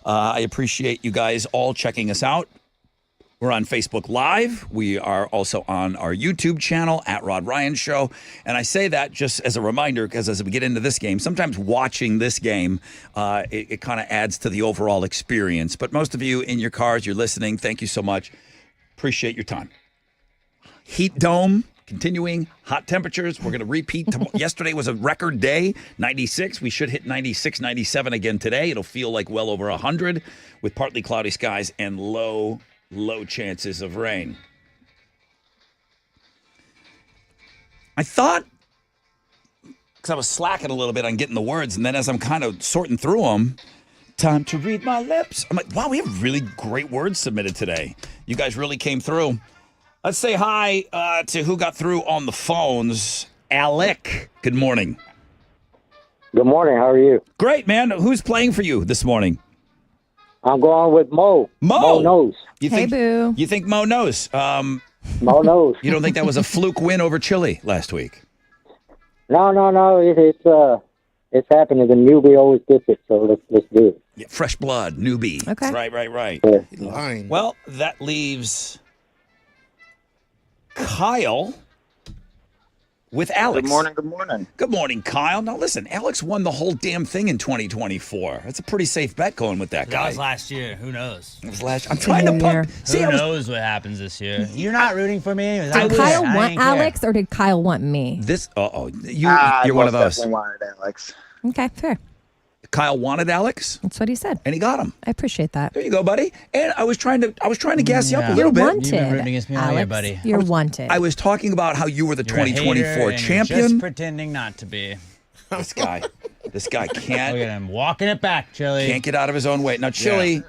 I appreciate you guys all checking us out. We're on Facebook Live. We are also on our YouTube channel, @RodRyan Show. And I say that just as a reminder, because as we get into this game, sometimes watching this game, it kind of adds to the overall experience. But most of you in your cars, you're listening. Thank you so much. Appreciate your time. Heat dome, continuing hot temperatures. We're going to repeat. Yesterday was a record day, 96. We should hit 96, 97 again today. It'll feel like well over 100 with partly cloudy skies and low chances of rain. I thought, because I was slacking a little bit on getting the words, and then as I'm kind of sorting through them, time to read my lips. I'm like, wow, we have really great words submitted today. You guys really came through. Let's say hi to who got through on the phones. Alec, good morning. Good morning. How are you? Great, man. Who's playing for you this morning? I'm going with Mo. Mo knows. You think, boo. You think Mo knows? Mo knows. You don't think that was a fluke win over Chile last week? No. It's happening. The newbie always gets it, so let's do it. Yeah, fresh blood, newbie. Okay. Right. Yeah. Lying. Well, that leaves Kyle with Alex. Good morning. Good morning. Good morning, Kyle. Now listen, Alex won the whole damn thing in 2024. That's a pretty safe bet going with that That guy. was last year. Who knows? It was last. I'm trying to pump. See, Who I was, knows what happens this year? You're not rooting for me. Did Kyle want Alex or did Kyle want me? this. You're one of those. Definitely wanted Alex. Okay, fair. Kyle wanted Alex, That's what he said. and he got him. I appreciate that. There you go, buddy. And I was trying to gas you up a little You're bit. wanted, You've been rooting against me all Alex. year, buddy. You're wanted. I was talking about how you were the You're a hater 2024 and you're champion. just pretending not to be. This guy Look at can't him walking it back, Chili. get out of his own way. Now, Chili.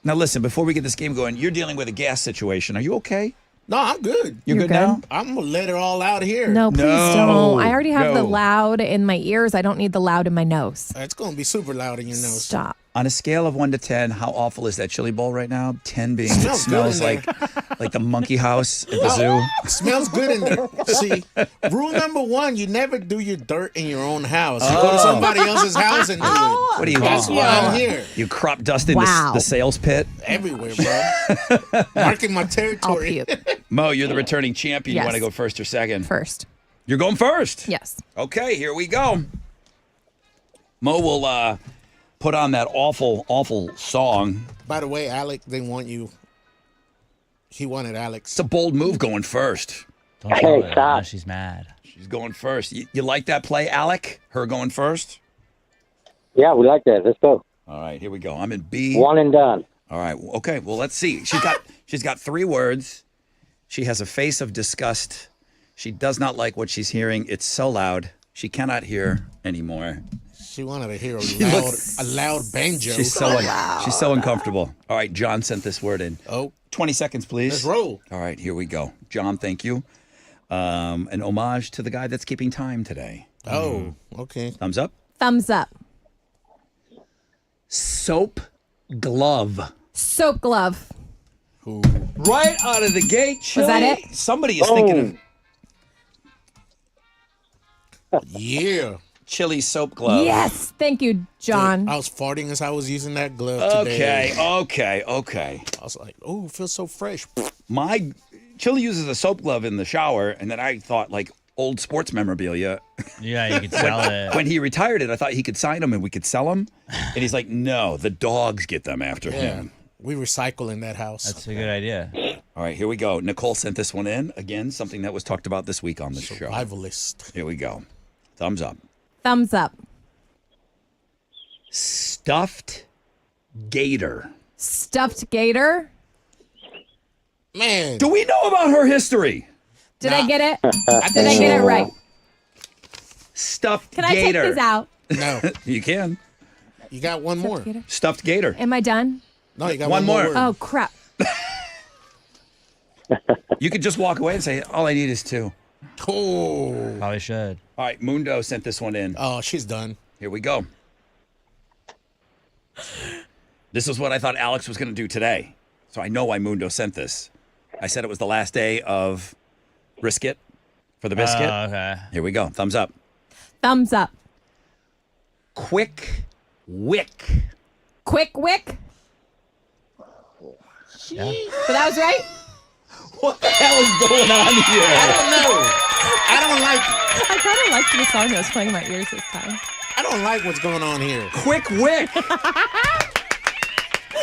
Now listen, before we get this game going, you're dealing with a gas situation. Are you okay? No, I'm good. You're good now? I'm going to let it all out here. No, please No, don't. I already have the no. loud in my ears. I don't need the loud in my nose. It's going to be super loud in your nose. Stop. On a scale of 1 to 10, how awful is that chili bowl right now? 10 being Smells it smells good in like the monkey house at the zoo. Smells good in there. See, rule number 1, you never do your dirt in your own house. You go to somebody else's house and do it. What do you That's want? why I'm here. You crop dusting the sales pit. Everywhere, bro. Marking my territory. Mo, you're the returning champion. You Yes. want to go first or second? First. You're going first? Yes. Okay, here we go. Mo will put on that awful song. By the way, Alec, they want you. He wanted Alex. It's a bold move going first. Don't tell her. Now she's mad. She's going first. You like that play, Alec? Her going first? Yeah, we like that. Let's go. All right, here we go. I'm in B. One and done. All right. Okay. Well, let's see. She's got 3 words. She has a face of disgust. She does not like what she's hearing. It's so loud. She cannot hear anymore. She wanted to hear a loud banjo. She's so uncomfortable. All right, John sent this word in. 20 seconds, please. Let's roll. All right, here we go. John, thank you. An homage to the guy that's keeping time today. Oh, okay. Thumbs up. Thumbs up. Soap glove. Soap glove. Right out of the gate. Was that Chili. it? Somebody is thinking of Yeah. Chili soap glove. Yes. Thank you, John. I was farting as I was using that glove today. Okay. I was like, oh, it feels so fresh. My Chili uses a soap glove in the shower, and then I thought like old sports memorabilia. Yeah, you could sell it. When he retired it, I thought he could sign them and we could sell them. And he's like, no, the dogs get them after him. We recycle in that house. That's a good idea. All right, here we go. Nicole sent this one in. Again, something that was talked about this week on the show. Survivalist. Here we go. Thumbs up. Thumbs up. Stuffed gator. Stuffed gator. Man. Do we know about her history? Did I get it? Did I get it right? Stuffed Can I take gator. this out? No. You can. You got one more. Gator? Stuffed gator. Am I done? No, you got One more. word. Oh, crap. You could just walk away and say, all I need is 2. Oh. Probably should. All right, Mundo sent this one in. Oh, she's done. Here we go. This is what I thought Alex was going to do today. So I know why Mundo sent this. I said it was the last day of brisket for the biscuit. Okay. Here we go. Thumbs up. Thumbs up. Quick wick. Quick wick. Yeah. So that was right? What the hell is going on here? I don't know. I don't like it. I kind of liked the song that was playing in my ears this time. I don't like what's going on here. Quick wick.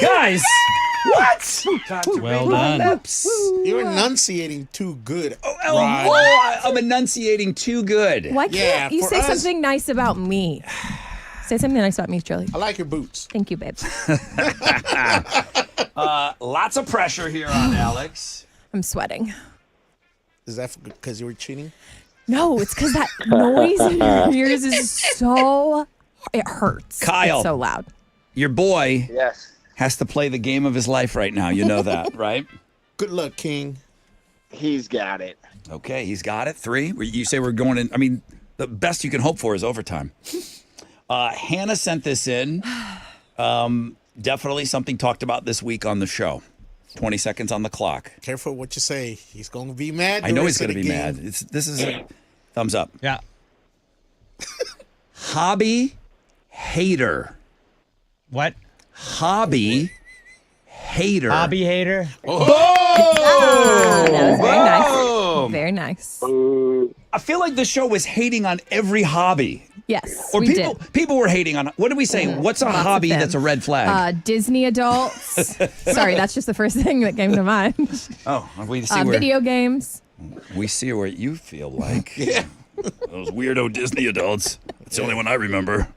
Guys, what? Well done. You're enunciating too good. I'm enunciating too good. Why can't you for say us- something nice about me? Say something nice about me, Shirley. I like your boots. Thank you, babe. Lots of pressure here on Alex. I'm sweating. Is that because you were cheating? No, it's because that noise in your ears is so... It hurts. Kyle. It's so loud. Your boy Yes. has to play the game of his life right now. You know that, right? Good luck, King. He's got it. Okay, he's got it. 3. You say we're going in. I mean, the best you can hope for is overtime. Hannah sent this in. Definitely something talked about this week on the show. 20 seconds on the clock. Careful what you say. He's going to be mad. I know he's going to be mad. This is a thumbs up. Yeah. Hobby hater. What? Hobby hater. Hobby hater? Ah, that was very nice. Boom! Very nice. I feel like the show was hating on every hobby. Yes, Or we people were hating on. What did we say? What's a Lots of hobby them. that's a red flag? Disney adults. Sorry, that's just the first thing that came to mind. We see where Video games. we see where you feel like. Yeah. Those weirdo Disney adults. It's the only one I remember.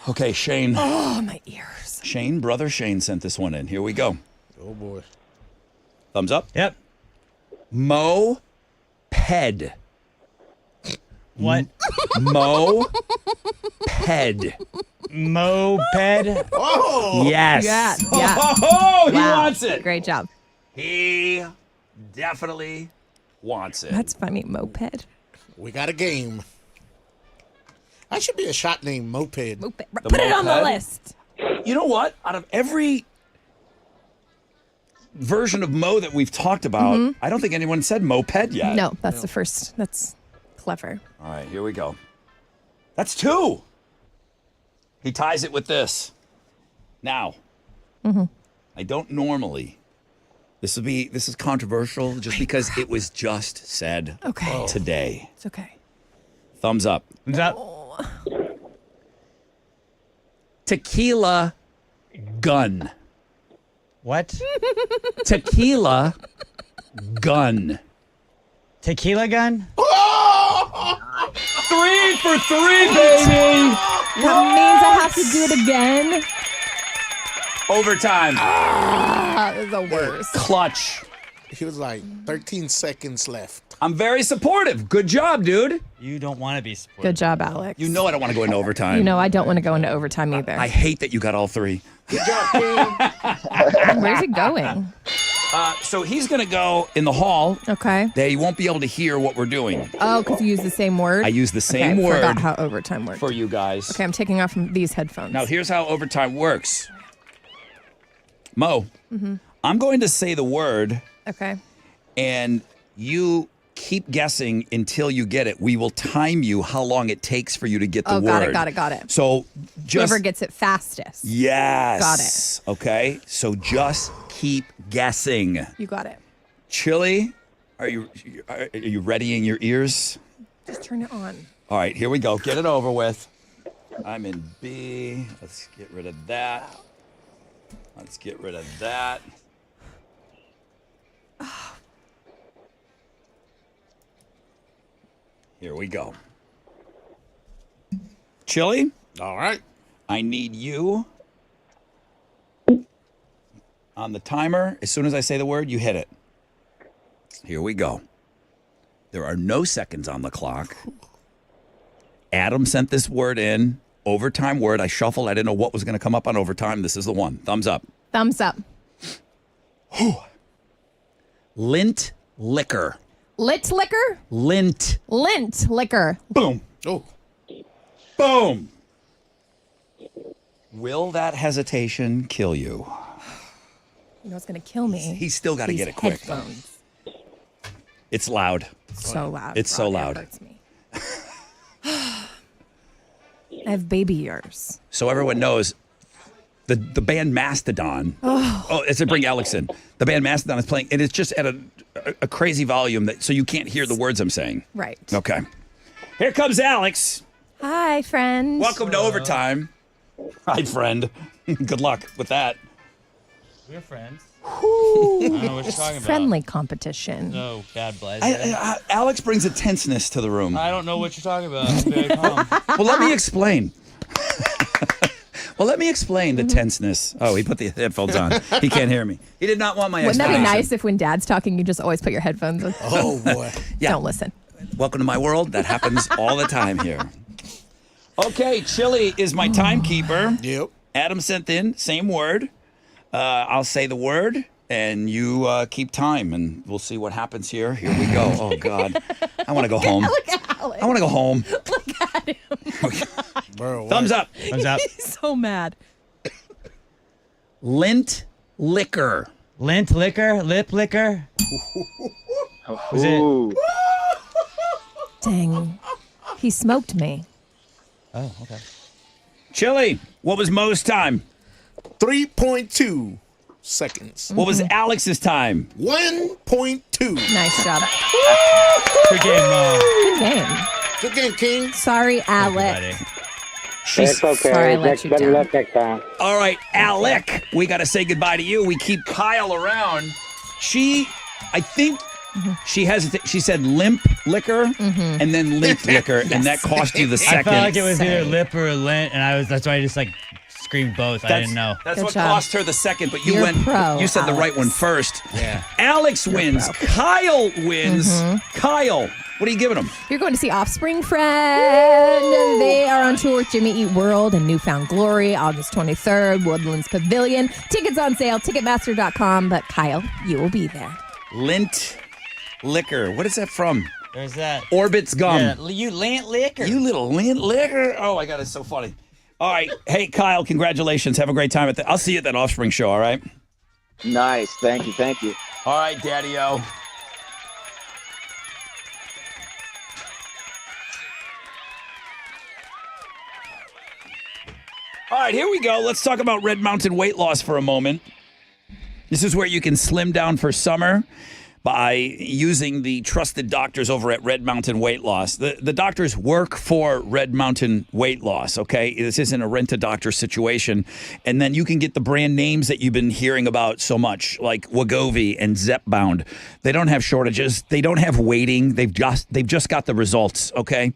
Okay, Shane. Oh, my ears. Shane, brother Shane sent this one in. Here we go. Oh, boy. Thumbs up. Yep. Moped. What? Moped. Moped? Oh! Yes. Yeah. Yeah. Oh, he Wow. wants it. Great job. He definitely wants it. That's funny. Moped. We got a game. I should be a shot named Moped. Put it on the moped? list. You know what? Out of every version of Mo that we've talked about, I don't think anyone said moped yet. No, that's the first. That's clever. All right, here we go. That's 2. He ties it with this. Now, I don't normally. This is controversial just because it was just said today. It's okay. Thumbs up. Thumbs up. Tequila gun. What? Tequila gun. Tequila gun? 3 for 3, baby. That means I have to do it again. Overtime. The worst. Clutch. He was like 13 seconds left. I'm very supportive. Good job, dude. You don't want to be supportive. Good job, Alex. You know I don't want to go into overtime. You know I don't want to go into overtime either. I hate that you got all 3. Good job, King. Where's it going? So he's going to go in the hall. Okay. They won't be able to hear what we're doing. Oh, because you use the same word? I use the same okay, word forgot how overtime works. for you guys. Okay, I'm taking off these headphones. Now, here's how overtime works. Mo, I'm going to say the word, Okay. and you keep guessing until you get it. We will time you how long it takes for you to get the word. Got it. So just Whoever gets it fastest. yes. Got it. Okay. So just keep guessing. You got it. Chili, are you readying your ears? Just turn it on. All right, here we go. Get it over with. I'm in B. Let's get rid of that. Let's get rid of that. Here we go. Chili, All right. I need you on the timer. As soon as I say the word, you hit it. Here we go. There are no seconds on the clock. Adam sent this word in. Overtime word. I shuffled. I didn't know what was going to come up on overtime. This is the one. Thumbs up. Thumbs up. Lint liquor. Lit liquor? Lint. Lint liquor. Boom. Oh. Boom. Will that hesitation kill you? You know it's going to kill me. He's still got to These get it quick. headphones. It's loud. So loud. It's so Rob, it loud. hurts me. I have baby ears. So everyone knows the band Mastodon. Oh, it's to bring Alex in. The band Mastodon is playing, and it's just at a crazy volume that so you can't hear the words I'm saying. Right. Okay. Here comes Alex. Hi, friend. Welcome to overtime. Hi, friend. Good luck with that. We're friends. I don't know what you're talking about. Friendly competition. No bad blood. Alex brings a tenseness to the room. I don't know what you're talking about. I'm very calm. Well, let me explain. The tenseness. Oh, he put the headphones on. He can't hear me. He did not want my Wouldn't that be explanation. nice if when Dad's talking, you just always put your headphones on? Oh, boy. Yeah. Don't listen. Welcome to my world. That happens all the time here. Okay, Chili is my timekeeper. Yep. Adam sent in, same word. I'll say the word, and you keep time, and we'll see what happens here. Here we go. Oh, God. I want to go home. Look at Alex. I want to go home. Look at him. Bro, Thumbs up. Thumbs up. He's so mad. Lint liquor. Lint liquor? Lip liquor? Was it? Ooh. Dang. He smoked me. Oh, okay. Chili, what was Mo's time? 3.2 seconds. What was Alex's time? 1.2. Nice job. Good game, Mo. Good game. Good game, King. Sorry, Alec. Buddy. It's okay. Sorry, I let you Better down. luck next time. All right, Alec, we got to say goodbye to you. We keep Kyle around. I think she hesitated. She said limp liquor and then lint liquor, and that cost you the I second. felt like it was either lip or lint, and that's why I just like screamed both. I didn't know. That's Good what job. cost her the second, but you You're went. pro, You said the right Alex. one first. Yeah. Alex wins. Kyle wins. Kyle, what are you giving him? You're going to see Offspring Friend. They are on tour with Jimmy Eat World and Newfound Glory, August 23rd, Woodlands Pavilion. Tickets on sale, Ticketmaster.com. But Kyle, you will be there. Lint liquor. What is that from? There's that. Orbit's gum. Yeah, you lint liquor. You little lint liquor. Oh my God, it's so funny. All right. Hey, Kyle, congratulations. Have a great time I'll see you at that Offspring show, all right? Nice. Thank you. Thank you. All right, Daddy-O. All right, here we go. Let's talk about Red Mountain weight loss for a moment. This is where you can slim down for summer by using the trusted doctors over at Red Mountain Weight Loss. The doctors work for Red Mountain Weight Loss, okay? This isn't a rent-a-doctor situation. And then you can get the brand names that you've been hearing about so much, like Wegovy and Zepbound. They don't have shortages. They don't have waiting. They've just got the results, okay?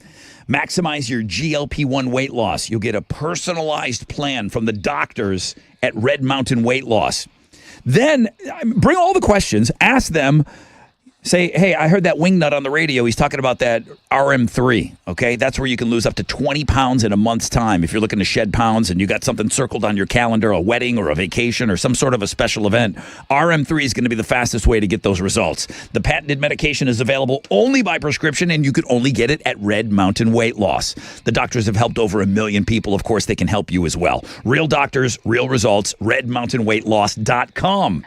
Maximize your GLP-1 weight loss. You'll get a personalized plan from the doctors at Red Mountain Weight Loss. Then bring all the questions, ask them, say, hey, I heard that wingnut on the radio. He's talking about that RM3, okay? That's where you can lose up to 20 pounds in a month's time if you're looking to shed pounds and you got something circled on your calendar, a wedding or a vacation or some sort of a special event. RM3 is going to be the fastest way to get those results. The patented medication is available only by prescription, and you could only get it at Red Mountain Weight Loss. The doctors have helped over 1 million people. Of course, they can help you as well. Real doctors, real results, redmountainweightloss.com.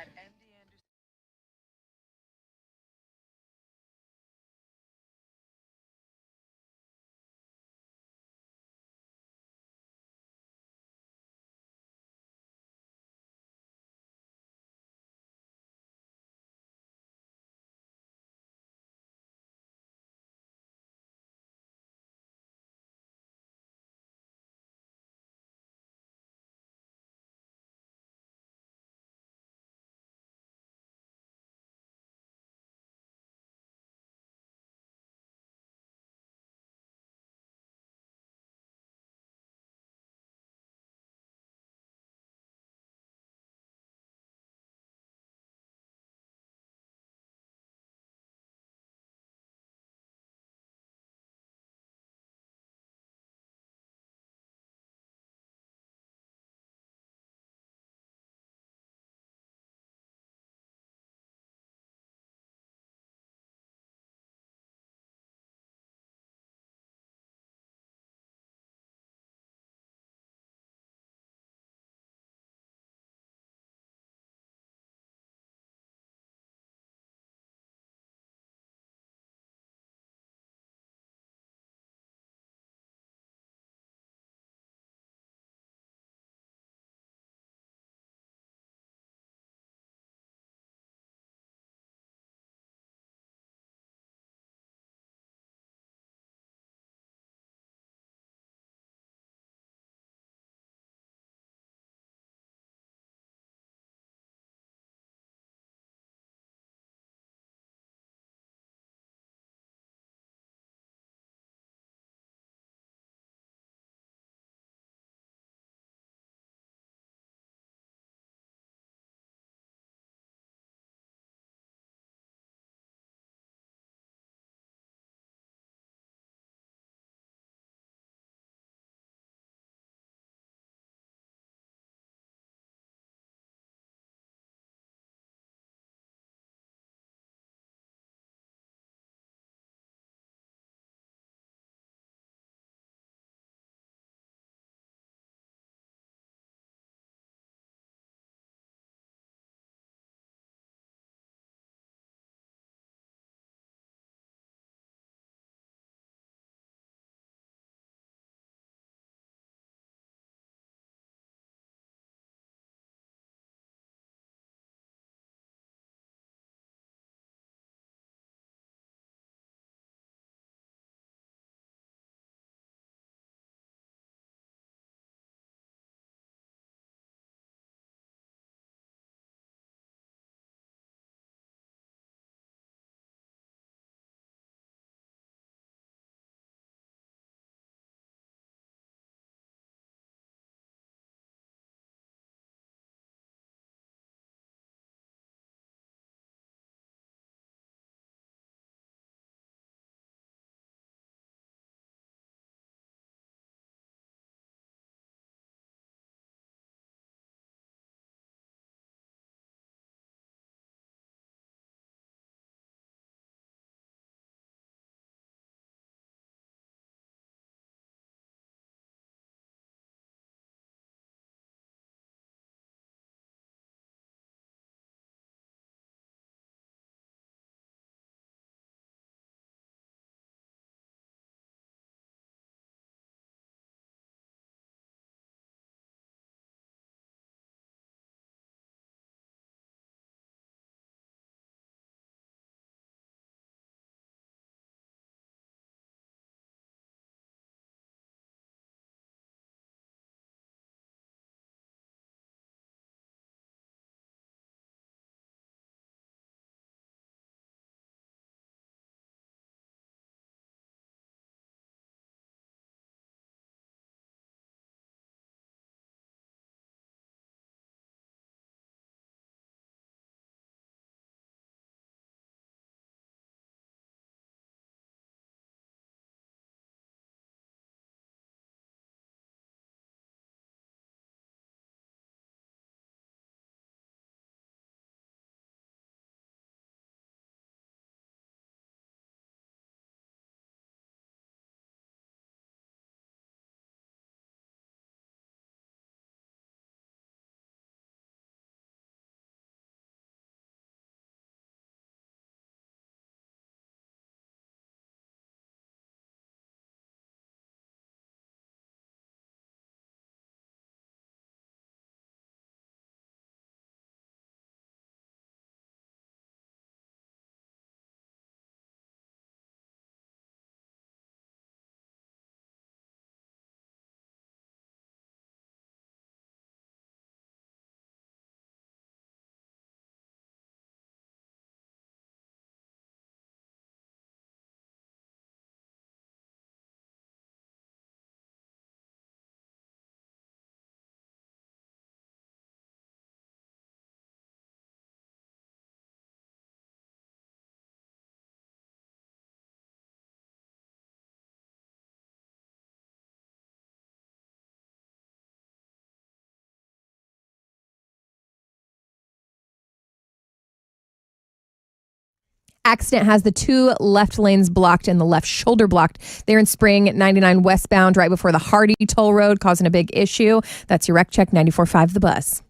accident has the two left lanes blocked and the left shoulder blocked. They're in Spring at 99 westbound right before the Hardy Toll Road, causing a big issue. That's your Wreck Check 94.5 The Buzz.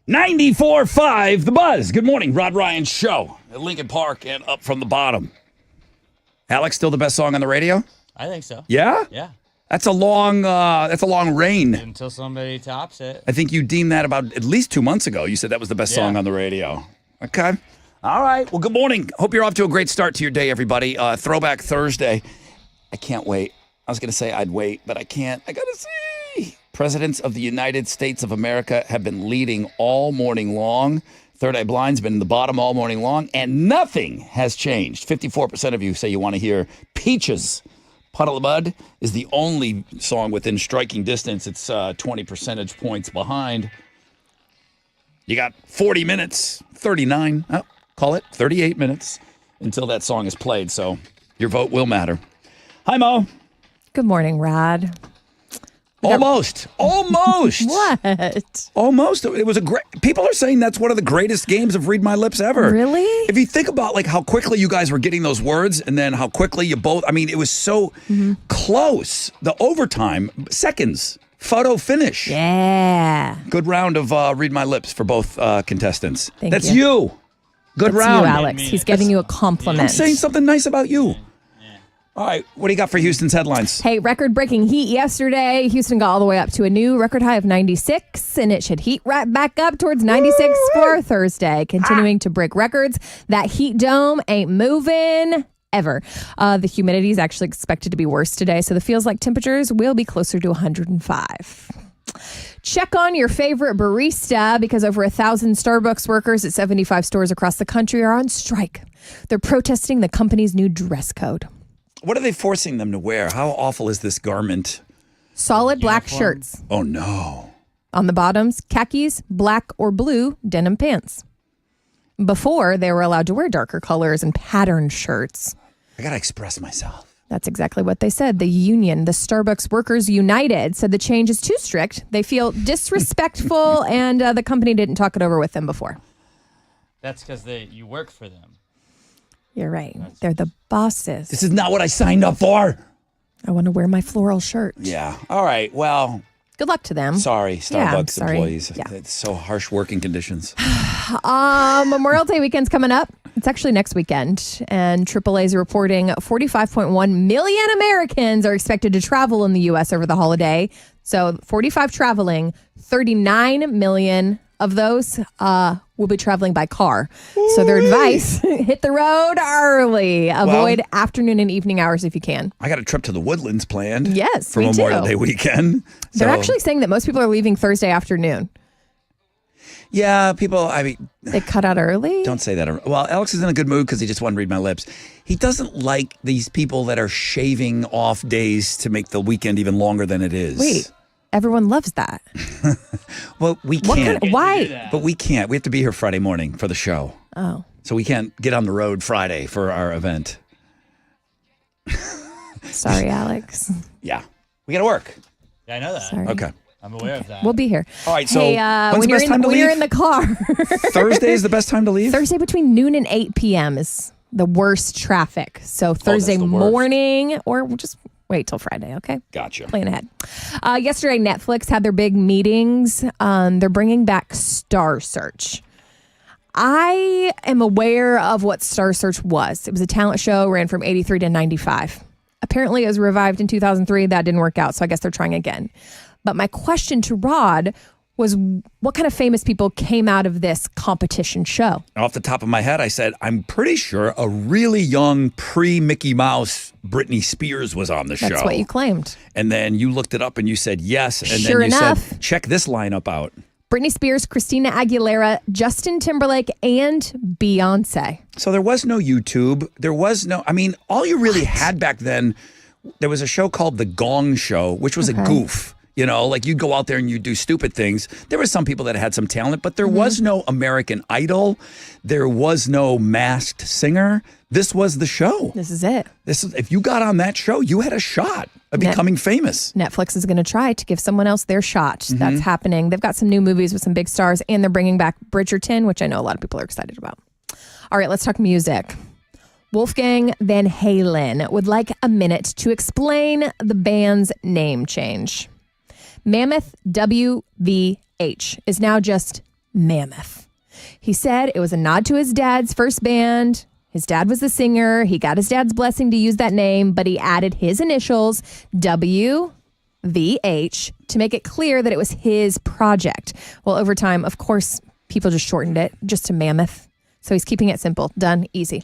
.94.5 The Buzz. Good morning, Rod Ryan Show at Lincoln Park and Up from the Bottom. Alex, still the best song on the radio? I think so. Yeah? Yeah. That's a long reign. Until somebody tops it. I think you deemed that about at least 2 months ago. You said that was the best song on the radio. Okay. All right. Well, good morning. Hope you're off to a great start to your day, everybody. Throwback Thursday. I can't wait. I was going to say I'd wait, but I can't. I got to see. Presidents of the United States of America have been leading all morning long. Third Eye Blind's been in the bottom all morning long, and nothing has changed. 54% of you say you want to hear Peaches. Puddle of Mud is the only song within striking distance. It's 20 percentage points behind. You got 40 minutes, 39, call it 38 minutes until that song is played. So your vote will matter. Hi, Mo. Good morning, Rod. Almost. What? Almost. It was a great. People are saying that's one of the greatest games of Read My Lips ever. Really? If you think about like how quickly you guys were getting those words, and then how quickly you both. I mean, it was so close. The overtime seconds. Photo finish. Yeah. Good round of Read My Lips for both contestants. Thank That's you. you. Good That's round. you, Alex. He's giving you a compliment. I'm saying something nice about you. All right, what do you got for Houston's headlines? Hey, record-breaking heat yesterday. Houston got all the way up to a new record high of 96, and it should heat right back up towards 96 for Thursday, continuing to break records. That heat dome ain't moving ever. The humidity is actually expected to be worse today, so the feels like temperatures will be closer to 105. Check on your favorite barista because over 1,000 Starbucks workers at 75 stores across the country are on strike. They're protesting the company's new dress code. What are they forcing them to wear? How awful is this garment? Solid black shirts. Oh, no. On the bottoms, khakis, black or blue denim pants. Before, they were allowed to wear darker colors and patterned shirts. I got to express myself. That's exactly what they said. The union, the Starbucks Workers United, said the change is too strict. They feel disrespectful, and the company didn't talk it over with them before. That's because you work for them. You're right. They're the bosses. This is not what I signed up for. I want to wear my floral shirt. Yeah. All right. Well, good luck to them. Sorry, Starbucks sorry. employees. Yeah. It's so harsh working conditions. Memorial Day weekend's coming up. It's actually next weekend. And AAA is reporting 45.1 million Americans are expected to travel in the U.S. over the holiday. So 45 traveling, 39 million of those will be traveling by car. So their advice, hit the road early. Avoid afternoon and evening hours if you can. I got a trip to the Woodlands planned. Yes, for me Memorial too. Day weekend. They're So, actually saying that most people are leaving Thursday afternoon. Yeah, people, I mean, They cut out early? don't say that. Well, Alex is in a good mood because he just wanted to read my lips. He doesn't like these people that are shaving off days to make the weekend even longer than it is. Wait, everyone loves that. Well, we What can't. kind- why? But we can't. We have to be here Friday morning for the show. Oh. So we can't get on the road Friday for our event. Sorry, Alex. Yeah. We got to work. Yeah, I know that. Sorry. Okay. I'm aware of that. We'll be here. All right, so hey, when's when the best time to when you're leave? in the car, Thursday is the best time to leave? Thursday between noon and 8 p.m. is the worst traffic. So Thursday the worst. morning, or we'll just wait till Friday, okay? Gotcha. Plan ahead. Yesterday, Netflix had their big meetings. They're bringing back Star Search. I am aware of what Star Search was. It was a talent show, ran from 83 to 95. Apparently, it was revived in 2003. That didn't work out, so I guess they're trying again. But my question to Rod was, what kind of famous people came out of this competition show? Off the top of my head, I said, I'm pretty sure a really young pre-Mickey Mouse Britney Spears was on the show. That's what you claimed. And then you looked it up and you said yes. And Sure then you enough. said, check this lineup out. Britney Spears, Christina Aguilera, Justin Timberlake, and Beyonce. So there was no YouTube. There was no, I mean, all you really had back then, there was a show called The Gong Show, which was a goof. You know, like you'd go out there and you'd do stupid things. There were some people that had some talent, but there was no American Idol. There was no Masked Singer. This was the show. This is it. If you got on that show, you had a shot of becoming famous. Netflix is going to try to give someone else their shot. That's happening. They've got some new movies with some big stars, and they're bringing back Bridgerton, which I know a lot of people are excited about. All right, let's talk music. Wolfgang Van Halen would like a minute to explain the band's name change. Mammoth WVH is now just Mammoth. He said it was a nod to his dad's first band. His dad was the singer. He got his dad's blessing to use that name, but he added his initials, WVH, to make it clear that it was his project. Well, over time, of course, people just shortened it just to Mammoth. So he's keeping it simple. Done. Easy.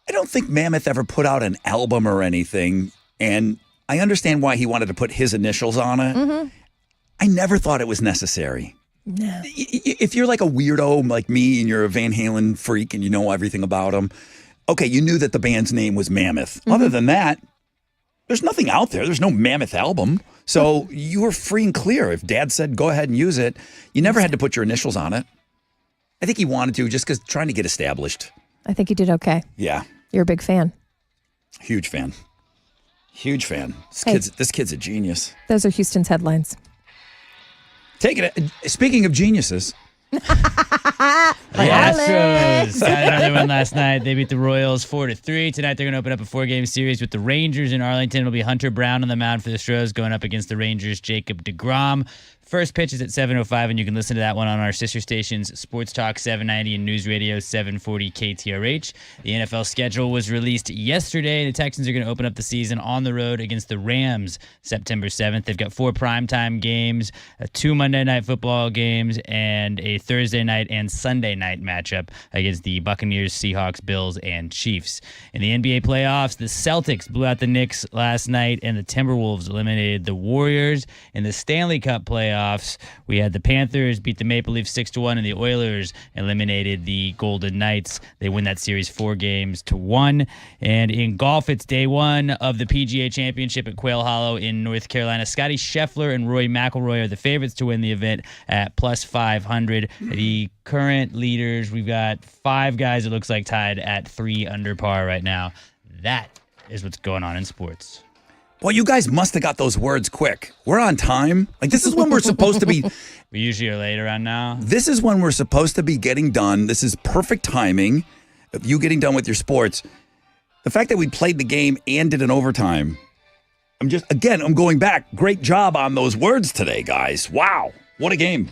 I don't think Mammoth ever put out an album or anything, and I understand why he wanted to put his initials on it. I never thought it was necessary. No. If you're like a weirdo like me and you're a Van Halen freak and you know everything about him, okay, you knew that the band's name was Mammoth. Other than that, there's nothing out there. There's no Mammoth album. So you were free and clear. If Dad said go ahead and use it, you never had to put your initials on it. I think he wanted to just because trying to get established. I think he did okay. Yeah. You're a big fan. Huge fan. Huge fan. Hey. This kid's a genius. Those are Houston's headlines. Take it. Speaking of geniuses, The Astros got another one last night. They beat the Royals 4-3. Tonight they're going to open up a 4-game series with the Rangers in Arlington. It'll be Hunter Brown on the mound for the Astros going up against the Rangers' Jacob deGrom. First pitch is at 7:05, and you can listen to that one on our sister stations, Sports Talk 790 and News Radio 740 KTRH. The NFL schedule was released yesterday. The Texans are going to open up the season on the road against the Rams September 7th. They've got 4 primetime games, 2 Monday Night Football games, and a Thursday night and Sunday night matchup against the Buccaneers, Seahawks, Bills, and Chiefs. In the NBA playoffs, the Celtics blew out the Knicks last night, and the Timberwolves eliminated the Warriors. In the Stanley Cup playoffs, we had the Panthers beat the Maple Leafs 6-1, and the Oilers eliminated the Golden Knights. They win that series 4-1. And in golf, it's day 1 of the PGA Championship at Quail Hollow in North Carolina. Scotty Scheffler and Rory McIlroy are the favorites to win the event at plus 500. The current leaders, we've got 5 guys, it looks like, tied at 3 under par right now. That is what's going on in sports. Well, you guys must have got those words quick. We're on time. Like, this is when we're supposed to be. We usually are late around now. This is when we're supposed to be getting done. This is perfect timing of you getting done with your sports. The fact that we played the game and did an overtime. I'm going back. Great job on those words today, guys. Wow. What a game.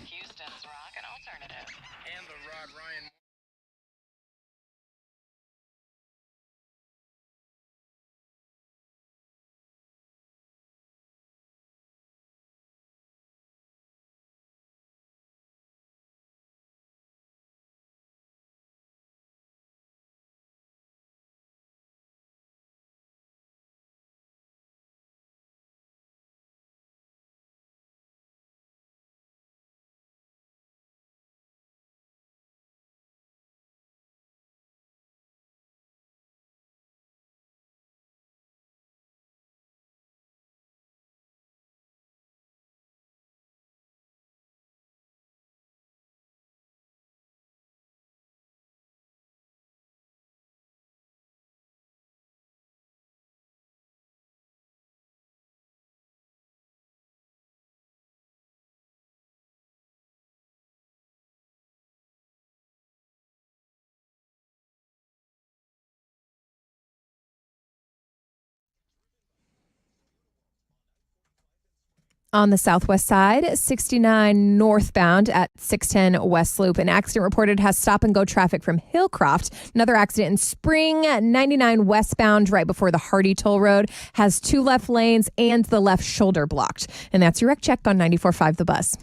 On the southwest side, 69 northbound at 610 West Loop. An accident reported has stop-and-go traffic from Hillcroft. Another accident in Spring, 99 westbound right before the Hardy Toll Road, has 2 left lanes and the left shoulder blocked. And that's your wreck check on 94.5 The Buzz.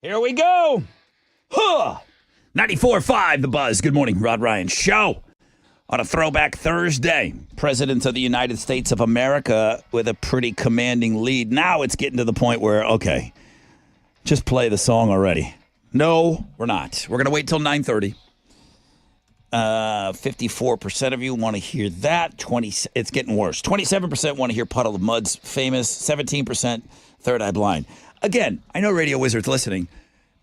Here we go. Huh. 94.5 The Buzz. Good morning, Rod Ryan Show. On a Throwback Thursday, President of the United States of America with a pretty commanding lead. Now it's getting to the point where, okay, just play the song already. No, we're not. We're going to wait till 9:30. 54% of you want to hear that. It's getting worse. 27% want to hear Puddle of Mud's famous. 17% Third Eye Blind. Again, I know Radio Wizards listening.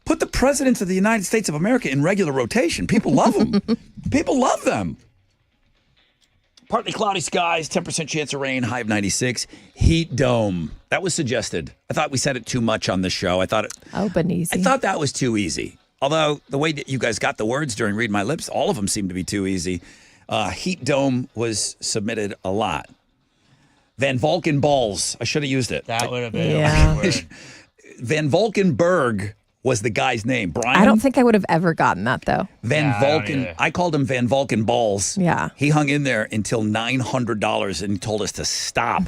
Put the presidents of the United States of America in regular rotation. People love them. People love them. Partly cloudy skies, 10% chance of rain, high of 96. Heat dome. That was suggested. I thought we said it too much on this show. I thought that was too easy. Although the way that you guys got the words during Read My Lips, all of them seemed to be too easy. Heat dome was submitted a lot. Van Valkenballs. I should have used it. That would have been a word. Van Valkenburg was the guy's name. Brian? I don't think I would have ever gotten that, though. Van Valken. I called him Van Valkenballs. Yeah. He hung in there until $900 and told us to stop.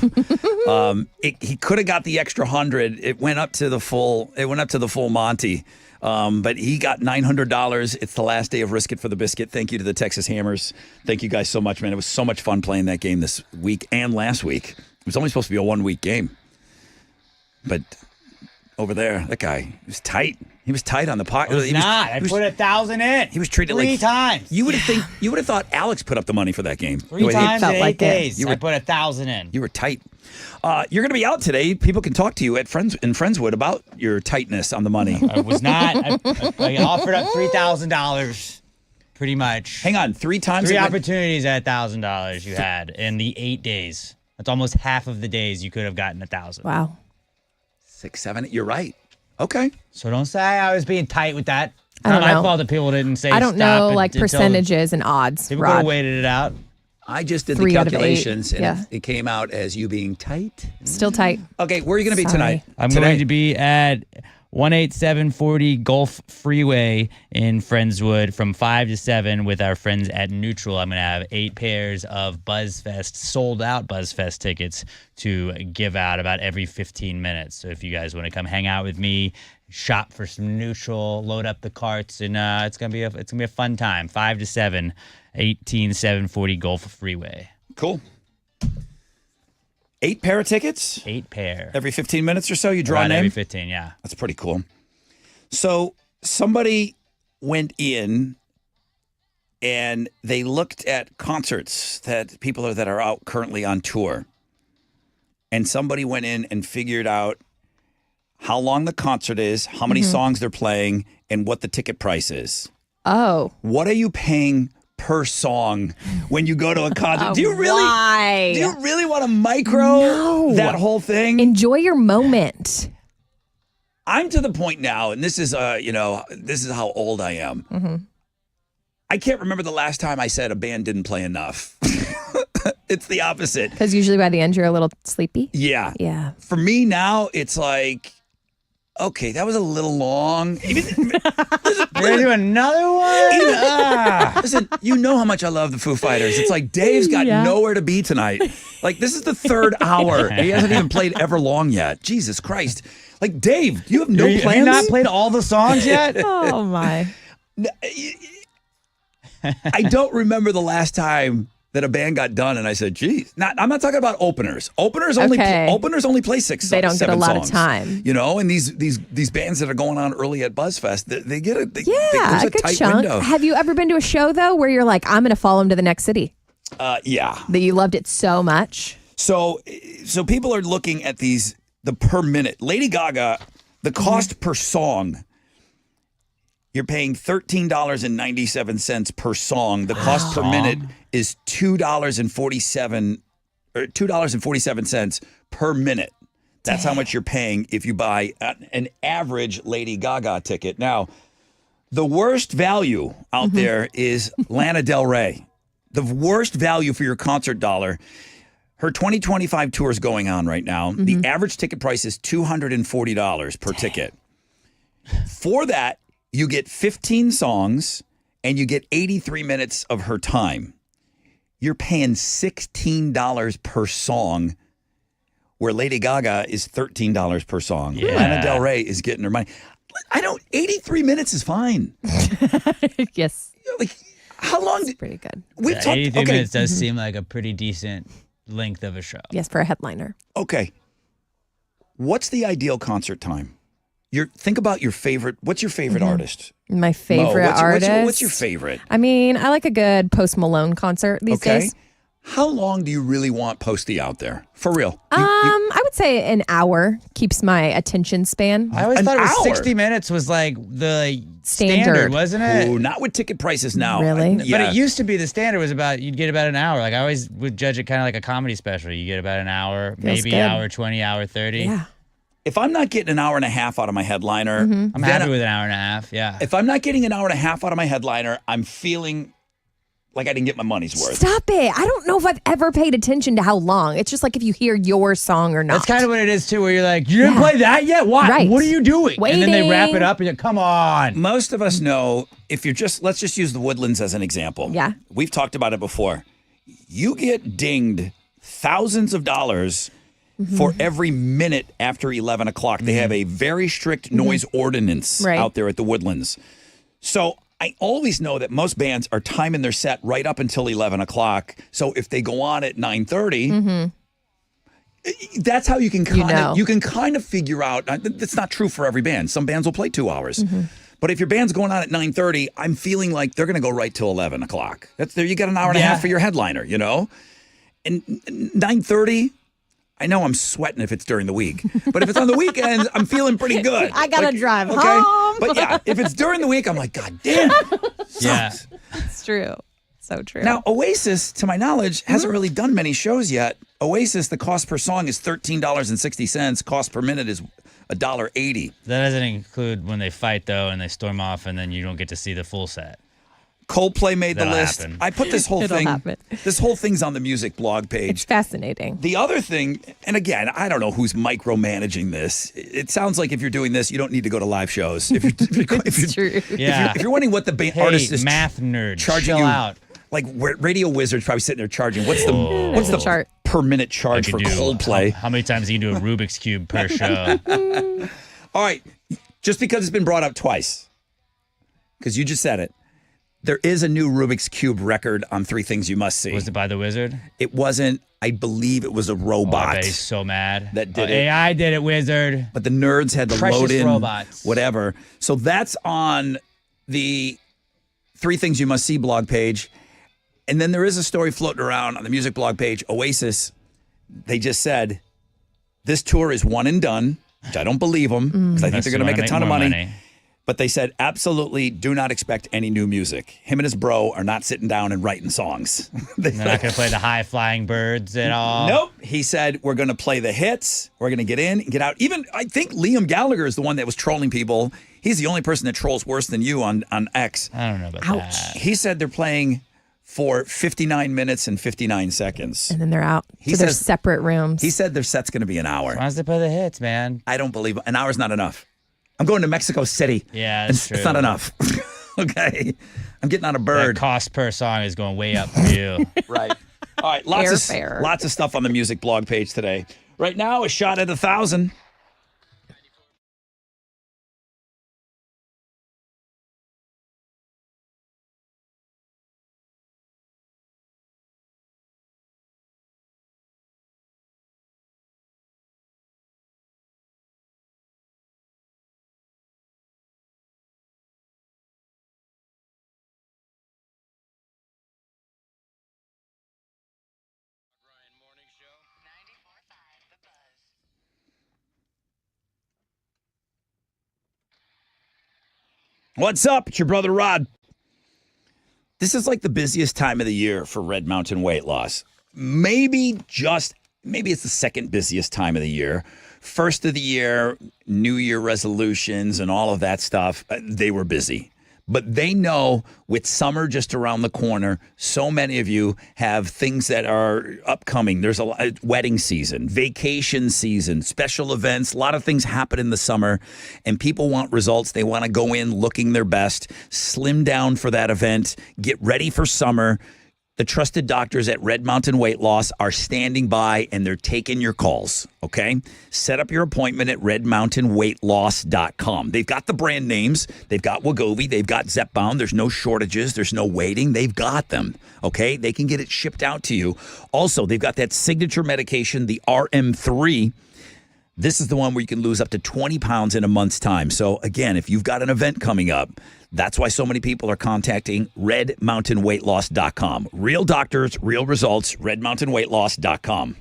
He could have got the extra 100. It went up to the full. It went up to the full Monty. But he got $900. It's the last day of Risk It for the Biscuit. Thank you to the Texas Hammers. Thank you guys so much, man. It was so much fun playing that game this week and last week. It was only supposed to be a 1-week game. But over there, that guy, he was tight. He was tight on the pocket. I put 1,000 in. He was treated three like times. You would have thought Alex put up the money for that game. 3 times in 8 days. You I put 1,000 in. You were tight. You're going to be out today. People can talk to you at Friendswood about your tightness on the money. I was not. I offered up $3,000, pretty much. Hang on, 3 times. 3 opportunities at $1,000 you had in the 8 days. That's almost half of the days you could have gotten 1,000. Wow. 6, 7. You're right. Okay. So don't say I was being tight with that. I don't Not know. my fault that people didn't say. I don't stop know, like until percentages and odds. People could Rod. have waited it out. I just did 3 the out of 8. calculations, and Yeah. it came out as you being tight. Still tight. Okay, where are you going to be Sorry. tonight? I'm Today? going to be at 18740 Gulf Freeway in Friendswood from 5 to 7 with our friends at Neutral. I'm going to have 8 pairs of BuzzFest, sold out BuzzFest tickets to give out about every 15 minutes. So if you guys want to come hang out with me, shop for some Neutral, load up the carts, and it's going to be a fun time. 5 to 7, 18740 Gulf Freeway. Cool. 8 pair of tickets? 8 pair. Every 15 minutes or so, you draw a Around name? every 15, yeah. That's pretty cool. So somebody went in and they looked at concerts that people that are out currently on tour. And somebody went in and figured out how long the concert is, how many songs they're playing, and what the ticket price is. Oh. What are you paying per song when you go to a concert? Do you really want to micro that whole thing? Enjoy your moment. I'm to the point now, and this is this is how old I am. Mm-hmm. I can't remember the last time I said a band didn't play enough. It's the opposite. Because usually by the end you're a little sleepy. Yeah. Yeah. For me now, it's like, okay, that was a little long. We're going to do another one? Listen, you know how much I love the Foo Fighters. It's like Dave's got nowhere to be tonight. Like, this is the 3rd hour. He hasn't even played Everlong yet. Jesus Christ. Like, Dave, you have no plans? Have you not played all the songs yet? Oh, my. I don't remember the last time that a band got done and I said, geez. I'm not talking about openers. Openers only play 6 songs. They don't get a lot songs, of time. You know, and these bands that are going on early at BuzzFest, they get there's a a good tight chunk. window. Have you ever been to a show, though, where you're like, I'm going to follow him to the next city? Yeah. That you loved it so much? So people are looking at the per minute. Lady Gaga, the cost per song, you're paying $13.97 per song. The cost per minute is $2.47 per minute. That's how much you're paying if you buy an average Lady Gaga ticket. Now, the worst value out there is Lana Del Rey. The worst value for your concert dollar. Her 2025 tour is going on right now. The average ticket price is $240 per ticket. For that, you get 15 songs and you get 83 minutes of her time. You're paying $16 per song, where Lady Gaga is $13 per song. Yeah. Lana Del Rey is getting her money. I don't. 83 minutes is fine. Yes. Like, how long? Pretty good. We've talked. 83 Okay. minutes does seem like a pretty decent length of a show. Yes, for a headliner. Okay. What's the ideal concert time? Think about your favorite. What's your favorite artist? My favorite artist. What's your favorite? I mean, I like a good Post Malone concert these days. How long do you really want Posty out there? For real? I would say an hour keeps my attention span. I always thought it was hour? 60 minutes was like the Standard. standard, wasn't it? Ooh, not with ticket prices now. Really? But it used to be the standard was you'd get about an hour. Like I always would judge it kind of like a comedy special. You get about an hour, maybe good. hour 20, hour 30. Yeah. If I'm not getting an hour and a half out of my headliner, I'm happy with an hour and a half. Yeah. If I'm not getting an hour and a half out of my headliner, I'm feeling like I didn't get my money's worth. Stop it. I don't know if I've ever paid attention to how long. It's just like if you hear your song or not. That's kind of what it is too, where you're like, you didn't play that yet? Why? Right. What are you doing? And then they wrap it up and you're, come on. Most of us know if you're let's just use the Woodlands as an example. Yeah. We've talked about it before. You get dinged thousands of dollars for every minute after 11 o'clock. They have a very strict noise ordinance out there at the Woodlands. So I always know that most bands are timing their set right up until 11 o'clock. So if they go on at 9:30, that's how you can kind of figure out. That's not true for every band. Some bands will play 2 hours. But if your band's going on at 9:30, I'm feeling like they're going to go right till 11 o'clock. There you got an hour and a half for your headliner, you know? And 9:30, I know I'm sweating if it's during the week. But if it's on the weekends, I'm feeling pretty good. I got to drive home. But yeah, if it's during the week, I'm like, God damn. Yeah. It's true. So true. Now, Oasis, to my knowledge, hasn't really done many shows yet. Oasis, the cost per song is $13.60. Cost per minute is $1.80. That doesn't include when they fight, though, and they storm off, and then you don't get to see the full set. Coldplay made the That'll list. happen. I put this whole It'll thing. happen. This whole thing's on the music blog page. It's fascinating. The other thing, and again, I don't know who's micromanaging this. It sounds like if you're doing this, you don't need to go to live shows. If you're wondering what the artist is math nerd, charging chill you, out. like Radio Wizard's probably sitting there charging. What's the chart per minute charge for Coldplay? How many times do you do a Rubik's Cube per show? All right, just because it's been brought up twice, because you just said it. There is a new Rubik's Cube record on 3 Things You Must See. Was it by the Wizard? It wasn't. I believe it was a robot. Oh, I bet he's so mad. That did it. AI did it, Wizard. But the nerds had to Precious load in robots. whatever. So that's on the 3 Things You Must See blog page. And then there is a story floating around on the music blog page. Oasis, they just said, this tour is one and done, which I don't believe them because I think they're going to make a ton of money. But they said, absolutely do not expect any new music. Him and his bro are not sitting down and writing songs. They're not going to play the high-flying birds at all? Nope. He said, we're going to play the hits. We're going to get in and get out. Even, I think Liam Gallagher is the one that was trolling people. He's the only person that trolls worse than you on X. I don't know about that. He said they're playing for 59 minutes and 59 seconds. And then they're out to their separate rooms. He said their set's going to be an hour. As long as they play the hits, man. I don't believe an hour's not enough. I'm going to Mexico City. Yeah, that's true. It's not enough. Okay. I'm getting on a bird. That cost per song is going way up for you. Right. All right. Lots of stuff on the music blog page today. Right now, a shot at 1,000. What's up? It's your brother Rod. This is like the busiest time of the year for Red Mountain weight loss. Maybe it's the second busiest time of the year. First of the year, New Year resolutions and all of that stuff, they were busy. But they know with summer just around the corner, so many of you have things that are upcoming. There's a wedding season, vacation season, special events. A lot of things happen in the summer, and people want results. They want to go in looking their best, slim down for that event, get ready for summer. The trusted doctors at Red Mountain Weight Loss are standing by and they're taking your calls, okay? Set up your appointment at redmountainweightloss.com. They've got the brand names. They've got Wegovy. They've got Zepbound. There's no shortages. There's no waiting. They've got them, okay? They can get it shipped out to you. Also, they've got that signature medication, the RM3. This is the one where you can lose up to 20 pounds in a month's time. So, again, if you've got an event coming up, that's why so many people are contacting redmountainweightloss.com. Real doctors, real results, redmountainweightloss.com.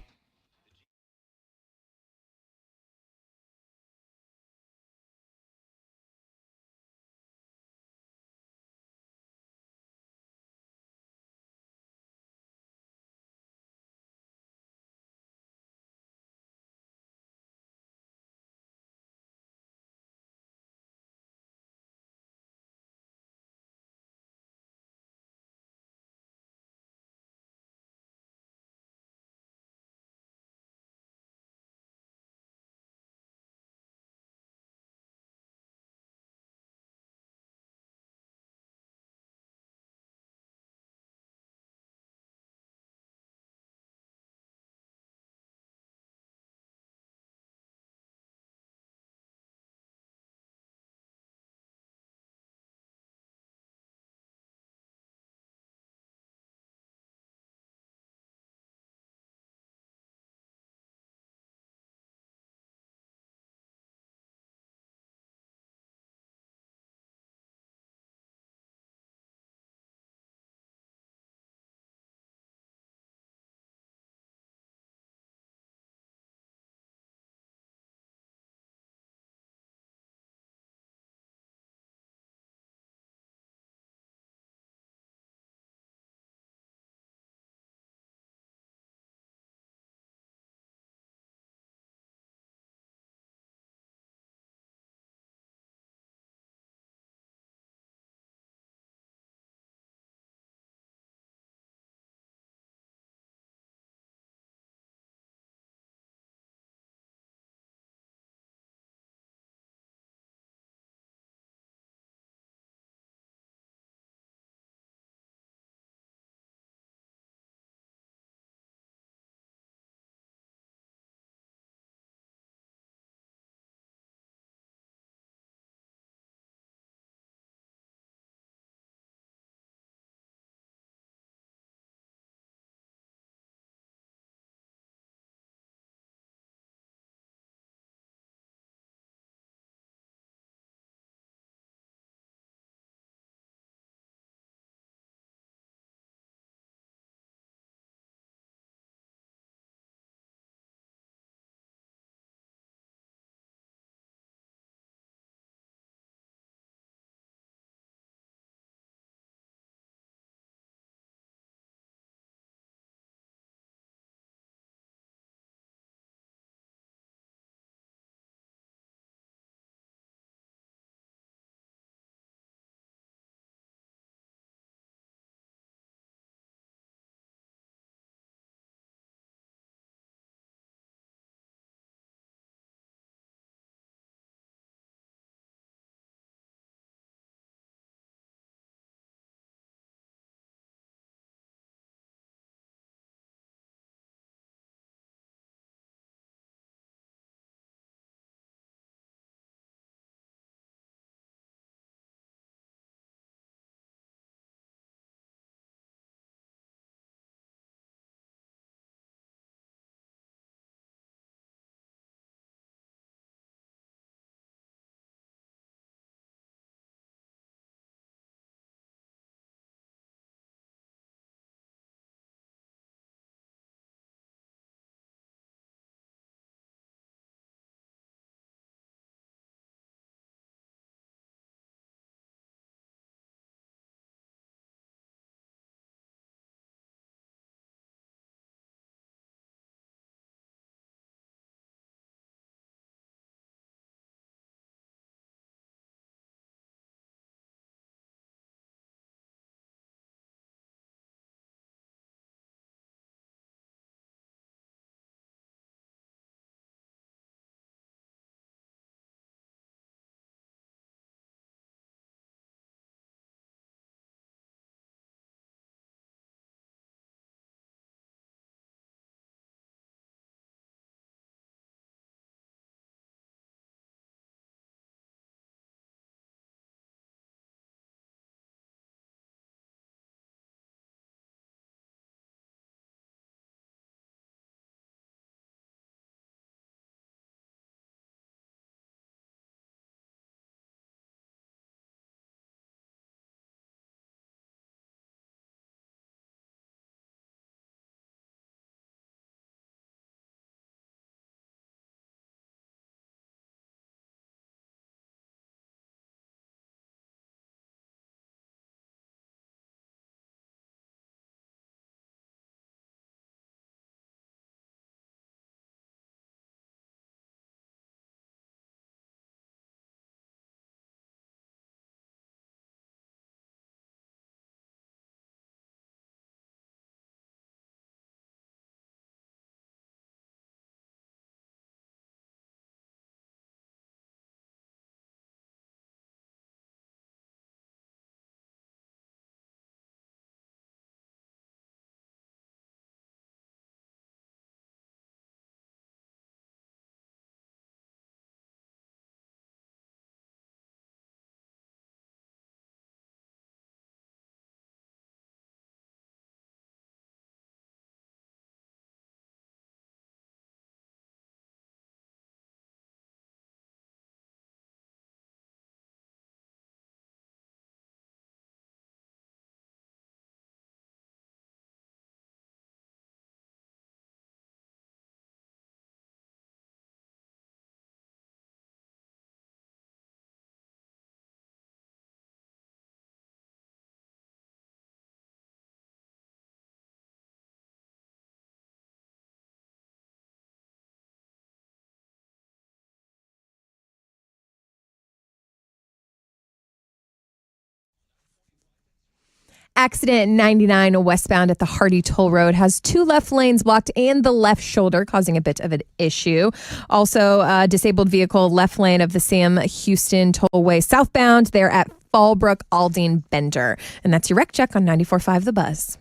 Accident 99 westbound at the Hardy Toll Road has 2 left lanes blocked and the left shoulder, causing a bit of an issue. Also, a disabled vehicle left lane of the Sam Houston Tollway southbound there at Fallbrook Aldine Bender. And that's your wreck check on 94.5 The Buzz.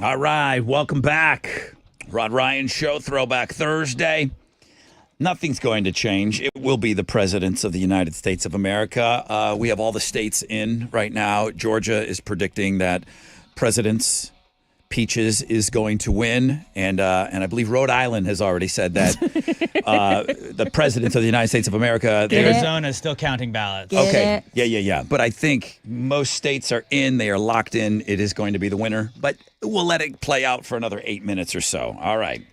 All right, welcome back. Rod Ryan Show, Throwback Thursday. Nothing's going to change. It will be the presidents of the United States of America. We have all the states in right now. Georgia is predicting that President's Peaches is going to win, and I believe Rhode Island has already said that the presidents of the United States of America. Arizona is still counting ballots. Okay, yeah. But I think most states are in. They are locked in. It is going to be the winner, but we'll let it play out for another 8 minutes or so. All right.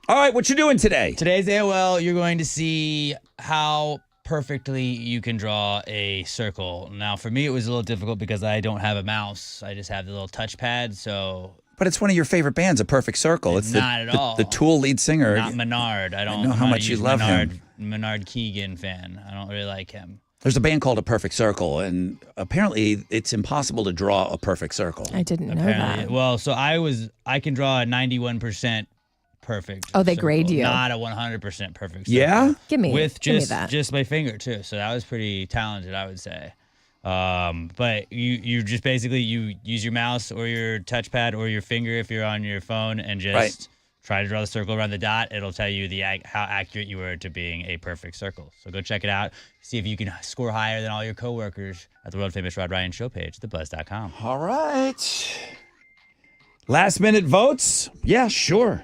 All right, what you doing today? Today's AOL, you're going to see how perfectly you can draw a circle. Now, for me, it was a little difficult because I don't have a mouse. I just have the little touchpad, so... But it's one of your favorite bands, A Perfect Circle. It's not at all. The Tool lead singer. Not Menard. I know how much you love him. Menard Keegan fan. I don't really like him. There's a band called A Perfect Circle, and apparently it's impossible to draw a perfect circle. I didn't know that. Well, so I can draw a 91% perfect. Oh, they circle, grade you. Not a 100% perfect circle. Yeah? Give me With that. my finger, too. So that was pretty talented, I would say. But you just basically, you use your mouse or your touchpad or your finger if you're on your phone and just try to draw the circle around the dot. It'll tell you how accurate you were to being a perfect circle. So go check it out. See if you can score higher than all your coworkers at the world famous Rod Ryan Show page, thebuzz.com. All right. Last minute votes? Yeah, sure.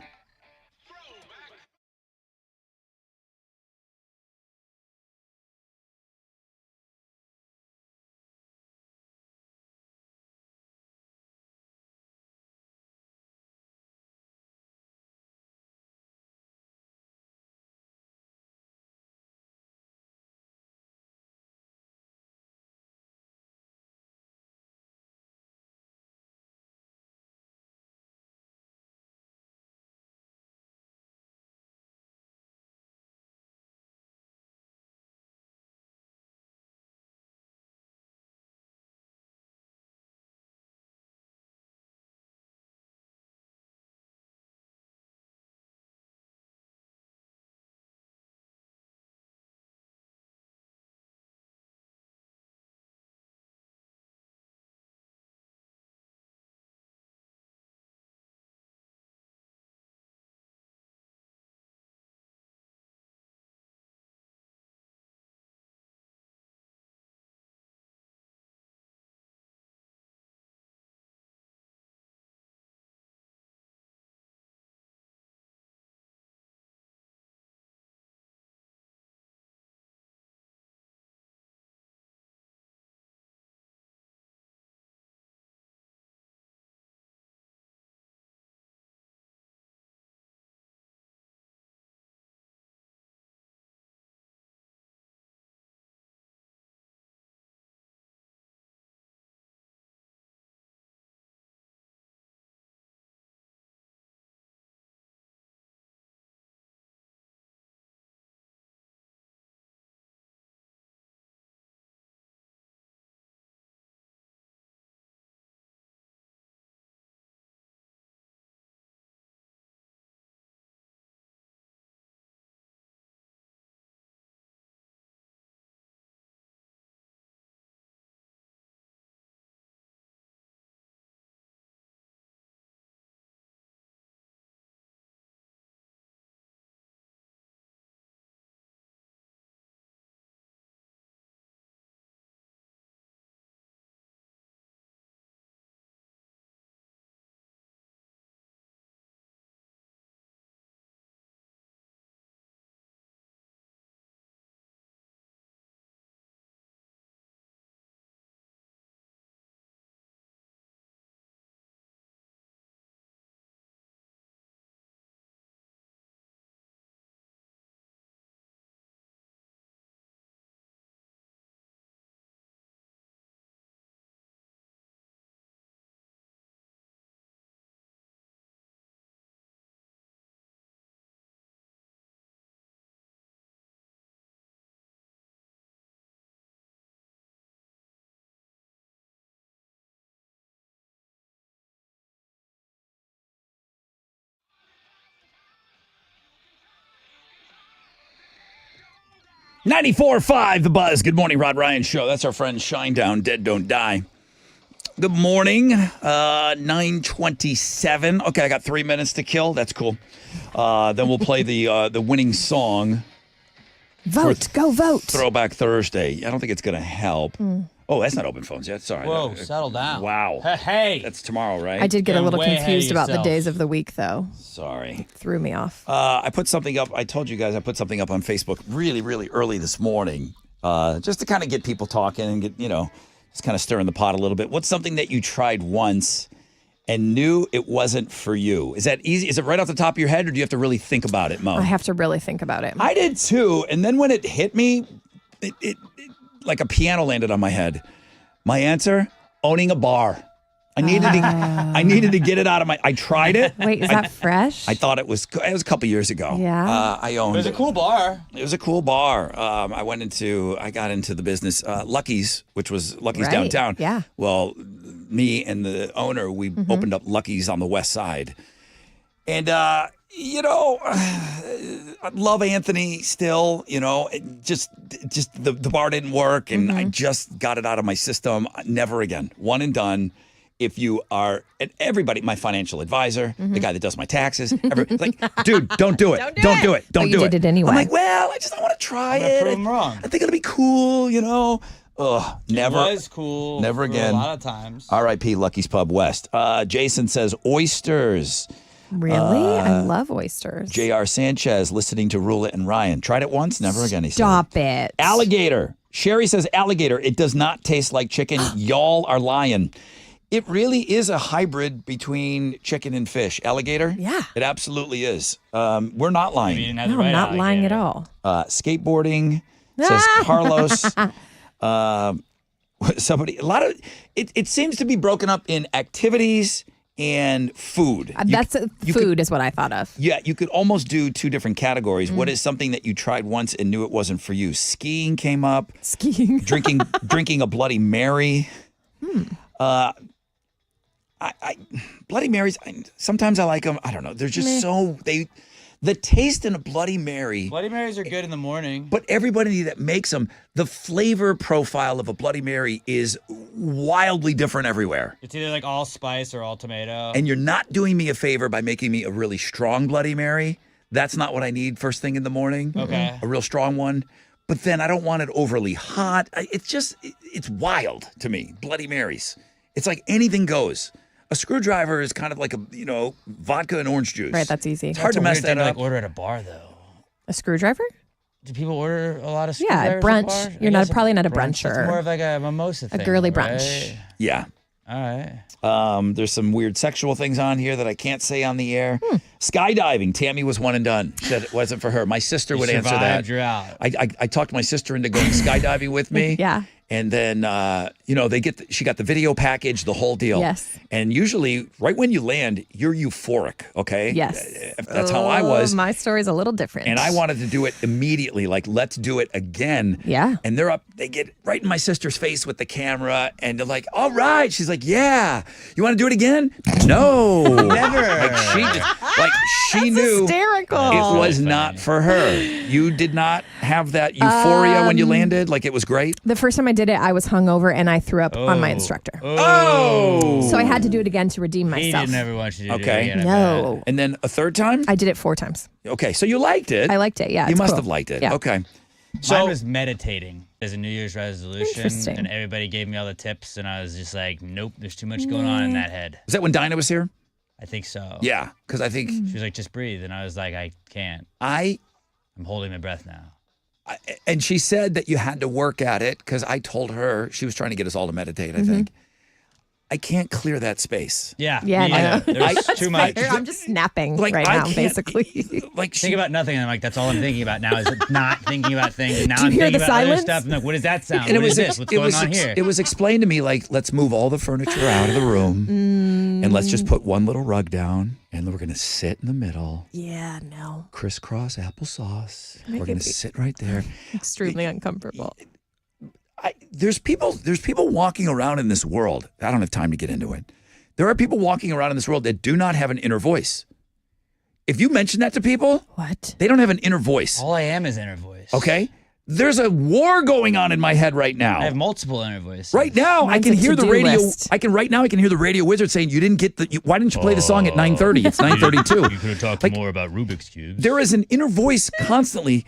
94.5 The Buzz. Good morning, Rod Ryan Show. That's our friend Shinedown, Dead Don't Die. Good morning, 9:27. Okay, I got 3 minutes to kill. That's cool. Then we'll play the winning song. Vote. Go vote. Throwback Thursday. I don't think it's going to help. Oh, that's not open phones yet. Sorry. Whoa, settle down. Wow. Hey. That's tomorrow, right? I did get a little way ahead of confused about the yourself. days of the week, though. Sorry. Threw me off. I put something up. I told you guys I put something up on Facebook really, really early this morning just to kind of get people talking and get, just kind of stirring the pot a little bit. What's something that you tried once and knew it wasn't for you? Is that easy? Is it right off the top of your head, or do you have to really think about it, Mo? I have to really think about it. I did too. And then when it hit me, it like a piano landed on my head. My answer, owning a bar. I needed to get it out of my. I tried it. Wait, is that fresh? I thought it was a couple years ago. Yeah. I owned. It was a cool bar. It was a cool bar. I got into the business, Lucky's, which was Lucky's Right, downtown. yeah. Well, me and the owner, we opened up Lucky's on the west side, and I love Anthony still. Just the bar didn't work, and I just got it out of my system. Never again. One and done. If you are, and everybody, my financial advisor, the guy that does my taxes, dude, don't do it. Don't do it. Don't But you do it. did it anyway. I'm like, well, I just don't want to try it. Prove him wrong. I think it'll be cool, Ugh, never. It was cool. Never for again. A lot of times. R.I.P. Lucky's Pub West. Jason says oysters. Really? I love oysters. J.R. Sanchez listening to Rula and Ryan. Tried it once, never again. He said. Stop it. Alligator. Sherry says alligator. It does not taste like chicken. Y'all are lying. It really is a hybrid between chicken and fish. Alligator? Yeah. It absolutely is. We're not lying. You didn't have No, the right I'm not lying at alligator. all. Skateboarding, says Carlos. It seems to be broken up in activities and food. Food is what I thought of. Yeah, you could almost do two different categories. What is something that you tried once and knew it wasn't for you? Skiing came up. Skiing. drinking a Bloody Mary. Bloody Marys, sometimes I like them. I don't know. They're just the taste in a Bloody Mary. Bloody Marys are good in the morning. But everybody that makes them, the flavor profile of a Bloody Mary is wildly different everywhere. It's either like all spice or all tomato. And you're not doing me a favor by making me a really strong Bloody Mary. That's not what I need first thing in the morning. Okay. A real strong one. But then I don't want it overly hot. It's wild to me, Bloody Marys. It's like anything goes. A screwdriver is kind of like vodka and orange juice. Right, that's easy. It's hard to mess that up. Like order at a bar though. A screwdriver? Do people order a lot of Yeah, screwdrivers brunch. at bars? You're probably not a bruncher. It's more of like a mimosa thing. A girly right? brunch. Yeah. All right. There's some weird sexual things on here that I can't say on the air. Skydiving. Tammy was one and done. She said it wasn't for her. My sister would answer that. You're out. I talked my sister into going skydiving with me. Yeah. And then, she got the video package, the whole deal. Yes. And usually, right when you land, you're euphoric, okay? Yes. That's how I was. My story's a little different. And I wanted to do it immediately, like, let's do it again. Yeah. And they get right in my sister's face with the camera, and they're like, all right. She's like, yeah. You want to do it again? No. Never. She knew hysterical. it was not for her. You did not have that euphoria when you landed? Like, it was great? The first time I did it, I was hungover and I threw up on my instructor. Oh. So I had to do it again to redeem He myself. didn't ever want you to do Okay. it again. No. And then a third time? I did it 4 times. Okay, so you liked it. I liked it, yeah. You it's must cool. have liked it. Yeah. Okay. Mine was meditating as a New Year's resolution. Interesting. And everybody gave me all the tips, and I was just like, nope, there's too much going on in that head. Was that when Dinah was here? I think so. Yeah, because I think She was like, just breathe. And I was like, I can't. I'm holding my breath now. and she said that you had to work at it because I told her she was trying to get us all to meditate, I think. I can't clear that space. Yeah. Yeah, me I either. know. There's too much. I'm just snapping Like, right I now, can't- basically. Like Think about nothing. And I'm like, that's all I'm thinking about now is not thinking about things. And now Do you I'm hear thinking the about other silence? stuff. I'm like, what does that sound? And What is this? What's going on here? It was explained to me like, let's move all the furniture out of the room and let's just put one little rug down and we're going to sit in the middle. Yeah, no. Crisscross applesauce. We're going to sit right there. Extremely uncomfortable. There's people walking around in this world. I don't have time to get into it. There are people walking around in this world that do not have an inner voice. If you mention that to people, What? they don't have an inner voice. All I am is inner voice. Okay? There's a war going on in my head right now. I have multiple inner voices. Right now, Mine's I can a hear the to-do radio. list. I can hear the radio wizard saying, "You didn't get the. Why didn't you play the song at 9:30? It's 9:32." You could have talked more about Rubik's cubes. There is an inner voice constantly.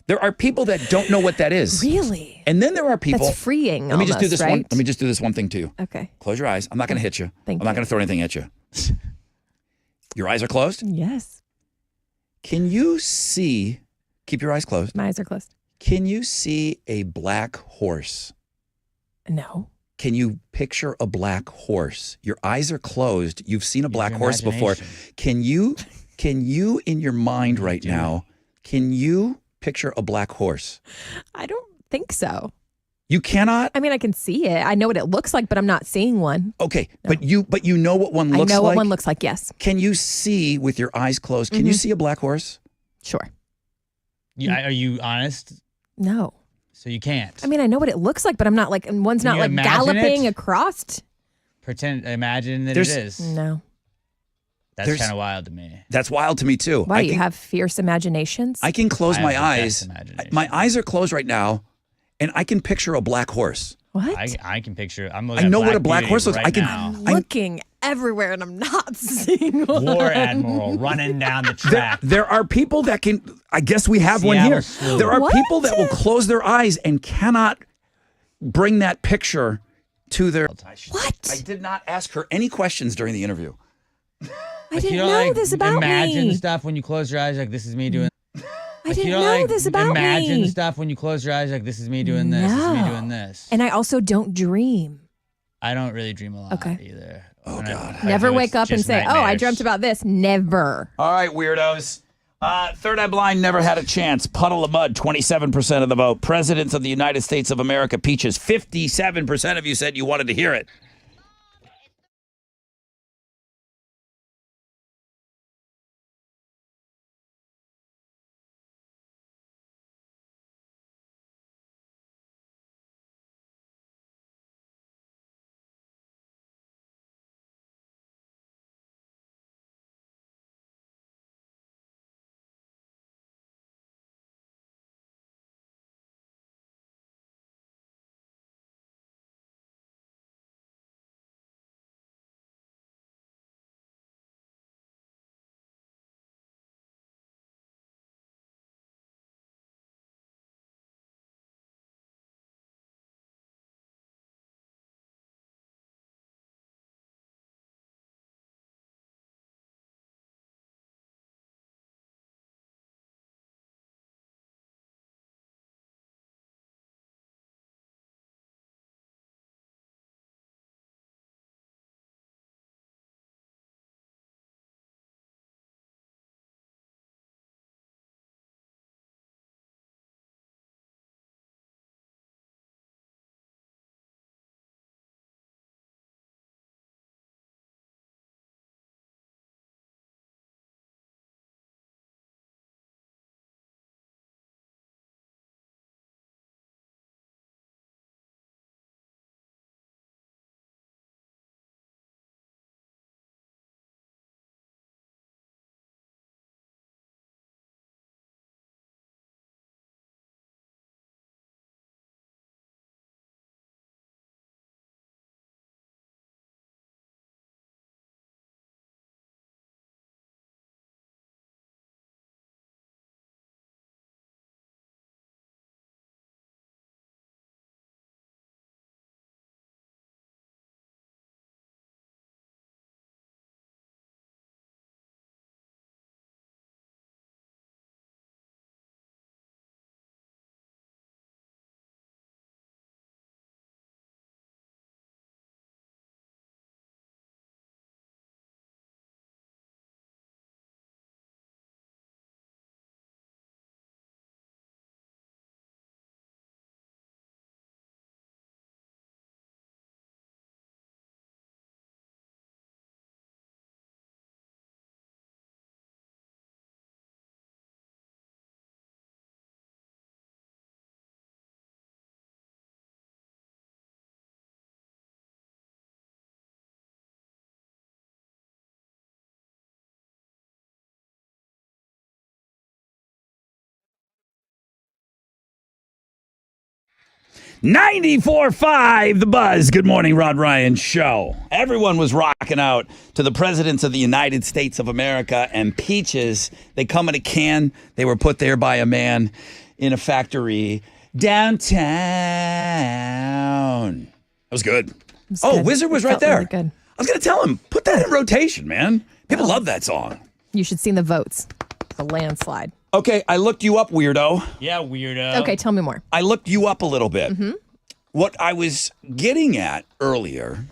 There are people that don't know what that is. Really? And then there are people. That's freeing. Let me just do this almost, one. right? Let me just do this one thing to you. Okay. Close your eyes. I'm not going to hit you. Thank I'm not you. going to throw anything at you. Your eyes are closed. Yes. Can you see? Keep your eyes closed. My eyes are closed. Can you see a black horse? No. Can you picture a black horse? Your eyes are closed. You've seen a black horse before. Can you in your mind right now, can you picture a black horse? I don't think so. You cannot? I mean, I can see it. I know what it looks like, but I'm not seeing one. Okay, but you know what one looks like? I know what one looks like, yes. Can you see with your eyes closed? Can you see a black horse? Sure. Are you honest? No. So you can't. I mean, I know what it looks like, but I'm not like, and one's Can not you like imagine galloping it? across. Imagine that There's- it is. No. That's There's- kind of wild to me. That's wild to me too. Why? I You can, have fierce imaginations? I can close I my have the best eyes. imagination. My eyes are closed right now, and I can picture a black horse. What? I can picture. I know what a black horse looks. Right I can. now. Looking everywhere and I'm not seeing one. War Admiral running down the track. There are people that can. I guess we have one Seattle here. Slew. There are What? people that will close their eyes and cannot bring that picture to their. What? I did not ask her any questions during the interview. I didn't know this about imagine me. stuff when you close your eyes, like this is me doing. I didn't know this about imagine me. stuff when you close your eyes, like this is me doing this. This is me No. doing this. And I also don't dream. I don't really dream a lot Okay. either. Oh God. Never wake up and say, "Oh, I nightmares. dreamt about this." Never. All right, weirdos. Third Eye Blind never had a chance. Puddle of Mud, 27% of the vote. Presidents of the United States of America, Peaches, 57% of you said you wanted to hear it. 94.5 The Buzz. Good morning, Rod Ryan Show. Everyone was rocking out to the presidents of the United States of America and Peaches. They come in a can. They were put there by a man in a factory downtown. That was good. good. Wizard was It right felt there. really good. I was going to tell him, put that in rotation, man. People love that song. You should see the votes. The landslide. Okay, I looked you up, weirdo. Yeah, weirdo. Okay, tell me more. I looked you up a little bit. Mm-hmm. What I was getting at earlier,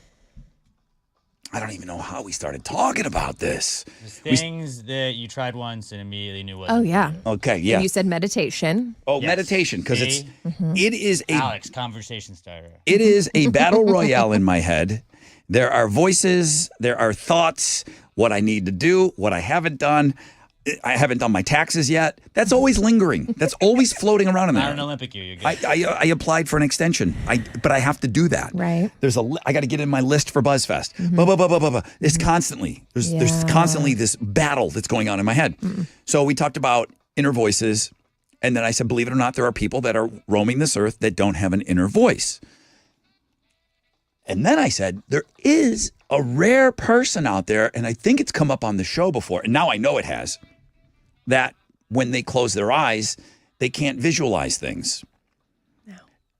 I don't even know how we started talking about this. Things that you tried once and immediately knew what. Oh, yeah. Okay, yeah. And you said meditation. Oh, meditation, because it is a Alex, conversation starter. it is a battle royale in my head. There are voices, there are thoughts, what I need to do, what I haven't done. I haven't done my taxes yet. That's always lingering. That's always floating around in there. Not an Olympic year. You're good. I applied for an extension. But I have to do that. Right. I got to get in my list for BuzzFest. It's constantly there's constantly this battle that's going on in my head. So we talked about inner voices, and then I said, believe it or not, there are people that are roaming this earth that don't have an inner voice. And then I said, there is a rare person out there, and I think it's come up on the show before, and now I know it has, that when they close their eyes, they can't visualize things. No.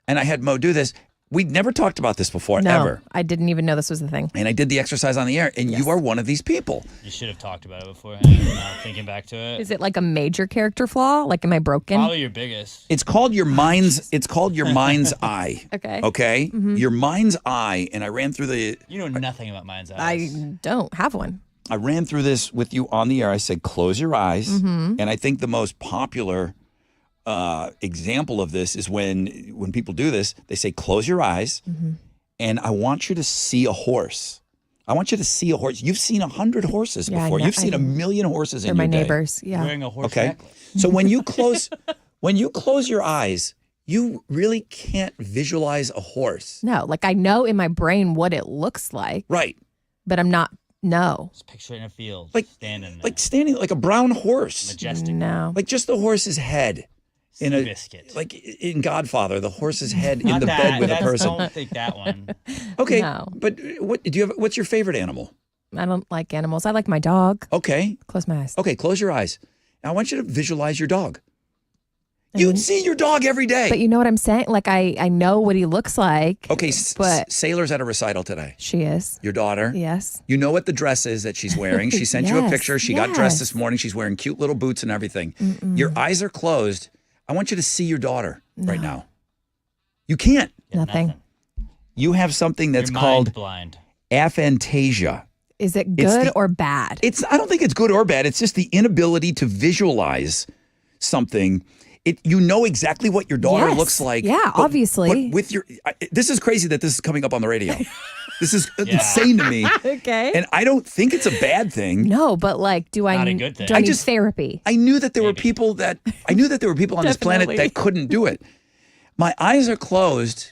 And I had Mo do this. We'd never talked about this before, ever. I didn't even know this was a thing. And I did the exercise on the air, and you are one of these people. You should have talked about it beforehand. Now thinking back to it. Is it like a major character flaw? Like, am I broken? Probably your biggest. It's called your mind's eye. Okay. Okay? Your mind's eye, and I ran through the You know nothing about mind's eyes. I don't have one. I ran through this with you on the air. I said, close your eyes. And I think the most popular example of this is when people do this, they say, close your eyes. And I want you to see a horse. I want you to see a horse. You've seen 100 horses before. You've seen 1,000,000 horses in your They're my day. neighbors. Yeah. Wearing a horse Okay. necklace. So when you close your eyes, you really can't visualize a horse. No, like I know in my brain what it looks like. Right. But I'm not. No. Just picture it in a field. Like standing there. Like standing like a brown horse. Majestic. No. Like just the horse's head. In a biscuit. Like in Godfather, the horse's head in Not the that. bed with a That's- person. Don't think that one. Okay, No. but what's your favorite animal? I don't like animals. I like my dog. Okay. Close my eyes. Okay, close your eyes. Now, I want you to visualize your dog. You'd see your dog every day. But you know what I'm saying? like I know what he looks like. Okay, but Sailor's at a recital today. she is. Your daughter. Yes. You know what the dress is that she's wearing. She sent you a Yes, picture. She got dressed yes. this morning. She's wearing cute little boots and everything. Your eyes are closed. I want you to see your daughter right now. You can't. Nothing. You have something that's Your called mind blind. aphantasia. Is it It's good the- or bad? I don't think it's good or bad. It's just the inability to visualize something. You know exactly what your daughter Yes. looks like. Yeah, obviously. But with this is crazy that this is coming up on the radio. This is insane to me. Okay. And I don't think it's a bad thing. No, but like, do I Not a good thing. do I I need just- therapy? I knew that there were people on this planet Definitely. that couldn't do it. My eyes are closed,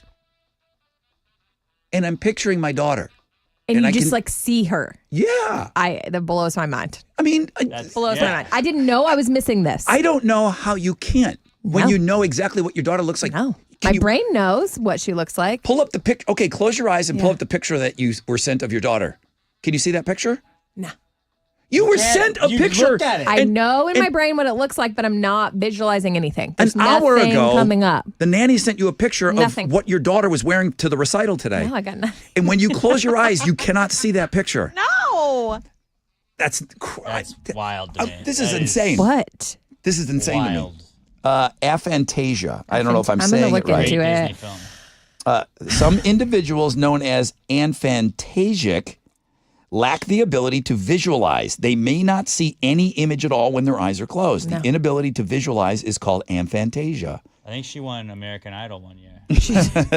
and I'm picturing my daughter. And and you I just can- like see her. Yeah. That blows my mind. I mean, Blows my mind. I didn't know I was missing this. I don't know how you can't when No. you know exactly what your daughter looks like. No. Can My you brain knows what she looks like. pull up the pic. Okay, close your eyes and pull Yeah. up the picture that you were sent of your daughter. Can you see that picture? No. You were can't- sent a you picture. looked at it. I and know in my and brain what it looks like, but I'm not visualizing anything. There's an hour nothing ago, coming up. the nanny sent you a picture Nothing. of what your daughter was wearing to the recital today. No, I got nothing. And when you close your eyes, you cannot see that picture. No. That's Wild to me. this is That insane. What? This is insane Wild. to me. Aphantasia. I don't know if I'm gonna saying look it right. into Great it. Disney film. Some individuals known as aphantasic lack the ability to visualize. They may not see any image at all when their eyes are closed. No. The inability to visualize is called aphantasia. I think she won American Idol one year.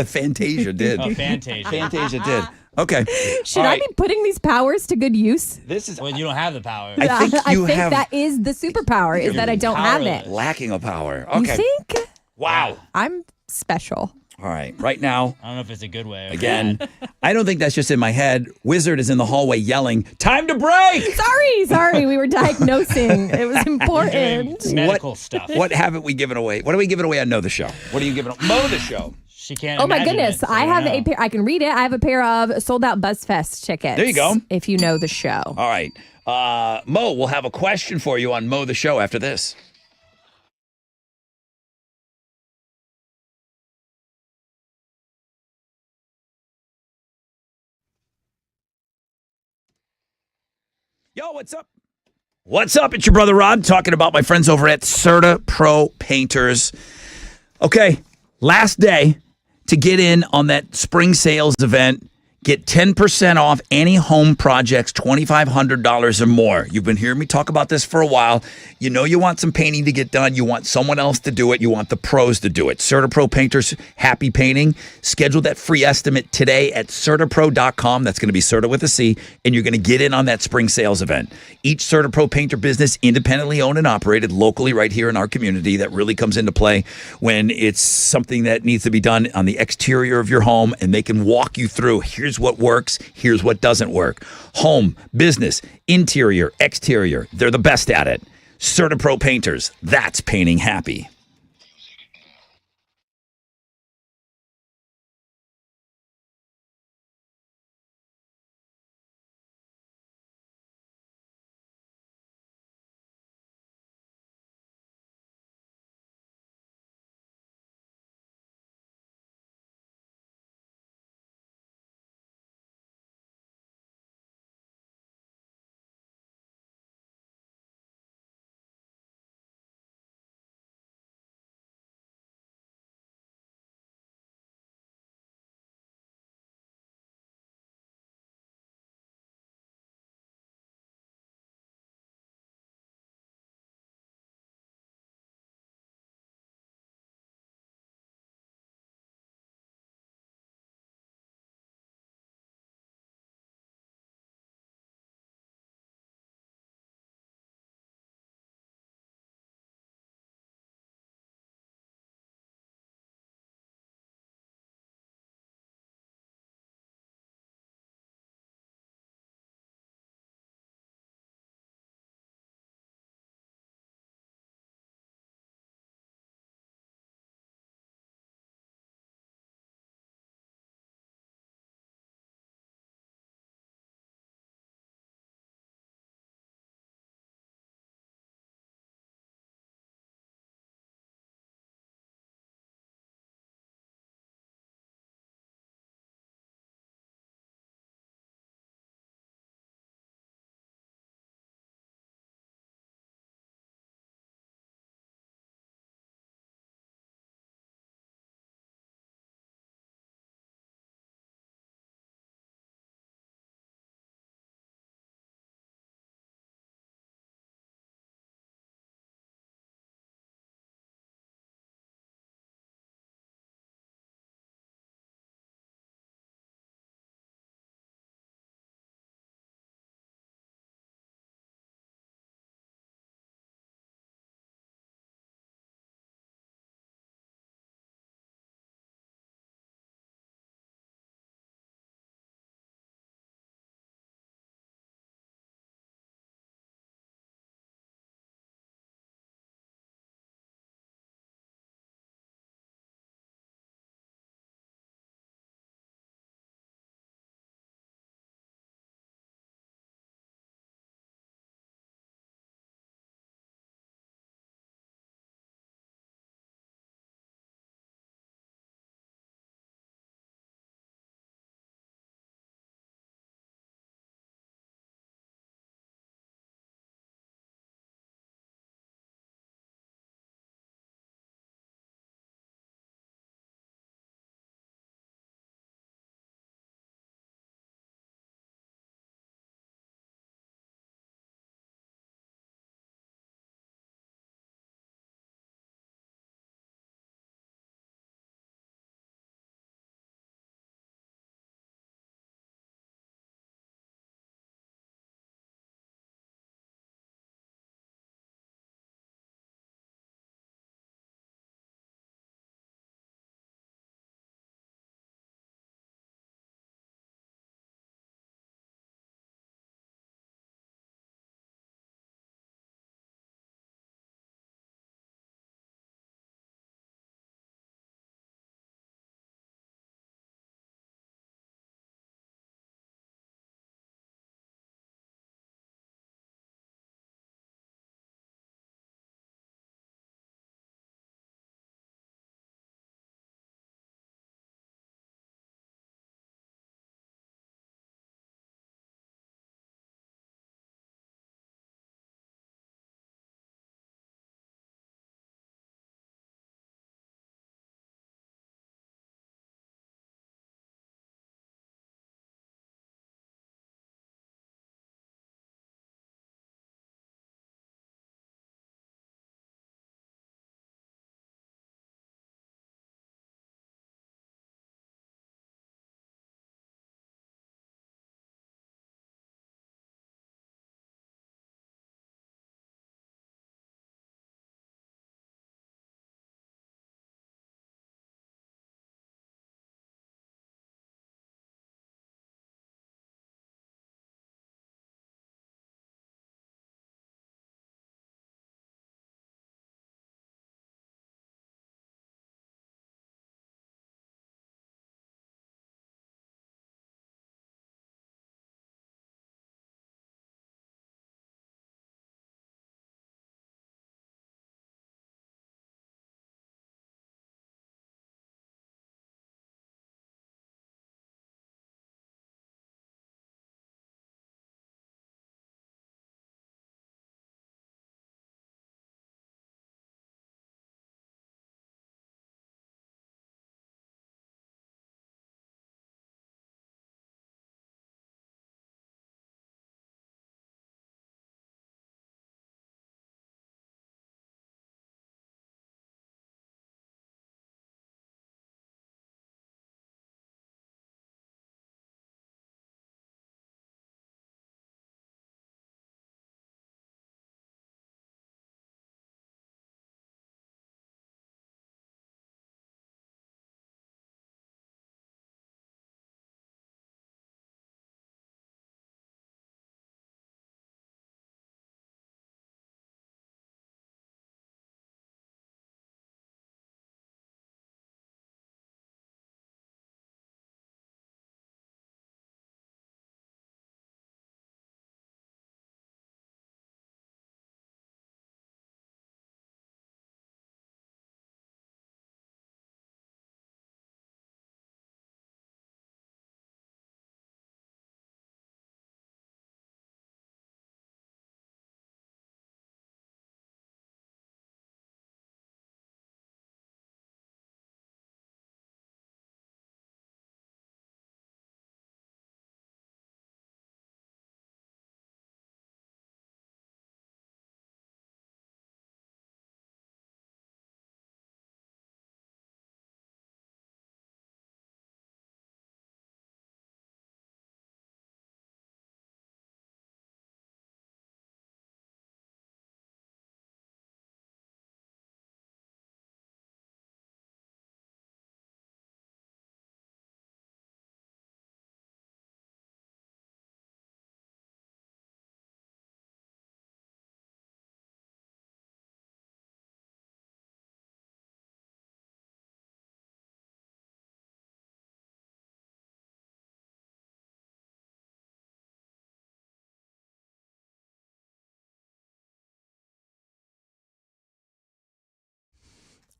Fantasia did. Oh, Fantasia. Fantasia did. Okay. Should All I right. be putting these powers to good use? This is Well, you don't have the power. I think you have that is the superpower, is that I don't have it. lacking of power. You Okay. think? Wow. I'm special. All right. Right now, I don't know if it's a good way. Or again, bad. I don't think that's just in my head. Wizard is in the hallway yelling, "Time to break!" Sorry. We were diagnosing. It was Doing important. medical stuff. What haven't we given away? What are we giving away on Know the Show? What are you giving? Mo the Show. She can't. Oh my imagine goodness! it, so I have know. a pair. I can read it. I have a pair of sold out BuzzFest tickets. There you go. If you know the show. All right. Mo, we'll have a question for you on Mo the Show after this. Yo, what's up? What's up? It's your brother Rod talking about my friends over at Serta Pro Painters. Okay, last day to get in on that spring sales event. Get 10% off any home projects, $2,500 or more. You've been hearing me talk about this for a while. You know you want some painting to get done. You want someone else to do it. You want the pros to do it. Serta Pro Painters, happy painting. Schedule that free estimate today at CertaPro.com. That's going to be Serta with a C, and you're going to get in on that spring sales event. Each Serta Pro Painter business, independently owned and operated locally right here in our community. That really comes into play when it's something that needs to be done on the exterior of your home, and they can walk you through. Here's what works. Here's what doesn't work. Home, business, interior, exterior. They're the best at it. Serta Pro Painters. That's painting happy.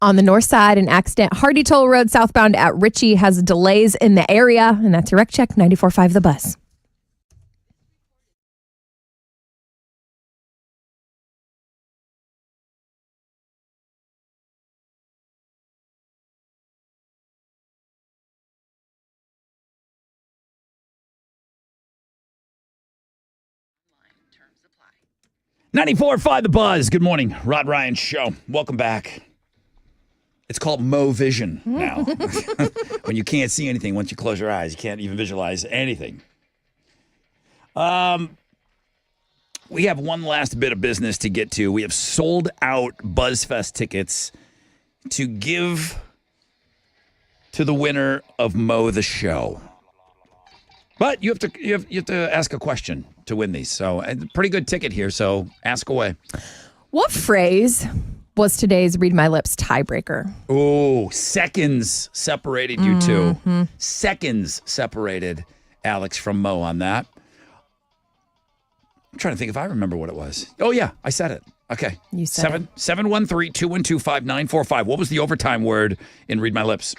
on the north side. An accident. Hardy Toll Road southbound at Ritchie has delays in the area. And that's your Wreck Check 94.5 The Buzz. Terms apply. 94.5 The Buzz. Good morning. Rod Ryan Show. Welcome back. It's called Mo Vision now. When you can't see anything, once you close your eyes, you can't even visualize anything. We have one last bit of business to get to. We have sold out BuzzFest tickets to give to the winner of Mo the Show. But you have to ask a question to win these. So a pretty good ticket here. So ask away. What phrase was today's Read My Lips tiebreaker? Oh, seconds separated you two. Seconds separated Alex from Mo on that. I'm trying to think if I remember what it was. Oh, yeah, I said it. Okay. You said it. 713-212-5945. What was the overtime word in Read My Lips?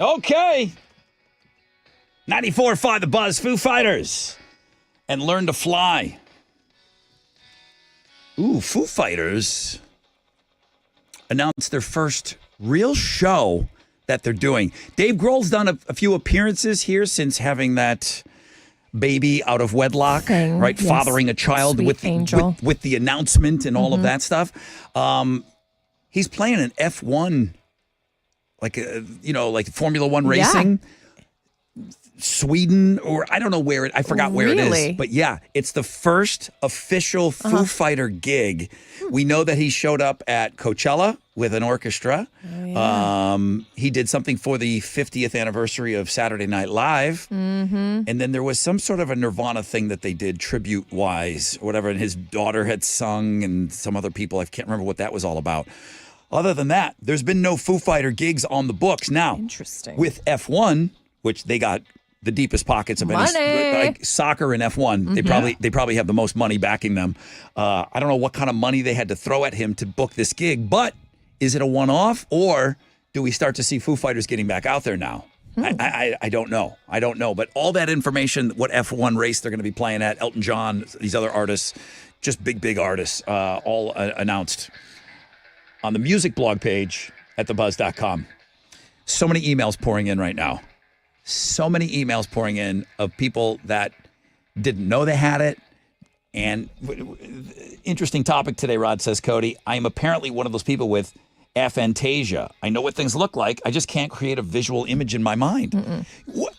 Okay. 94.5 The Buzz, Foo Fighters, and Learn to Fly. Ooh, Foo Fighters announced their first real show that they're doing. Dave Grohl's done a few appearances here since having that baby out of wedlock, right? Yes. Fathering a child Sweet with angel. with the announcement and all of that stuff. He's playing an F1, like Formula One racing. Sweden, or I don't know where I forgot where it Really? is. But yeah, it's the first official Foo Fighter gig. We know that he showed up at Coachella with an orchestra. He did something for the 50th anniversary of Saturday Night Live. And then there was some sort of a Nirvana thing that they did tribute-wise, or whatever, and his daughter had sung and some other people. I can't remember what that was all about. Other than that, there's been no Foo Fighter gigs on the books. Now, Interesting. with F1, which they got the deepest pockets of any, Money. like soccer and F1. They probably have the most money backing them. I don't know what kind of money they had to throw at him to book this gig, but is it a one-off, or do we start to see Foo Fighters getting back out there now? I don't know. I don't know. But all that information, what F1 race they're going to be playing at, Elton John, these other artists, just big artists, all announced on the music blog page at thebuzz.com. So many emails pouring in right now. So many emails pouring in of people that didn't know they had it. And interesting topic today, Rod, says Cody. I am apparently one of those people with aphantasia. I know what things look like. I just can't create a visual image in my mind.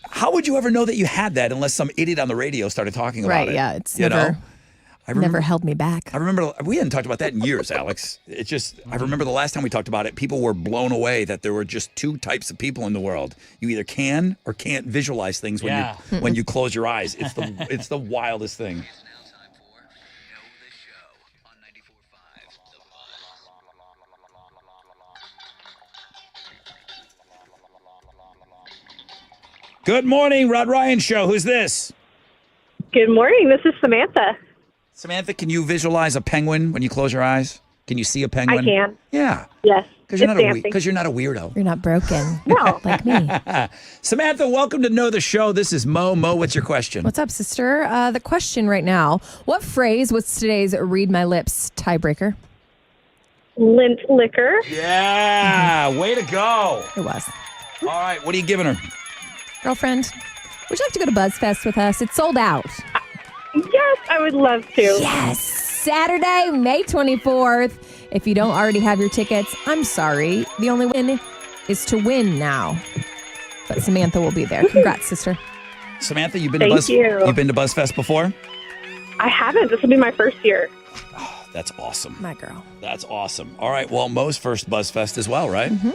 How would you ever know that you had that unless some idiot on the radio started talking about it? Right, yeah. It's you never, know? I remember, never held me back. I remember we hadn't talked about that in years, Alex. It's just, I remember the last time we talked about it, people were blown away that there were just two types of people in the world. You either can or can't visualize things when you close your eyes. It's the wildest thing. Good morning, Rod Ryan Show. Who's this? Good morning. This is Samantha. Samantha, can you visualize a penguin when you close your eyes? Can you see a penguin? I can. Yeah. Yes. Because you're not a weirdo. You're not broken. No. Like me. Samantha, welcome to Know the Show. This is Mo. Mo, what's your question? What's up, sister? The question right now, what phrase was today's Read My Lips tiebreaker? Lint liquor. Yeah. Way to go. It was. All right. What are you giving her? Girlfriend, would you like to go to BuzzFest with us? It's sold out. Yes, I would love to. Yes. Saturday, May 24th. If you don't already have your tickets, I'm sorry. The only win is to win now. But Samantha will be there. Congrats, sister. Samantha, you've been Thank you. You've been to BuzzFest before? I haven't. This will be my first year. Oh, that's awesome. My girl. That's awesome. All right. Well, Mo's first BuzzFest as well, right? Mm-hmm.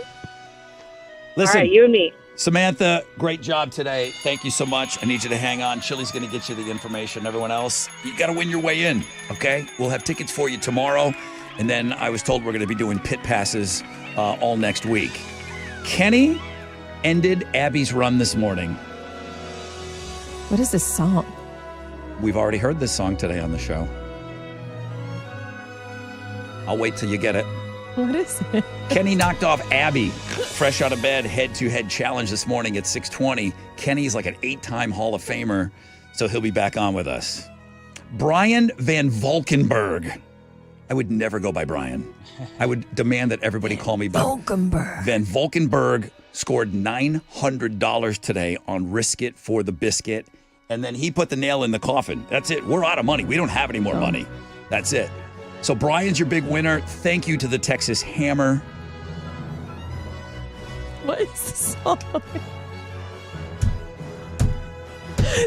Listen, All right, you and me. Samantha, great job today. Thank you so much. I need you to hang on. Chili's going to get you the information. Everyone else, you got to win your way in, okay? We'll have tickets for you tomorrow. And then I was told we're going to be doing pit passes all next week. Kenny ended Abby's run this morning. What is this song? We've already heard this song today on the show. I'll wait till you get it. What is it? Kenny knocked off Abby, fresh out of bed, head-to-head challenge this morning at 6:20. Kenny's like an 8-time Hall of Famer, so he'll be back on with us. Brian Van Valkenburg. I would never go by Brian. I would demand that everybody call me Valkenburg. Van Valkenburg scored $900 today on Risk It for the Biscuit, and then he put the nail in the coffin. That's it. We're out of money. We don't have any more money. That's it. So Brian's your big winner. Thank you to the Texas Hammer. What is this song?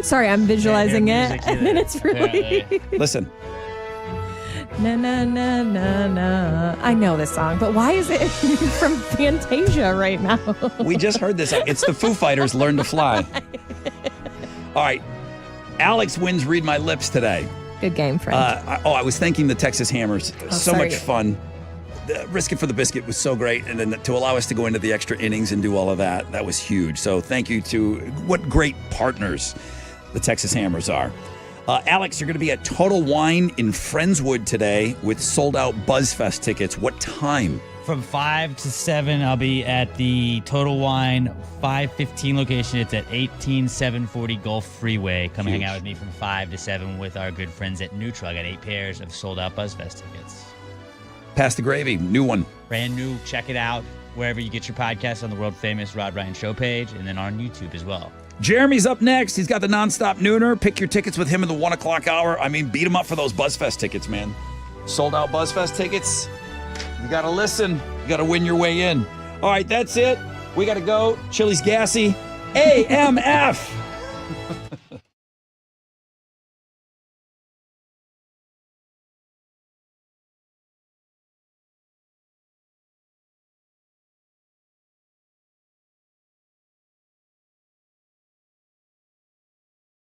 Sorry, I'm visualizing it. And then it's really... Listen. Na, na, na, na, na. I know this song, but why is it from Fantasia right now? We just heard this. It's the Foo Fighters, Learn to Fly. All right. Alex wins Read My Lips today. Good game, friend. I was thanking the Texas Hammers. Sorry. Much fun. The Risk It for the Biscuit was so great. And then to allow us to go into the extra innings and do all of that, that was huge. So thank you to what great partners the Texas Hammers are. Alex, you're going to be at Total Wine in Friendswood today with sold-out BuzzFest tickets. What time From 5 to 7, I'll be at the Total Wine 515 location. It's at 18740 Gulf Freeway. Come hang out with me from 5 to 7 with our good friends at Neutral. I got 8 pairs of sold-out BuzzFest tickets. Pass the gravy, new one. Brand new. Check it out wherever you get your podcasts on the world-famous Rod Ryan Show page and then on YouTube as well. Jeremy's up next. He's got the nonstop nooner. Pick your tickets with him in the 1 o'clock hour. I mean, beat him up for those BuzzFest tickets, man. Sold out BuzzFest tickets. You got to listen. You got to win your way in. All right, that's it. We got to go. Chili's gassy. AMF.